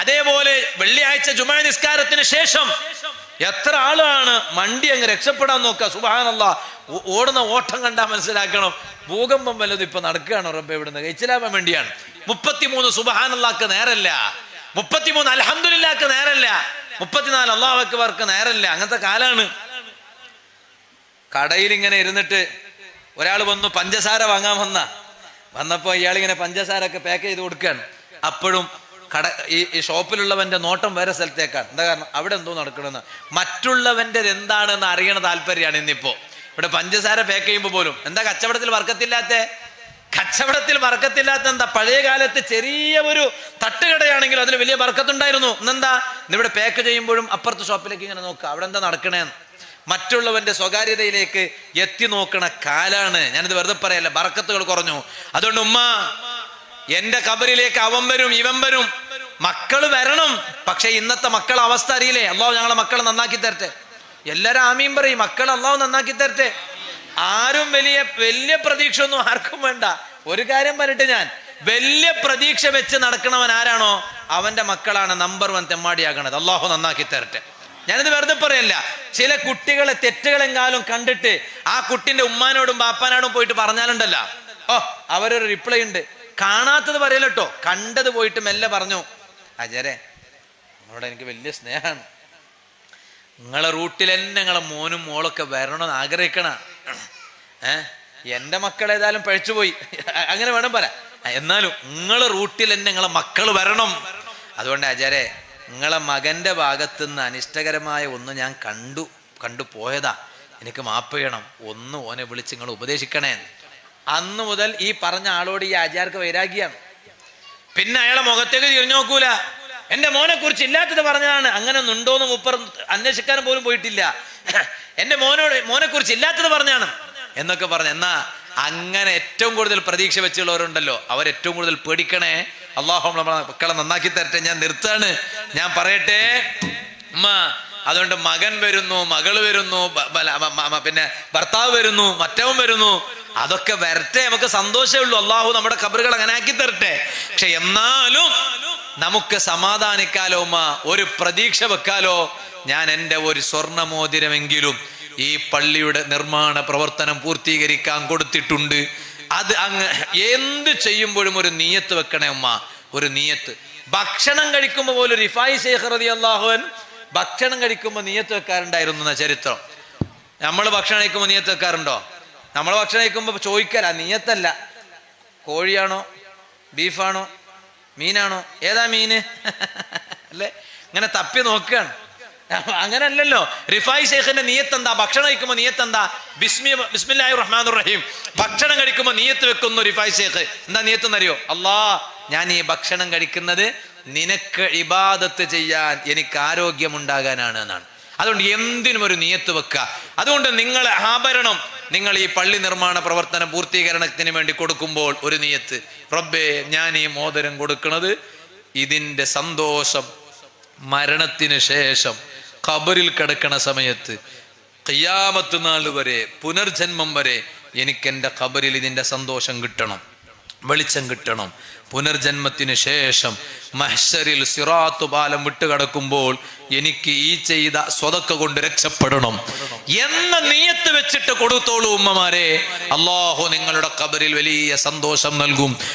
അതേപോലെ വെള്ളിയാഴ്ച ജുമാ നിസ്കാരത്തിന് ശേഷം എത്ര ആളാണ് മണ്ടി അങ്ങ് രക്ഷപ്പെടാൻ നോക്കുക. സുബ്ഹാനല്ലാഹ്, ഓടുന്ന ഓട്ടം കണ്ടാൽ മനസ്സിലാക്കണം ഭൂകമ്പം വല്ലതും ഇപ്പൊ നടക്കുകയാണോ റബ്ബെ ഇവിടുന്ന് കഴിച്ചിലാവാൻ വേണ്ടിയാണ്. 33 സുബ്ഹാനല്ലാഹ്ക്ക് നേരല്ല, 33 അൽഹംദുലില്ലാഹ്ക്ക് നേരല്ല, 34 അല്ലാഹു അക്ബർക്ക് നേരല്ല. അങ്ങനത്തെ കാലാണ്. കടയിൽ ഇങ്ങനെ ഇരുന്നിട്ട് ഒരാൾ വന്നു, പഞ്ചസാര വാങ്ങാൻ വന്നപ്പോ ഇയാളിങ്ങനെ പഞ്ചസാര ഒക്കെ പാക്ക് ചെയ്ത് കൊടുക്കുകയാണ്. അപ്പോഴും ഈ ഷോപ്പിലുള്ളവന്റെ നോട്ടം വേറെ സ്ഥലത്തേക്കാണ്. എന്താ കാരണം? അവിടെ എന്തോ നടക്കണമെന്ന്, മറ്റുള്ളവന്റെ എന്താണെന്ന് അറിയണ താല്പര്യമാണ് ഇന്നിപ്പോ. ഇവിടെ പഞ്ചസാര പാക്ക് ചെയ്യുമ്പോൾ പോലും എന്താ കച്ചവടത്തിൽ വർക്കത്തില്ലാത്ത? കച്ചവടത്തിൽ വർക്കത്തില്ലാത്ത എന്താ? പഴയ കാലത്ത് ചെറിയ ഒരു തട്ടുകടയാണെങ്കിലും അതിൽ വലിയ വർക്കത്തുണ്ടായിരുന്നു. ഇന്നെന്താ? ഇന്നിവിടെ പാക്ക് ചെയ്യുമ്പോഴും അപ്പുറത്തെ ഷോപ്പിലേക്ക് ഇങ്ങനെ നോക്കുക, അവിടെ എന്താ നടക്കണേന്ന്. മറ്റുള്ളവന്റെ സ്വകാര്യതയിലേക്ക് എത്തി നോക്കണ കാലാണ്. ഞാനിത് വെറുതെ പറയല്ല, ബർക്കത്തുകൾ കുറഞ്ഞു. അതുകൊണ്ട് ഉമ്മ, എന്റെ ഖബറിലേക്ക് അവൻ വരും, ഇവൻ വരും, മക്കള് വരണം. പക്ഷെ ഇന്നത്തെ മക്കളെ അവസ്ഥ അറിയില്ലേ? അല്ലാഹു ഞങ്ങളെ മക്കളെ നന്നാക്കി തരട്ടെ. എല്ലാരും ആമീൻ പറയും, മക്കളെ അല്ലാഹു നന്നാക്കി തരട്ടെ. ആരും വലിയ പ്രതീക്ഷ ഒന്നും ആർക്കും വേണ്ട. ഒരു കാര്യം പറഞ്ഞിട്ട്, ഞാൻ വലിയ പ്രതീക്ഷ വെച്ച് നടക്കണവൻ ആരാണോ അവന്റെ മക്കളാണ് നമ്പർ 1 തെമ്മാടിയാകണത്. അള്ളാഹു നന്നാക്കി തരട്ടെ. ഞാനിത് വെറുതെ പറയല്ല. ചില കുട്ടികളെ തെറ്റുകളെങ്കാലും കണ്ടിട്ട് ആ കുട്ടിന്റെ ഉമ്മാനോടും ബാപ്പാനോടും പോയിട്ട് പറഞ്ഞാലുണ്ടല്ലോ, അവരൊരു റിപ്ലൈ ഉണ്ട്. കാണാത്തത് പറയല്ലോ കേട്ടോ, കണ്ടത് പോയിട്ട് മെല്ലെ പറഞ്ഞു, അജരെ നിങ്ങളോട് എനിക്ക് വലിയ സ്നേഹമാണ്, നിങ്ങളെ റൂട്ടിൽ തന്നെ നിങ്ങളെ മോനും മോളൊക്കെ വരണമെന്ന് ആഗ്രഹിക്കണ. എൻ്റെ മക്കൾ ഏതായാലും പഴിച്ചുപോയി, അങ്ങനെ വേണം പറയാം. എന്നാലും നിങ്ങളെ റൂട്ടിൽ തന്നെ നിങ്ങളെ മക്കൾ വരണം. അതുകൊണ്ട് അജരെ നിങ്ങളെ മകന്റെ ഭാഗത്തുനിന്ന് അനിഷ്ടകരമായ ഒന്ന് ഞാൻ കണ്ടു പോയതാ, എനിക്ക് മാപ്പ് ചെയ്യണം, ഒന്ന് ഓനെ വിളിച്ച് നിങ്ങൾ ഉപദേശിക്കണേ. അന്ന് മുതൽ ഈ പറഞ്ഞ ആളോട് ഈ ആചാർക്ക് വൈരാഗ്യാണ്. പിന്നെ അയാളെ മുഖത്തേക്ക് തിരിഞ്ഞു നോക്കൂല. എൻ്റെ മോനെ കുറിച്ച് ഇല്ലാത്തത് പറഞ്ഞതാണ്, അങ്ങനെ ഒന്നുണ്ടോന്ന് മൂപ്പർ അന്വേഷിക്കാനും പോലും പോയിട്ടില്ല. എൻ്റെ മോനെ കുറിച്ച് ഇല്ലാത്തത് പറഞ്ഞാണ് എന്നൊക്കെ പറഞ്ഞു. എന്നാ അങ്ങനെ ഏറ്റവും കൂടുതൽ പ്രതീക്ഷ വെച്ചുള്ളവരുണ്ടല്ലോ, അവരേറ്റവും കൂടുതൽ പേടിക്കണേ. അള്ളാഹു നമ്മളെ മക്കളെ നന്നാക്കി തരട്ടെ. ഞാൻ നിർത്താണ്, ഞാൻ പറയട്ടെ ഉമ്മ. അതുകൊണ്ട് മകൻ വരുന്നു, മകള് വരുന്നു, പിന്നെ ഭർത്താവ് വരുന്നു, മറ്റവൻ വരുന്നു, അതൊക്കെ വരട്ടെ, നമുക്ക് സന്തോഷമേ ഉള്ളൂ. അള്ളാഹു നമ്മുടെ ഖബറുകൾ അങ്ങനെ ആക്കി തരട്ടെ. പക്ഷെ എന്നാലും നമുക്ക് സമാധാനിക്കാലോ ഉമ്മ, ഒരു പ്രതീക്ഷ വെക്കാലോ. ഞാൻ എൻ്റെ ഒരു സ്വർണ്ണമോതിരമെങ്കിലും ഈ പള്ളിയുടെ നിർമ്മാണ പ്രവർത്തനം പൂർത്തീകരിക്കാൻ കൊടുത്തിട്ടുണ്ട്. അത് അങ്ങ് എന്ത് ചെയ്യുമ്പോഴും ഒരു നിയത്ത് വെക്കണേ ഉമ്മ, ഒരു നിയത്ത്. ഭക്ഷണം കഴിക്കുമ്പോൾ പോലും റിഫായി ശൈഖ് റളിയല്ലാഹു അൻഹു ഭക്ഷണം കഴിക്കുമ്പോൾ നിയത്ത് വെക്കാറുണ്ടായിരുന്നു എന്ന ചരിത്രം. നമ്മൾ ഭക്ഷണം കഴിക്കുമ്പോൾ നിയത്ത് വെക്കാറുണ്ടോ? നമ്മൾ ഭക്ഷണം കഴിക്കുമ്പോൾ ചോദിക്കല, നിയത്തല്ല. കോഴിയാണോ ബീഫാണോ മീനാണോ, ഏതാ മീന് അല്ലേ, ഇങ്ങനെ തപ്പി നോക്കുകയാണ്. അങ്ങനല്ലല്ലോ. റിഫായി ശൈഖിന്റെ നിയത്ത് എന്താ? ഭക്ഷണം കഴിക്കുമ്പോൾ നിയത്ത് എന്താ? ബിസ്മില്ലാഹിർ റഹ്മാനിർ റഹീം. ഭക്ഷണം കഴിക്കുമ്പോൾ നിയത്ത് വെക്കുന്നു റിഫായി ശൈഖ്. എന്താ നിയത്ത് എന്നറിയോ? അല്ലാ, ഞാൻ ഈ ഭക്ഷണം കഴിക്കുന്നത് നിനക്ക് ഇബാദത്ത് ചെയ്യാൻ, എനിക്ക് ആരോഗ്യമുണ്ടാകാനാണ് എന്നാണ്. അതുകൊണ്ട് എന്തിനും ഒരു നിയത്ത് വെക്കുക. അതുകൊണ്ട് നിങ്ങളെ ആഭരണം നിങ്ങൾ ഈ പള്ളി നിർമ്മാണ പ്രവർത്തന പൂർത്തീകരണത്തിന് വേണ്ടി കൊടുക്കുമ്പോൾ ഒരു നിയത്ത്, റബ്ബേ ഞാൻ ഈ മോതിരം കൊടുക്കുന്നത് ഇതിൻ്റെ സന്തോഷം മരണത്തിന് ശേഷം ഖബറിൽ കിടക്കണ സമയത്ത് ഖിയാമത്ത് നാൾ വരെ, പുനർജന്മം വരെ എനിക്കെൻ്റെ ഖബറിൽ ഇതിൻ്റെ സന്തോഷം കിട്ടണം, വെളിച്ചം കിട്ടണം. പുനർജന്മത്തിന് ശേഷം മഹ്ശറിൽ സിറാത്ത് പാലം വിട്ടുകടക്കുമ്പോൾ എനിക്ക് ഈ ചെയ്ത സ്വതക്ക കൊണ്ട് രക്ഷപ്പെടണം എന്ന നിയത്ത് വെച്ചിട്ട് കൊടുത്തോളൂ ഉമ്മമാരെ. അല്ലാഹു നിങ്ങളുടെ ഖബറിൽ വലിയ സന്തോഷം നൽകും.